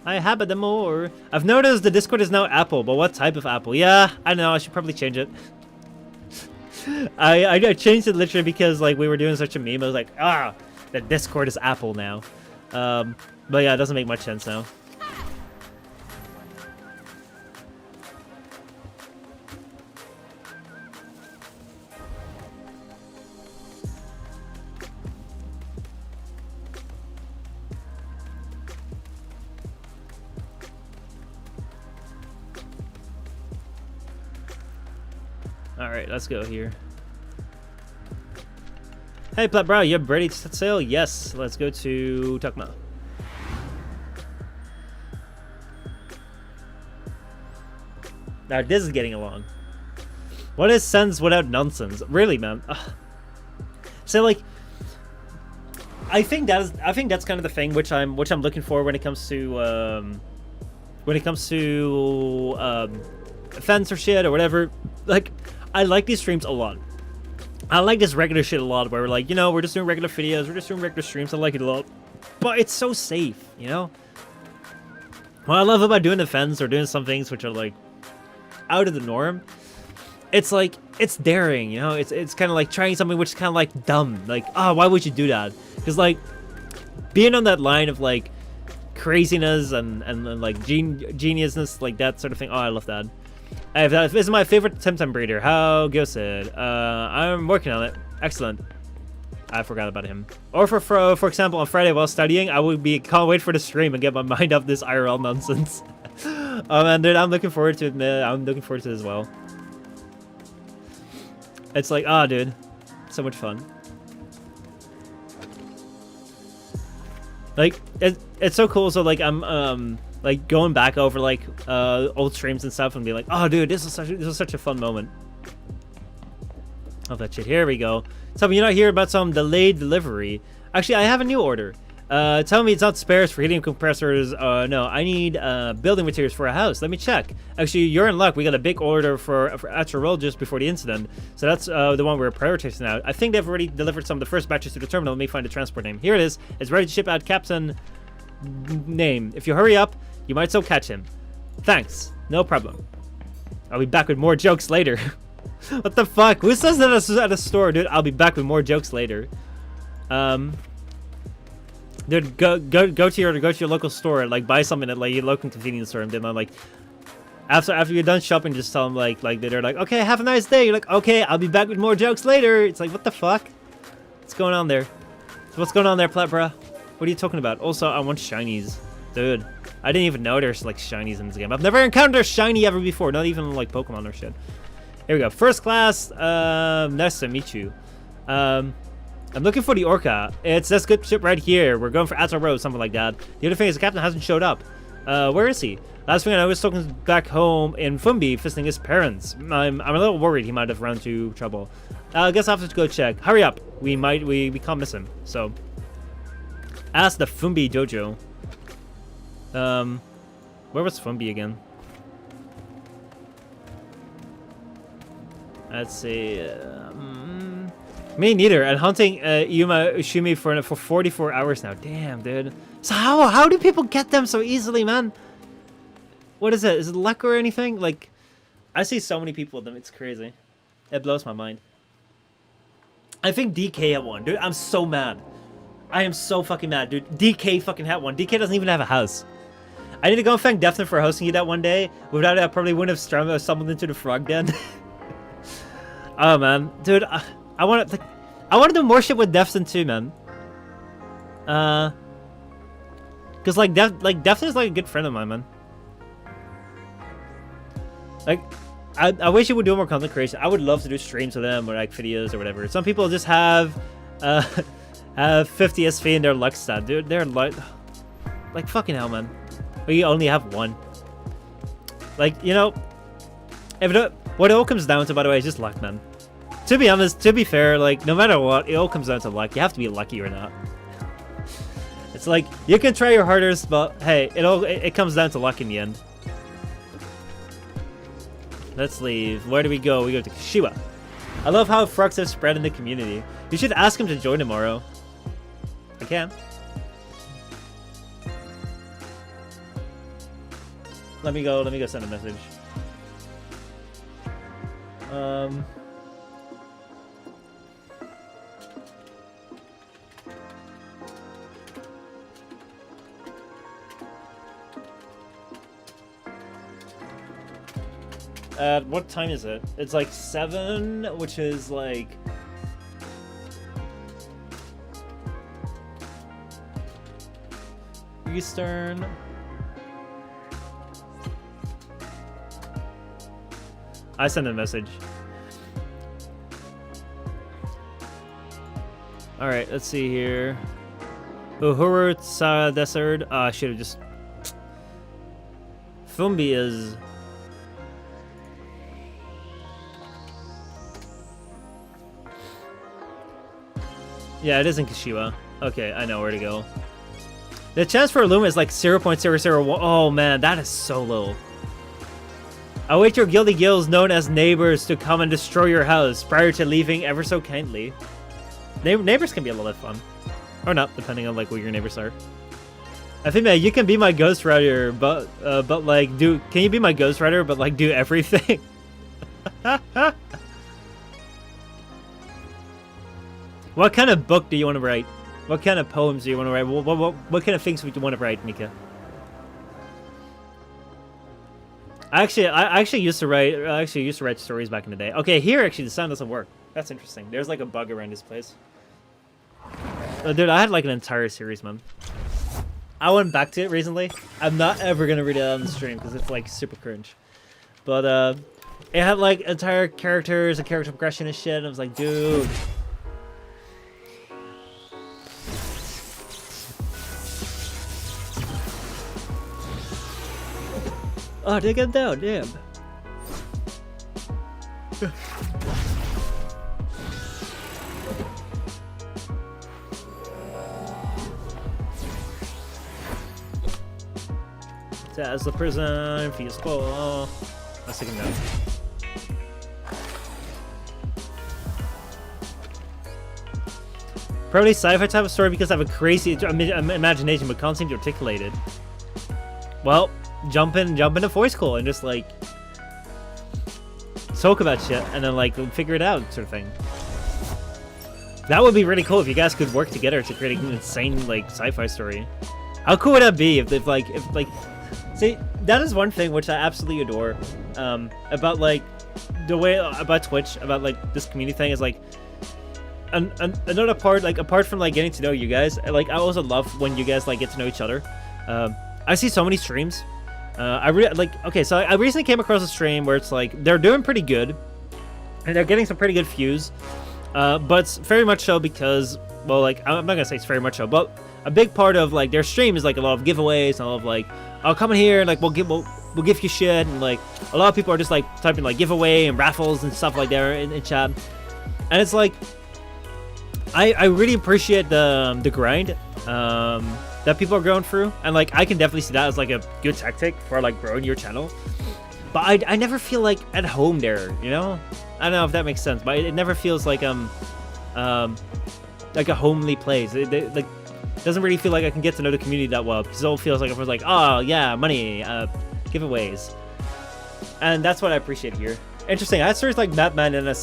I have the more. I've noticed the Discord is now Apple, but what type of Apple? Yeah, I know. I should probably change it. I changed it literally because like we were doing such a meme. I was like, the Discord is Apple now. But yeah, it doesn't make much sense now. Alright, let's go here. Hey, Plat Bro, you ready to set sail? Yes, let's go to Takma. Now, this is getting along. What is sense without nonsense? Really, man. Ugh. So, like, I think that's kind of the thing which I'm looking for when it comes to offense or shit or whatever. Like, I like these streams a lot. I like this regular shit a lot where we're like, you know, we're just doing regular videos, we're just doing regular streams. I like it a lot. But it's so safe, you know? What I love about doing offense or doing some things which are like out of the norm, it's like, it's daring, you know? It's kind of like trying something which is kind of like dumb. Like, why would you do that? Because like, being on that line of like craziness and like geniusness, like that sort of thing. Oh, I love that. This is my favorite TemTem breeder. How goes it? I'm working on it. Excellent. I forgot about him. Or for example, on Friday while studying, can't wait for the stream and get my mind off this IRL nonsense. Oh man, dude, I'm looking forward to it, man. I'm looking forward to it as well. It's like, dude, so much fun. Like, it's so cool. So like, I'm like going back over like old streams and stuff and be like, oh dude, this was such a fun moment. Oh, that shit. Here we go. Tell me you're not here about some delayed delivery. Actually, I have a new order. Tell me it's not spares for heating compressors. No, I need building materials for a house. Let me check. Actually, you're in luck. We got a big order for at your roll just before the incident. So that's the one we're prioritizing now. I think they've already delivered some of the first batches to the terminal. Let me find the transport name. Here it is. It's ready to ship out. Captain name. If you hurry up, you might still catch him. Thanks. No problem. I'll be back with more jokes later. What the fuck? Who says that at a store, dude? I'll be back with more jokes later. Dude, go to your local store and like buy something at like your local convenience store, and then like after you're done shopping, just tell them like they're like, okay, have a nice day. You're like, okay, I'll be back with more jokes later. It's like, what the fuck? What's going on there? What's going on there, Plat, What are you talking about? Also, I want shinies, dude. I didn't even know there's like shinies in this game. I've never encountered a shiny ever before. Not even like Pokemon or shit. Here we go. First class. Nice to meet you. I'm looking for the Orca. It's this good ship right here. We're going for Atal Road, something like that. The other thing is the captain hasn't showed up. Where is he? Last thing I know, he's talking back home in Fumbi, visiting his parents. I'm a little worried he might have run into trouble. I guess I have to go check. Hurry up. We can't miss him. So, ask the Fumbi dojo. Where was Fumbi again? Let's see. Me neither. And hunting Yuma Ushimi for 44 hours now. Damn, dude. So how do people get them so easily, man? What is it? Is it luck or anything? Like, I see so many people with them. It's crazy. It blows my mind. I think DK had one, dude. I'm so mad. I am so fucking mad, dude. DK fucking had one. DK doesn't even have a house. I need to go and thank Defton for hosting you that one day. Without it, I probably wouldn't have stumbled into the frog den. Oh man, dude, I want to do more shit with Defton too, man. Cause like Defton is like a good friend of mine, man. Like, I wish he would do more content creation. I would love to do streams with them or like videos or whatever. Some people just have 50 SV in their luck stat, dude. They're like fucking hell, man. We only have one. Like, you know, what it all comes down to, by the way, is just luck, man. To be honest, to be fair, like, no matter what, it all comes down to luck. You have to be lucky or not. It's like, you can try your hardest, but hey, it comes down to luck in the end. Let's leave. Where do we go? We go to Kashiwa. I love how frogs have spread in the community. You should ask him to join tomorrow. I can. Let me go send a message. What time is it? It's like 7, which is like... Eastern. I sent a message. Alright, let's see here. Uhuru Desert. I should have just... Fumbi is... Yeah, it is in Kashiwa. Okay, I know where to go. The chance for Illuma is like 0.001. Oh man, that is so low. Await your guilty gills known as neighbors to come and destroy your house prior to leaving ever so kindly. Neighbors can be a little bit fun. Or not, depending on like what your neighbors are. I think, man, you can be my ghostwriter, but like can you be my ghostwriter but like do everything? What kind of book do you want to write? What kind of poems do you want to write? What kind of things would you want to write, Mika? I actually used to write stories back in the day. Okay, here actually the sound doesn't work. That's interesting. There's like a bug around this place. Dude, I had like an entire series, man. I went back to it recently. I'm not ever gonna read it on the stream because it's like super cringe. But it had like entire characters and character progression and shit. And I was like, dude. Oh, they got down, damn. As the prison, feasible. Let's take him down. Probably sci-fi type of story because I have a crazy imagination but can't seem to articulate it. Well, jump into voice school and just like talk about shit and then like figure it out sort of thing. That would be really cool if you guys could work together to create an insane like sci-fi story. How cool would that be if like see, that is one thing which I absolutely adore about like the way about Twitch, about like this community thing is like another part, like apart from like getting to know you guys, like I also love when you guys like get to know each other. I see so many streams. I recently came across a stream where it's like they're doing pretty good and they're getting some pretty good views, but it's very much so because, well, like I'm not gonna say it's very much so, but a big part of like their stream is like a lot of giveaways and a lot of like, I'll come in here and like we'll give you shit, and like a lot of people are just like typing like giveaway and raffles and stuff like there in chat, and it's like I really appreciate the grind that people are going through, and like I can definitely see that as like a good tactic for like growing your channel, but I never feel like at home there, you know? I don't know if that makes sense, but it never feels like a homely place. Like doesn't really feel like I can get to know the community that well, because it all feels like it was like, oh yeah, money, giveaways, and that's what I appreciate here. Interesting. I had stories like Batman in an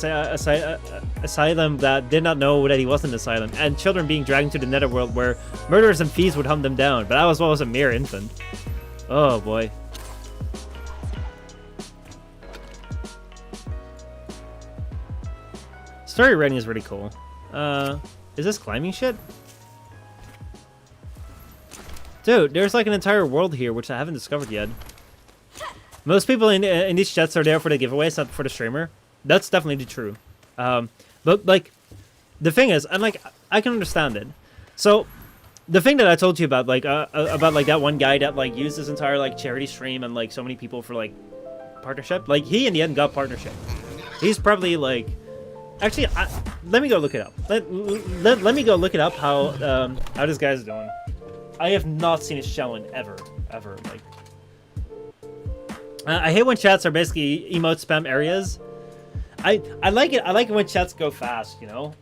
asylum that did not know that he was in an asylum, and children being dragged into the netherworld where murderers and thieves would hunt them down, but I was always a mere infant. Oh boy. Story writing is really cool. Is this climbing shit? Dude, there's like an entire world here which I haven't discovered yet. Most people in these chats are there for the giveaways, not for the streamer. That's definitely true. But like, the thing is, and like, I can understand it. So, the thing that I told you about that one guy that like used this entire like charity stream and like so many people for like partnership, like he in the end got partnership. He's probably like, actually, let me go look it up. Let me go look it up how this guy's doing. I have not seen his challenge ever. Like, I hate when chats are basically emote spam areas. I like it. I like it when chats go fast. You know.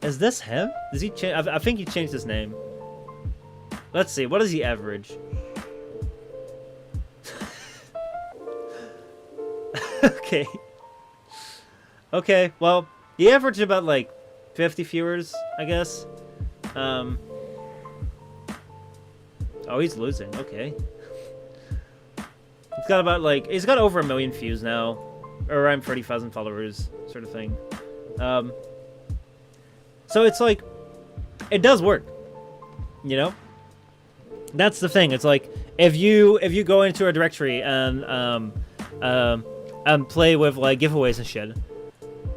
Is this him? Does he change? I think he changed his name. Let's see. What is the average? Okay. Okay. Well, he averaged about like 50 viewers, I guess. Oh, he's losing. Okay. He's got about like, he's got over 1 million views now, or around 30,000 followers, sort of thing. So it's like, it does work, you know. That's the thing. It's like if you go into a directory and play with like giveaways and shit,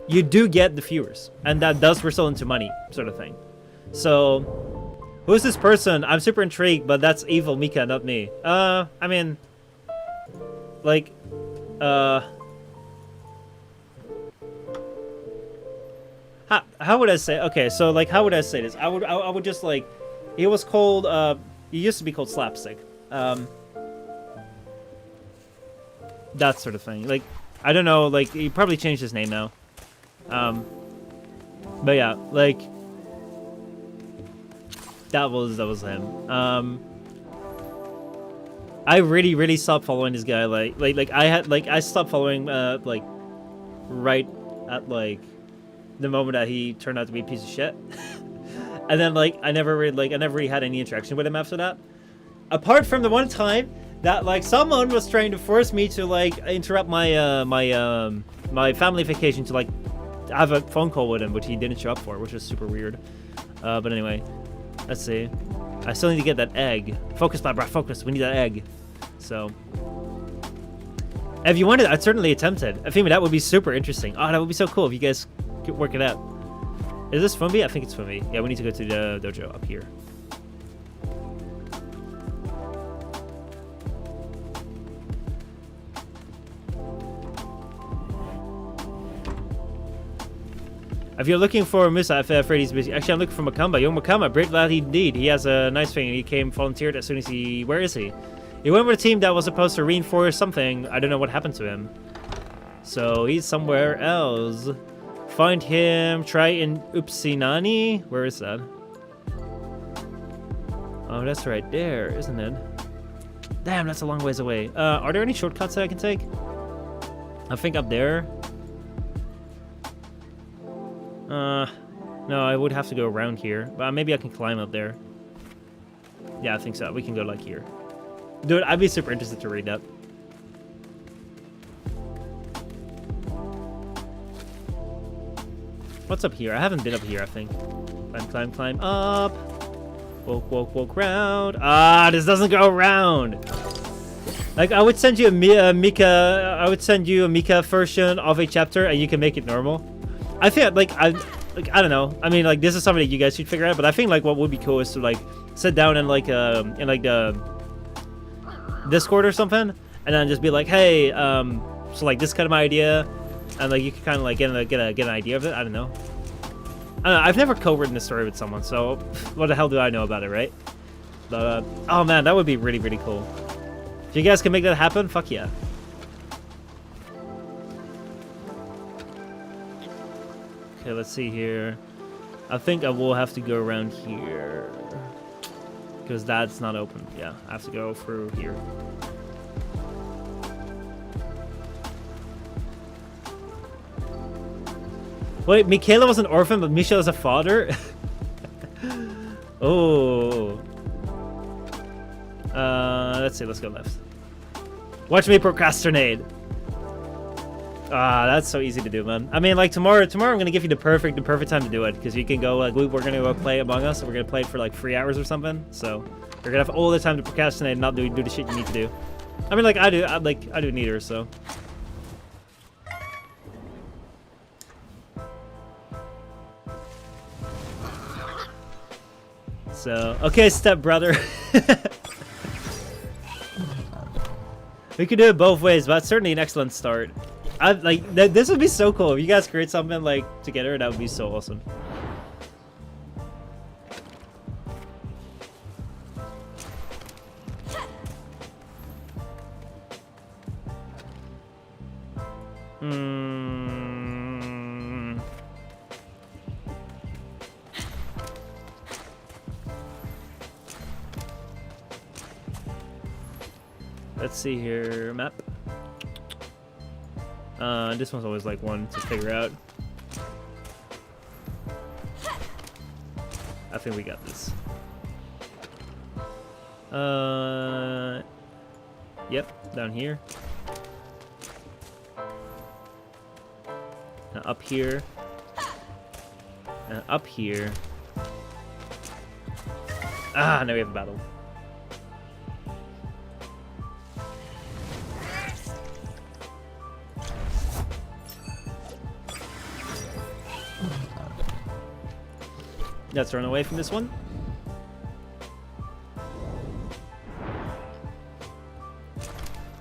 you do get the viewers, and that does result into money, sort of thing. So, who's this person? I'm super intrigued, but that's evil Mika, not me. I mean, like, how would I say? Okay, so like, how would I say this? I would just like, he was called. He used to be called Slapstick. That sort of thing. Like, I don't know. Like, he probably changed his name now. But yeah, like. That was him. I really stopped following this guy. I stopped following like right at like the moment that he turned out to be a piece of shit. And then like I never really had any interaction with him after that. Apart from the one time that like someone was trying to force me to like interrupt my my family vacation to like have a phone call with him, which he didn't show up for, which is super weird. But anyway, let's see. I still need to get that egg. Focus, bro, focus. We need that egg. So, if you wanted, I'd certainly attempt it. I think that would be super interesting. Oh, that would be so cool if you guys could work it out. Is this Fumbi? I think it's Fumbi. Yeah, we need to go to the dojo up here. If you're looking for Musa, I'm afraid he's busy. Actually, I'm looking for Makamba. Yo, Makamba, great lad indeed. He has a nice thing. He came volunteered as soon as he... Where is he? He went with a team that was supposed to reinforce something. I don't know what happened to him. So, he's somewhere else. Find him. Try in Upsinani. Where is that? Oh, that's right there, isn't it? Damn, that's a long ways away. Are there any shortcuts that I can take? I think up there. No, I would have to go around here. But maybe I can climb up there. Yeah, I think so. We can go like here. Dude, I'd be super interested to read that. What's up here? I haven't been up here, I think. Climb up. Walk round. Ah, this doesn't go around. Like, I would send you a Mika version of a chapter and you can make it normal. I think, I don't know. I mean, like, this is something that you guys should figure out. But I think, like, what would be cool is to, like, sit down in the Discord or something, and then just be like, hey, so, like, this is kind of my idea, and, like, you can kind of, like, get an idea of it. I don't know. I've never co-written a story with someone, so what the hell do I know about it, right? But, oh, man, that would be really, really cool. If you guys can make that happen, fuck yeah. Okay, let's see here. I think I will have to go around here. Because that's not open. Yeah, I have to go through here. Wait, Michaela was an orphan, but Michel is a father? Oh. Let's see, let's go left. Watch me procrastinate. Ah, that's so easy to do, man. I mean, like, tomorrow I'm gonna give you the perfect time to do it, because you can go, like, we're gonna go play Among Us, and we're gonna play it for, like, 3 hours or something, so you're gonna have all the time to procrastinate and not do the shit you need to do. I mean, like, I do neither, so. So, okay, stepbrother. We could do it both ways, but it's certainly an excellent start. This would be so cool if you guys create something like together. That would be so awesome. Let's see here, map. This one's always like one to figure out. I think we got this. Yep, down here. Now up here. And up here. Ah, now we have a battle. Let's run away from this one.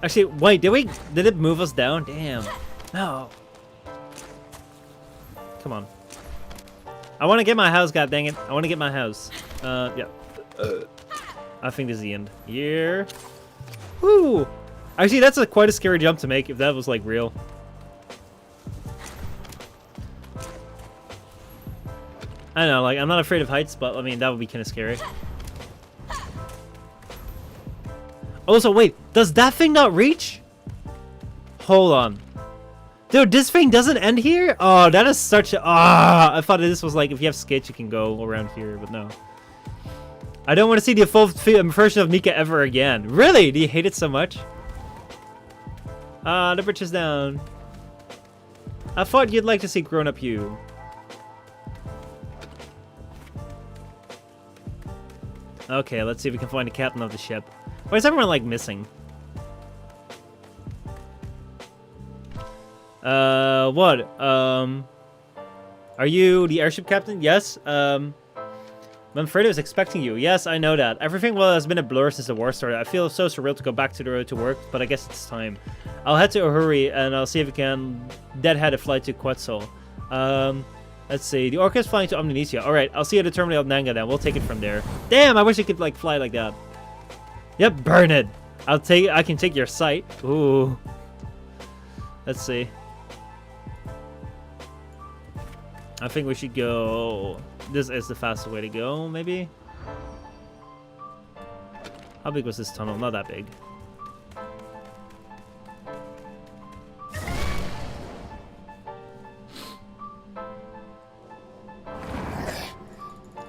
Actually, wait, did it move us down? Damn. No. Come on. I want to get my house, god dang it. I want to get my house. Yeah. I think this is the end. Here. Woo! Actually, that's quite a scary jump to make if that was, like, real. I don't know, like, I'm not afraid of heights, but, I mean, that would be kind of scary. Also, wait, does that thing not reach? Hold on. Dude, this thing doesn't end here? Oh, that is such a... Ah, I thought this was like, if you have skates, you can go around here, but no. I don't want to see the full version of Mika ever again. Really? Do you hate it so much? Ah, the bridge is down. I thought you'd like to see grown-up you. Okay, let's see if we can find the captain of the ship. Why is everyone, like, missing? What? Are you the airship captain? Yes. Manfredo is expecting you. Yes, I know that. Everything has been a blur since the war started. I feel so surreal to go back to the road to work, but I guess it's time. I'll head to Uhuri and I'll see if we can deadhead a flight to Quetzal. Let's see. The Orca is flying to Omninesia. Alright, I'll see you at the terminal of Nanga then. We'll take it from there. Damn, I wish I could, like, fly like that. Yep, burn it. I can take your sight. Ooh. Let's see. I think we should go... This is the fastest way to go, maybe? How big was this tunnel? Not that big.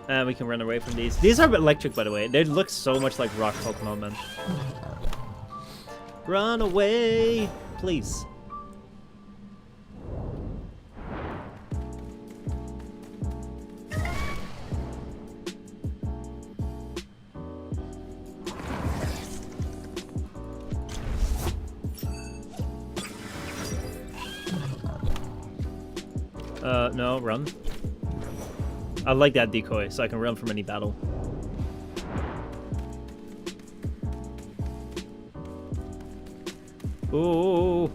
And we can run away from these. These are electric, by the way. They look so much like rock Pokemon, man. Run away, please. No, run. I like that decoy, so I can run from any battle. Ooh.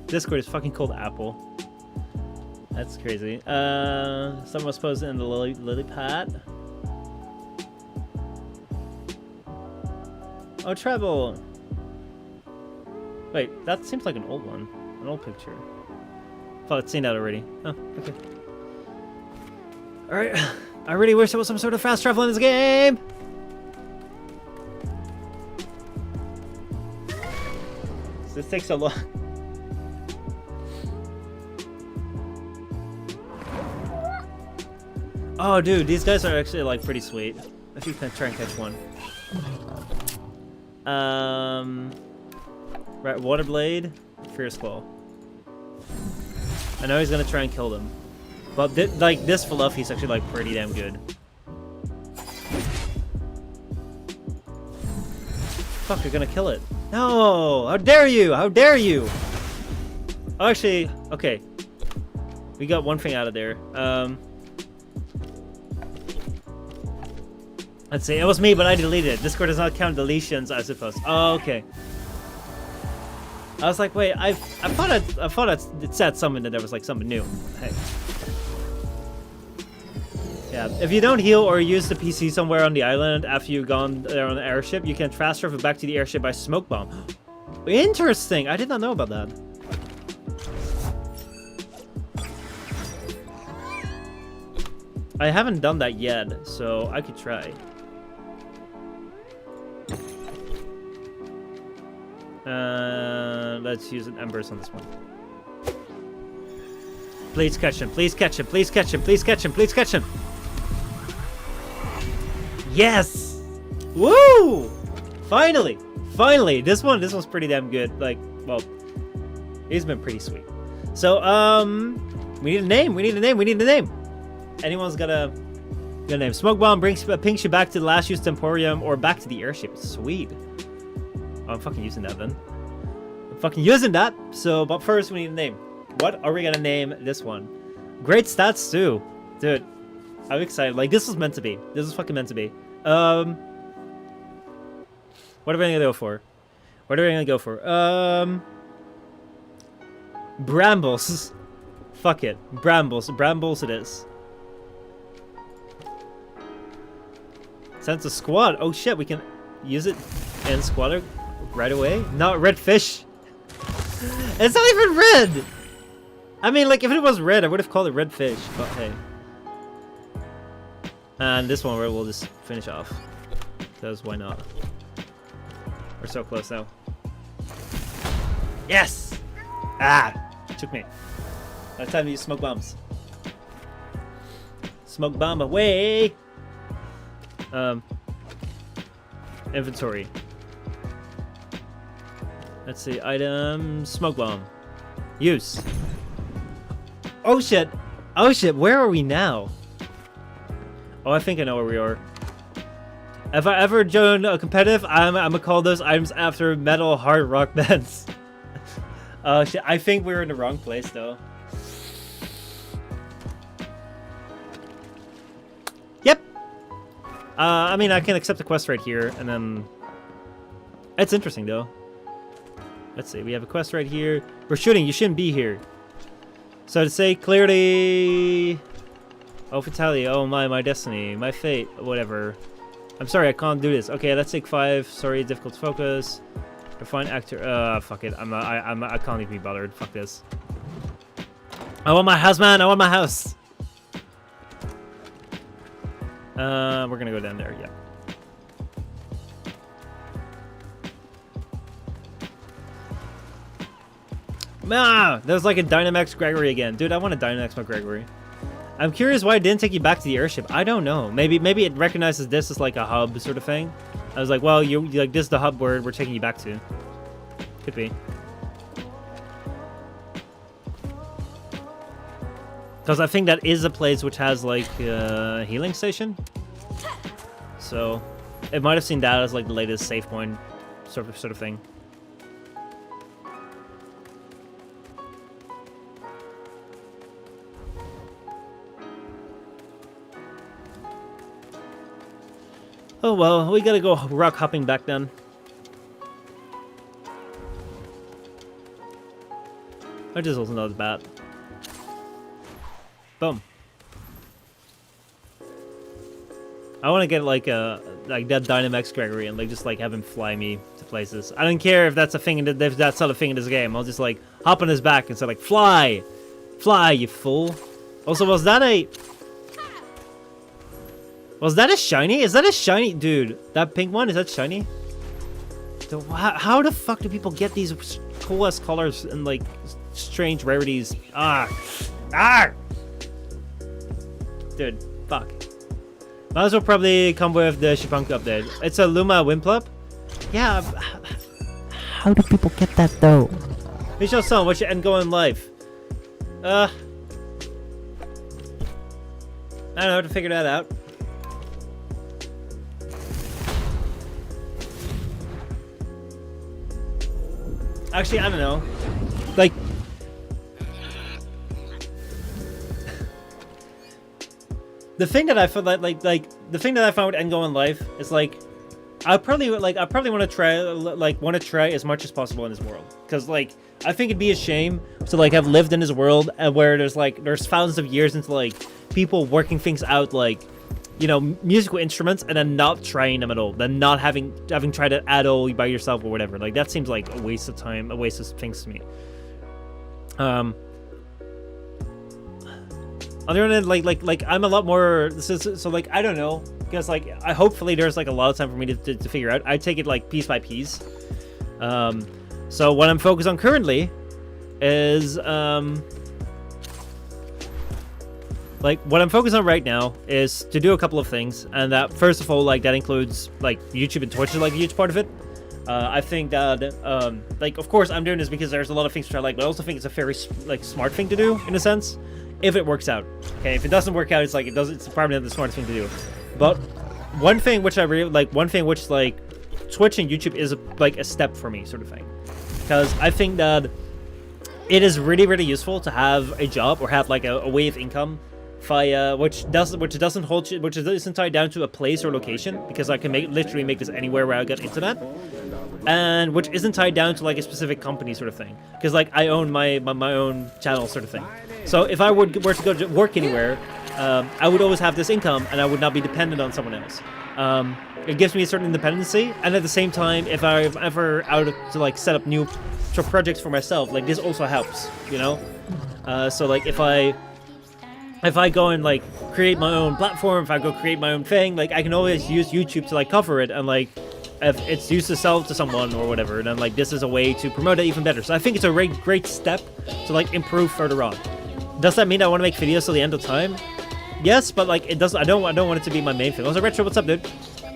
Discord is fucking called Apple. That's crazy. Someone was posted in the lily pad. Oh, travel. Wait, that seems like an old one. An old picture. Thought I'd seen that already. Oh, okay. Alright. I really wish there was some sort of fast travel in this game! This takes so long. Oh, dude, these guys are actually, like, pretty sweet. If you can try and catch one. Right, Water Blade, Fierce Claw. I know he's gonna try and kill them. But, like, this Fluffy's actually, like, pretty damn good. Fuck, you're gonna kill it. No! How dare you! How dare you! Oh, actually, okay. We got one thing out of there. Let's see, it was me, but I deleted it. Discord does not count deletions, I suppose. Oh, okay. I was like, wait, I thought it said something that there was like something new. Hey. Yeah, if you don't heal or use the PC somewhere on the island after you've gone there on the airship, you can fast travel back to the airship by smoke bomb. Interesting! I did not know about that. I haven't done that yet, so I could try. Let's use an embers on this one. Please catch him, please catch him, please catch him, please catch him, please catch him. Yes! Woo! Finally! Finally! This one's pretty damn good. Like, well, he's been pretty sweet. So, we need a name, we need a name, we need a name. Anyone's got a name. Smoke bomb pings you back to the last used Emporium or back to the airship. Sweet. Oh, I'm fucking using that then. I'm fucking using that. So, but first we need a name. What are we gonna name this one? Great stats too. Dude, I'm excited. Like, this was meant to be. This was fucking meant to be. What are we gonna go for? What are we gonna go for? Brambles. Fuck it. Brambles. Brambles it is. Sense of squad. Oh shit, we can use it in squatter right away. Not red fish. It's not even red. I mean, like, if it was red, I would have called it red fish. But hey. And this one we'll just finish off. Because why not? We're so close now. Yes! Ah! Took me. Now time to use smoke bombs. Smoke bomb away. Inventory. Let's see. Item. Smoke bomb. Use. Oh shit. Oh shit. Where are we now? Oh, I think I know where we are. If I ever join a competitive, I'm gonna call those items after metal hard rock bands. Oh shit. I think we're in the wrong place though. Yep. I mean, I can accept the quest right here, and then... It's interesting, though. Let's see, we have a quest right here. We're shooting, you shouldn't be here. So to say clearly... Oh, fatality, oh my destiny, my fate, whatever. I'm sorry, I can't do this. Okay, let's take 5. Sorry, difficult to focus. Refine actor, fuck it. I can't even be bothered. Fuck this. I want my house, man, I want my house. We're gonna go down there, yeah. Ah, there's like a Dynamax Gregory again. Dude, I want a Dynamax Gregory. I'm curious why it didn't take you back to the airship. I don't know. Maybe it recognizes this as like a hub sort of thing. I was like, well, you like this is the hub where we're taking you back to. Could be. Because I think that is a place which has like a healing station. So it might have seen that as like the latest save point sort of thing. Oh well, we gotta go rock hopping back then. Which is also not as bad. Boom. I want to get like that Dynamax Gregory and like just like have him fly me to places. I don't care if that's a thing, if that's not a thing in this game. I'll just like hop on his back and say like, fly, fly, you fool. Also, was that a shiny? Is that a shiny, dude? That pink one, is that shiny? How the fuck do people get these cool ass colors and like strange rarities? Dude, fuck. Might as well probably come with the Shipunk update. It's a Luma Wimplup? Yeah. How do people get that though? Michel Son, what's your end goal in life? I don't know how to figure that out. Actually, I don't know. Like... The thing that I feel like the thing that I found with end goal in life is like I probably want to try as much as possible in this world, because like I think it'd be a shame to like have lived in this world and where there's thousands of years into like people working things out, like, you know, musical instruments, and then not trying them at all, then not having tried it at all by yourself or whatever. Like that seems like a waste of time, a waste of things to me. On the other hand, like I'm a lot more. So like I don't know, because like hopefully there's like a lot of time for me to figure out. I take it like piece by piece. So what I'm focused on currently is like what I'm focused on right now is to do a couple of things, and that first of all, like that includes like YouTube and Twitch is like a huge part of it. I think that like of course I'm doing this because there's a lot of things to try, like, but I also think it's a very like smart thing to do in a sense. If it works out. Okay, if it doesn't work out, it's like it's probably not the smartest thing to do. But one thing which I really like, like Twitch and YouTube is like a step for me, sort of thing. Because I think that it is really useful to have a job or have like a way of income via which isn't tied down to a place or location, because I can literally make this anywhere where I get internet, and which isn't tied down to like a specific company sort of thing, because like I own my own channel sort of thing. So if I were to go to work anywhere, I would always have this income and I would not be dependent on someone else. It gives me a certain independency, and at the same time, if I'm ever out to like set up new projects for myself, like this also helps, you know. So like if I go and like create my own platform, if I go create my own thing, like I can always use YouTube to like cover it, and like if it's used to sell to someone or whatever, then like this is a way to promote it even better. So I think it's a great step to like improve further on. Does that mean I want to make videos till the end of time? yes, but like it doesn't. I don't want it to be my main thing. Also, Retro, what's up, dude?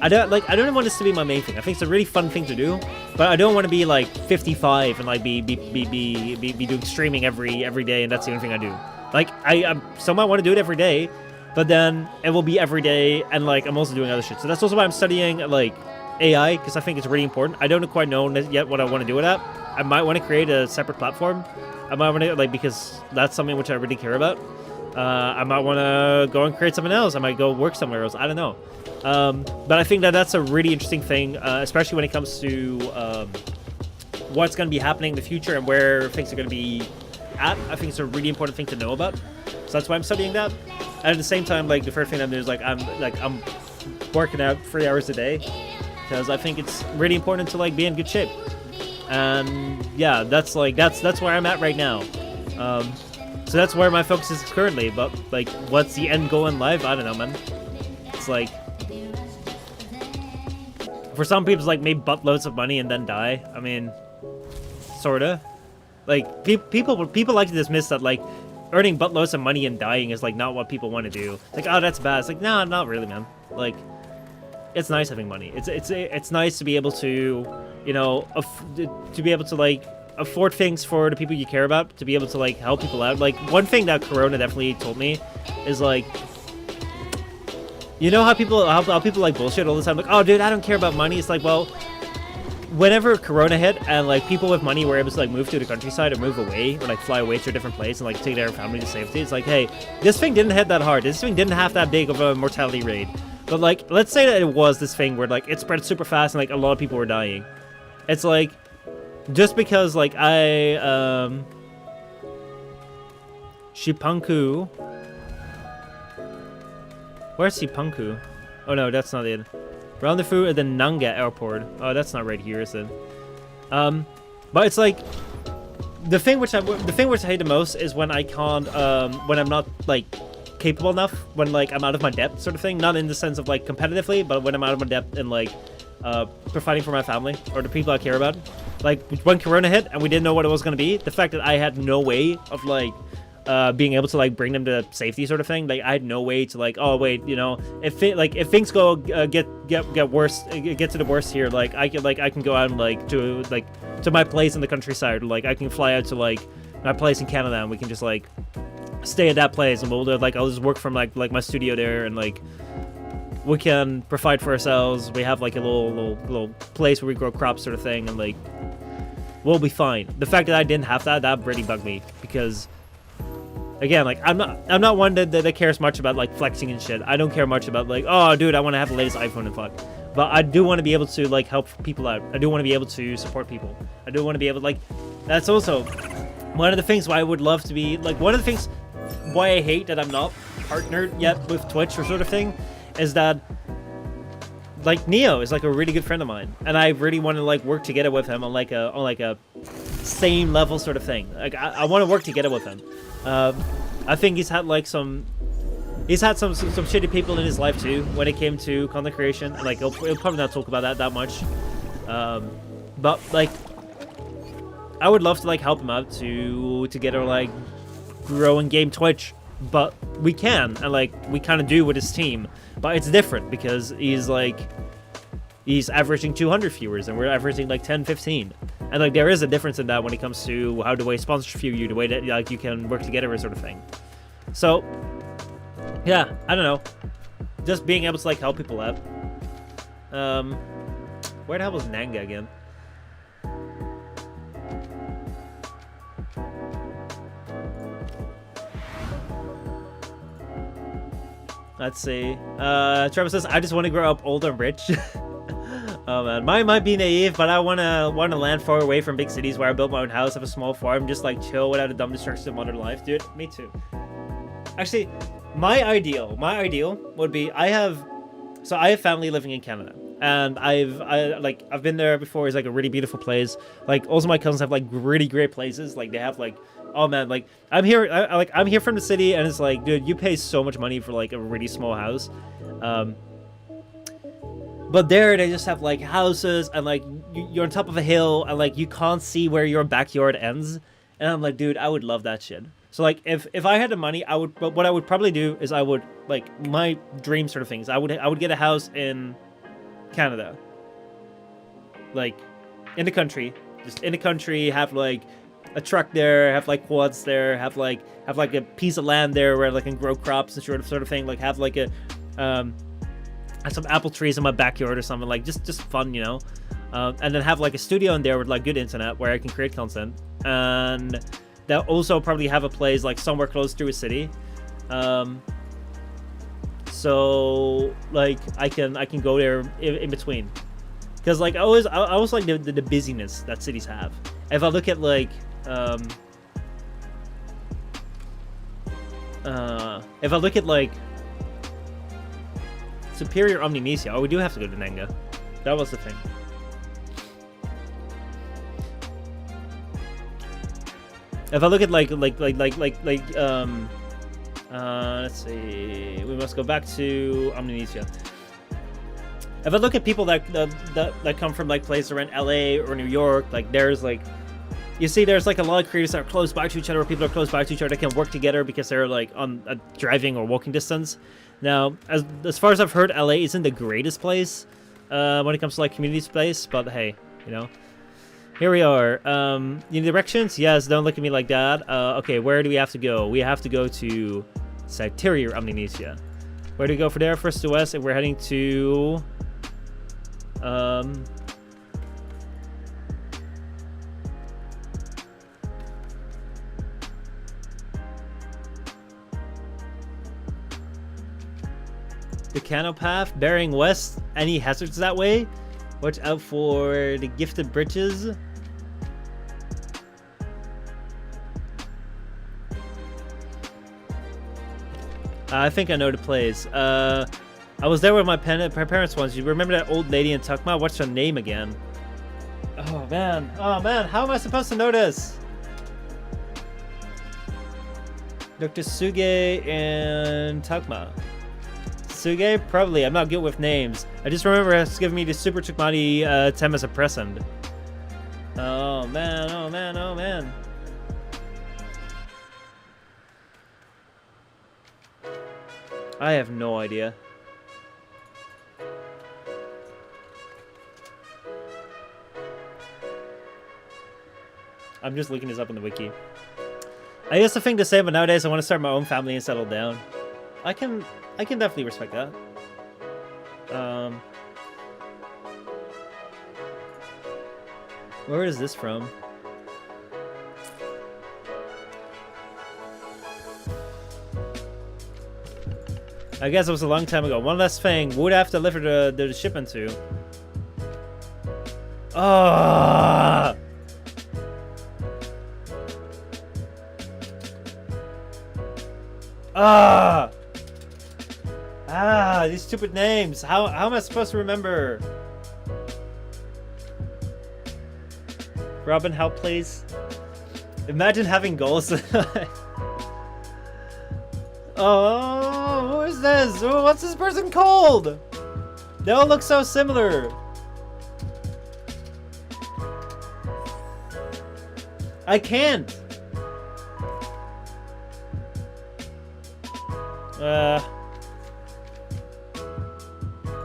I don't want this to be my main thing. I think it's a really fun thing to do, but I don't want to be like 55 and like be doing streaming every day, and that's the only thing I do. Like I still might want to do it every day, but then it will be every day, and like I'm also doing other shit. So that's also why I'm studying like AI, because I think it's really important. I don't quite know yet what I want to do with that. I might want to create a separate platform. I might want to like, because that's something which I really care about. I might want to go and create something else. I might go work somewhere else. I don't know. But I think that that's a really interesting thing, especially when it comes to what's going to be happening in the future and where things are going to be at. I think it's a really important thing to know about. So that's why I'm studying that. And at the same time, like the first thing I'm doing is I'm working out 3 hours a day, because I think it's really important to like be in good shape. And yeah, that's where I'm at right now. So that's where my focus is currently. But like, what's the end goal in life? I don't know, man. It's like, for some people, it's like make buttloads of money and then die. I mean, sorta. Like people like to dismiss that like earning buttloads of money and dying is like not what people want to do. It's like, oh, that's bad. It's like, no, not really, man. Like, it's nice having money. It's nice to be able to, you know, to be able to like afford things for the people you care about, to be able to like help people out. Like, one thing that Corona definitely told me is like, you know how people like bullshit all the time, like, oh dude, I don't care about money. It's like, well, whenever Corona hit and like people with money were able to like move to the countryside or move away or like fly away to a different place and like take their family to safety, it's like, hey, this thing didn't hit that hard. This thing didn't have that big of a mortality rate. But like, let's say that it was this thing where like it spread super fast and like a lot of people were dying. It's like, just because like Shipanku. Where's Shipanku? Oh no, that's not it. Rendezvous at the Nanga airport. Oh, that's not right here, is it? But it's like the thing which I hate the most is when I can't when I'm not like capable enough, when like I'm out of my depth, sort of thing. Not in the sense of like competitively, but when I'm out of my depth and like providing for my family or the people I care about. Like when Corona hit and we didn't know what it was going to be, the fact that I had no way of like being able to like bring them to safety, sort of thing. Like I had no way to like, oh wait, you know, if things go get worse, get to the worst here, like I can go out and like to my place in the countryside, like I can fly out to like my place in Canada and we can just like stay at that place and we'll like I'll just work from like my studio there, and like we can provide for ourselves. We have like a little place where we grow crops, sort of thing, and like we'll be fine. The fact that I didn't have that really bugged me, because again, like I'm not one that cares much about like flexing and shit. I don't care much about like, oh dude, I want to have the latest iPhone and fuck. But I do want to be able to like help people out. I do want to be able to support people. I do want to be able to, like, that's also one of the things why I would love to be like, one of the things why I hate that I'm not partnered yet with Twitch or sort of thing is that like Neo is like a really good friend of mine, and I really want to like work together with him on like a same level sort of thing. Like I want to work together with him. I think he's had some shitty people in his life too when it came to content creation, and like he'll probably not talk about that much. But like I would love to like help him out to together like grow and game Twitch, but we can, and like we kind of do with his team. But it's different because he's averaging 200 viewers and we're averaging like 10, 15. And like there is a difference in that when it comes to how the way sponsors view you, the way that like you can work together, sort of thing. So yeah, I don't know. Just being able to like help people out. Where the hell was Nanga again? Let's see. Trevor says, I just want to grow up old and rich. Oh man, mine might be naive, but I want to land far away from big cities where I build my own house, have a small farm, just like chill without a dumb distraction of modern life. Dude, me too. Actually, my ideal would be, I have family living in Canada, and I've been there before. It's like a really beautiful place. Like also my cousins have like really great places. Like they have like, oh man, like I'm here from the city, and it's like, dude, you pay so much money for like a really small house. But there they just have like houses, and like you're on top of a hill, and like you can't see where your backyard ends. And I'm like, dude, I would love that shit. So like if I had the money, I would. But what I would probably do is I would like my dream sort of things. I would get a house in Canada, like in the country, just in the country. Have like a truck there, have like quads there, have like a piece of land there where I can grow crops and sort of thing. Like have like a some apple trees in my backyard or something. Like just fun, you know. And then have like a studio in there with like good internet where I can create content, and they'll also probably have a place like somewhere close to a city. So like I can go there in between, because like I always like the busyness that cities have. If I look at like Superior Omninesia, oh, we do have to go to Nanga. That was the thing. If I look at let's see, we must go back to Omninesia. If I look at people that come from like places around LA or New York, like there's like, you see, there's like a lot of creators that are close by to each other, or people are close by to each other that can work together because they're like on a driving or walking distance. Now, as far as I've heard, LA isn't the greatest place when it comes to like community space, but hey, you know. Here we are. Any directions? Yes, don't look at me like that. Okay, where do we have to go? We have to go to Superior Omninesia. Where do we go for there? First to west, and we're heading to... the Cano Path, bearing west. Any hazards that way? Watch out for the Gifted Bridges. I think I know the place. I was there with my parents once. You remember that old lady in Takma? What's her name again? Oh man, how am I supposed to know this? Dr. Suge and Takma. Suge? Probably. I'm not good with names. I just remember it's giving me the Super Chukmani Tem as a present. Oh man, oh man, oh man. I have no idea. I'm just looking this up on the wiki. I used to think the same, but nowadays I want to start my own family and settle down. I can definitely respect that. Where is this from? I guess it was a long time ago. One last thing. Would have to deliver the shipment to. Ah. These stupid names. How am I supposed to remember? Robin, help please. Imagine having goals. Oh, who is this? What's this person called? They all look so similar. I can't.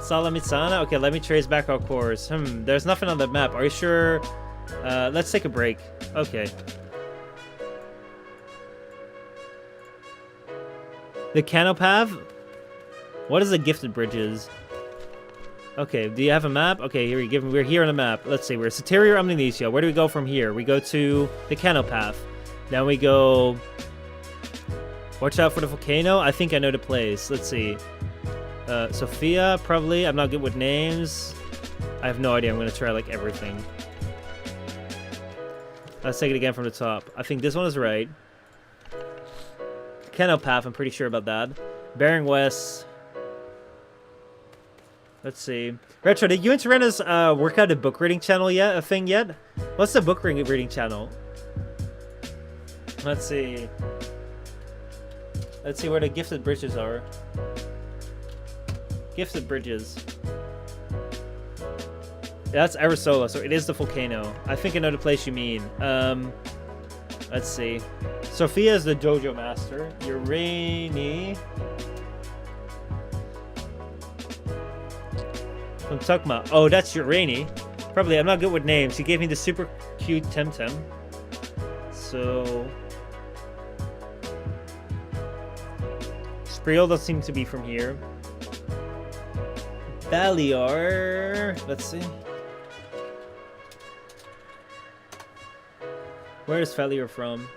Salamitsana? Okay, let me trace back our course. There's nothing on the map. Are you sure? Let's take a break. Okay. The Canopav? What is the Gifted Bridges? Okay, do you have a map? Okay, here we're here on the map. Let's see, we're Superior Omninesia. Where do we go from here? We go to the Canopath. Then we go... Watch out for the volcano. I think I know the place. Let's see. Sophia, probably. I'm not good with names. I have no idea. I'm going to try, like, everything. Let's take it again from the top. I think this one is right. Canopath, I'm pretty sure about that. Bearing west. Let's see. Retro, did you and Serena's work out a book reading channel yet? What's the book reading channel? Let's see. Let's see where the Gifted Bridges are. Gifted Bridges. Yeah, that's Arisola, so it is the volcano. I think I know the place you mean. Let's see. Sophia is the dojo master. Urani. From Tukma. Oh, that's Urani. Probably, I'm not good with names. He gave me the super cute TemTem. So... Spriel doesn't seem to be from here. Valiar. Let's see. Where is Valiar from?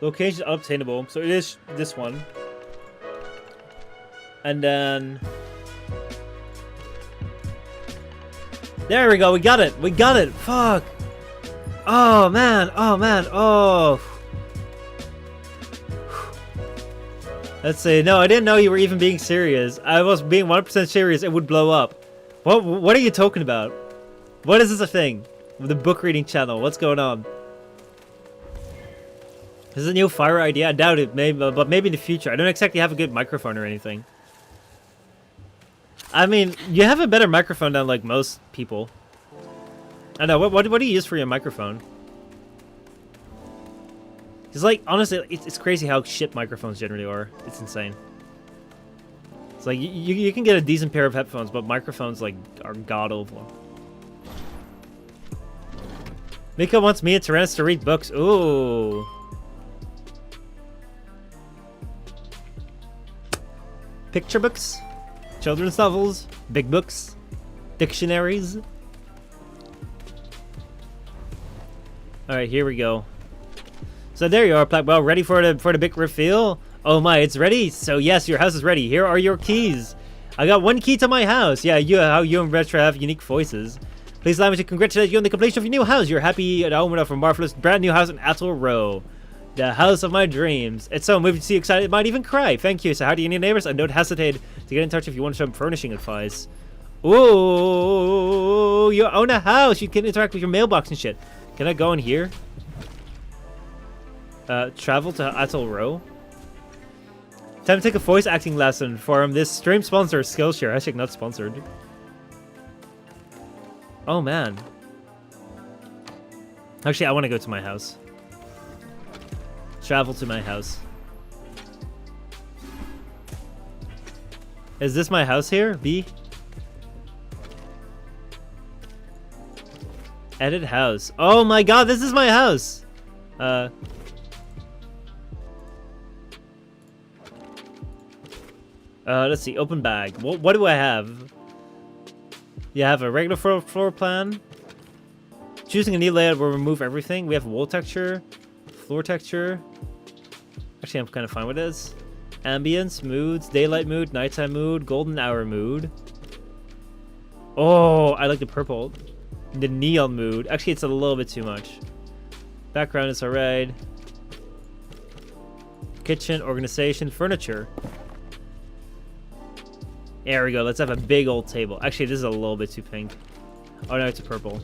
Location unobtainable. So it is this one. And then... There we go. We got it. We got it. Fuck. Oh, man. Oh, man. Oh. Let's see. No, I didn't know you were even being serious. I was being 100% serious. It would blow up. What are you talking about? What is this a thing? The book reading channel. What's going on? Is it a new fire idea? I doubt it. Maybe, but maybe in the future. I don't exactly have a good microphone or anything. I mean, you have a better microphone than like most people. I know. What do you use for your microphone? It's like, honestly, it's crazy how shit microphones generally are. It's insane. It's like, you can get a decent pair of headphones, but microphones, like, are god-awful. Mika wants me and Tyrannus to read books. Ooh. Picture books? Children's novels? Big books? Dictionaries? Alright, here we go. So there you are, Blackwell, ready for the big reveal? Oh my, it's ready? So yes, your house is ready. Here are your keys. I got one key to my house. Yeah, how you and Retro have unique voices. Please allow me to congratulate you on the completion of your new house. You're happy at home with a marvelous brand new house in Atoll Row. The house of my dreams. It's so moving to see you excited, it might even cry. Thank you. So how do you need neighbors? And don't hesitate to get in touch if you want some furnishing advice. Ooh, you own a house. You can interact with your mailbox and shit. Can I go in here? Travel to Atoll Row. Time to take a voice acting lesson from this stream sponsor, Skillshare. Hashtag not sponsored. Oh man. Actually, I want to go to my house. Travel to my house. Is this my house here? B? Edit house. Oh my god, this is my house! Let's see, open bag. What do I have? You have a regular floor plan. Choosing a new layout will remove everything. We have wall texture, floor texture. Actually, I'm kind of fine with this. Ambience, moods, daylight mood, nighttime mood, golden hour mood. Oh, I like the purple. The neon mood. Actually, it's a little bit too much. Background is alright. Kitchen, organization, furniture. There we go. Let's have a big old table. Actually, this is a little bit too pink. Oh no, it's a purple.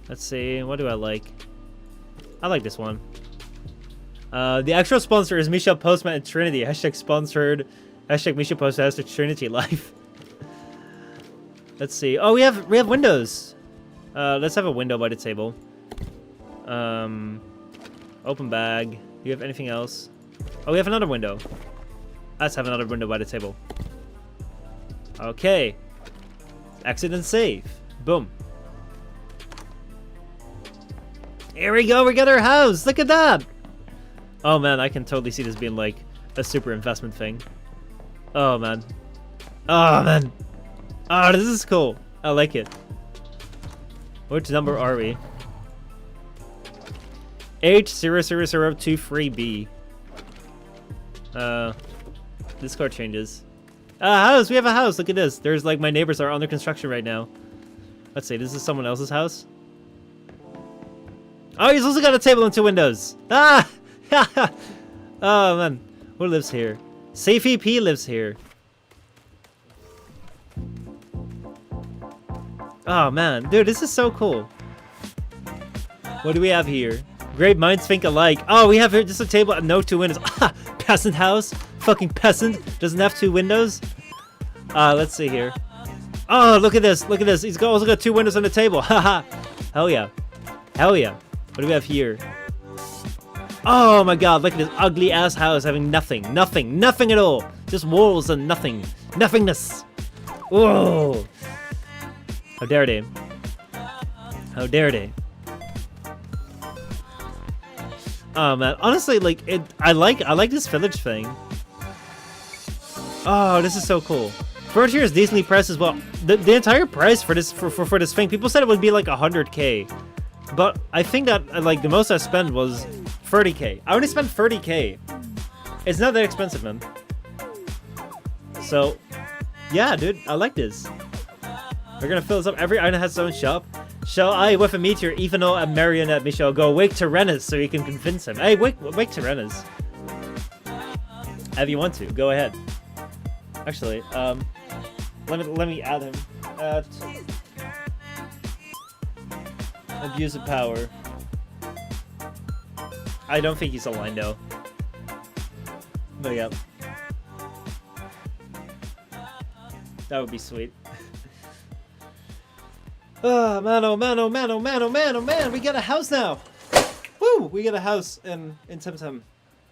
Let's see. What do I like? I like this one. The actual sponsor is Michel Postma and Trinity. Hashtag sponsored. Hashtag Michel Postma has the Trinity life. Let's see. Oh, we have windows. Let's have a window by the table. Open bag. Do you have anything else? Oh, we have another window. Let's have another window by the table. Okay. Exit and save. Boom. Here we go. We got our house. Look at that. Oh, man. I can totally see this being like a super investment thing. Oh, man. Oh, man. Oh, this is cool. I like it. Which number are we? H00023B. Discord changes. House! We have a house! Look at this. There's like my neighbors are under construction right now. Let's see, this is someone else's house. Oh, he's also got a table and 2 windows. Ah! Oh man. Who lives here? Safe EP lives here. Oh man. Dude, this is so cool. What do we have here? Great minds think alike. Oh, we have here just a table and no 2 windows. Ah, peasant house. Fucking peasant. Doesn't have 2 windows. Let's see here. Oh, look at this. Look at this. He's also got 2 windows on the table. Haha. Hell yeah. Hell yeah. What do we have here? Oh my god, look at this ugly ass house having nothing. Nothing. Nothing at all. Just walls and nothing. Nothingness. Whoa. How dare they? How dare they? Oh man, honestly, like I like this village thing. Oh, this is so cool. Furniture is decently priced as well. The entire price for this for this thing, people said it would be like 100k, but I think that like the most I spent was 30k. I only spent 30k. It's not that expensive, man. So, yeah, dude, I like this. We're gonna fill this up. Every item has its own shop. Shall I, with a meteor, even though I'm marionette Michel, go wake Tyrannus so you can convince him? Hey, wake Tyrannus. If you want to, go ahead. Actually, let me add him. Abuse of power. I don't think he's aligned though. But yeah. That would be sweet. Oh man, oh man, oh man, oh man, oh man, oh man, we got a house now! Woo! We got a house in TemTem.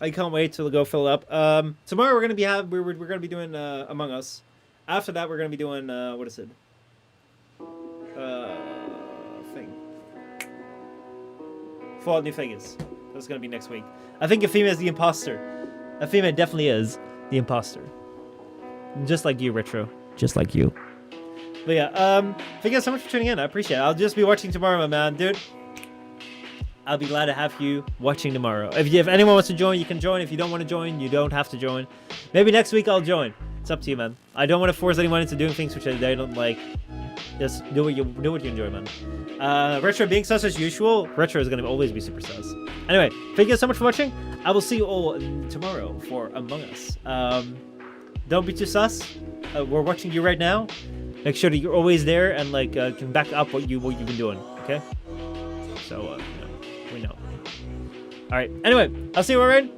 I can't wait to go fill it up. Tomorrow we're gonna be doing Among Us. After that we're gonna be doing what is it? Thing. Fallout New Vegas. That's gonna be next week. I think Afima is the imposter. Afima definitely is the imposter. Just like you, Retro. Just like you. But yeah, thank you guys so much for tuning in. I appreciate it. I'll just be watching tomorrow, my man. Dude, I'll be glad to have you watching tomorrow. If anyone wants to join, you can join. If you don't want to join, you don't have to join. Maybe next week I'll join. It's up to you, man. I don't want to force anyone into doing things which they don't like. Just do what you enjoy, man. Retro being sus as usual. Retro is going to always be super sus. Anyway, thank you guys so much for watching. I will see you all tomorrow for Among Us. Don't be too sus. We're watching you right now. Make sure that you're always there and like can back up what you've been doing. Okay. So we know. All right. Anyway, I'll see you alright.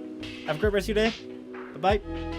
Have a great rest of your day. Bye bye.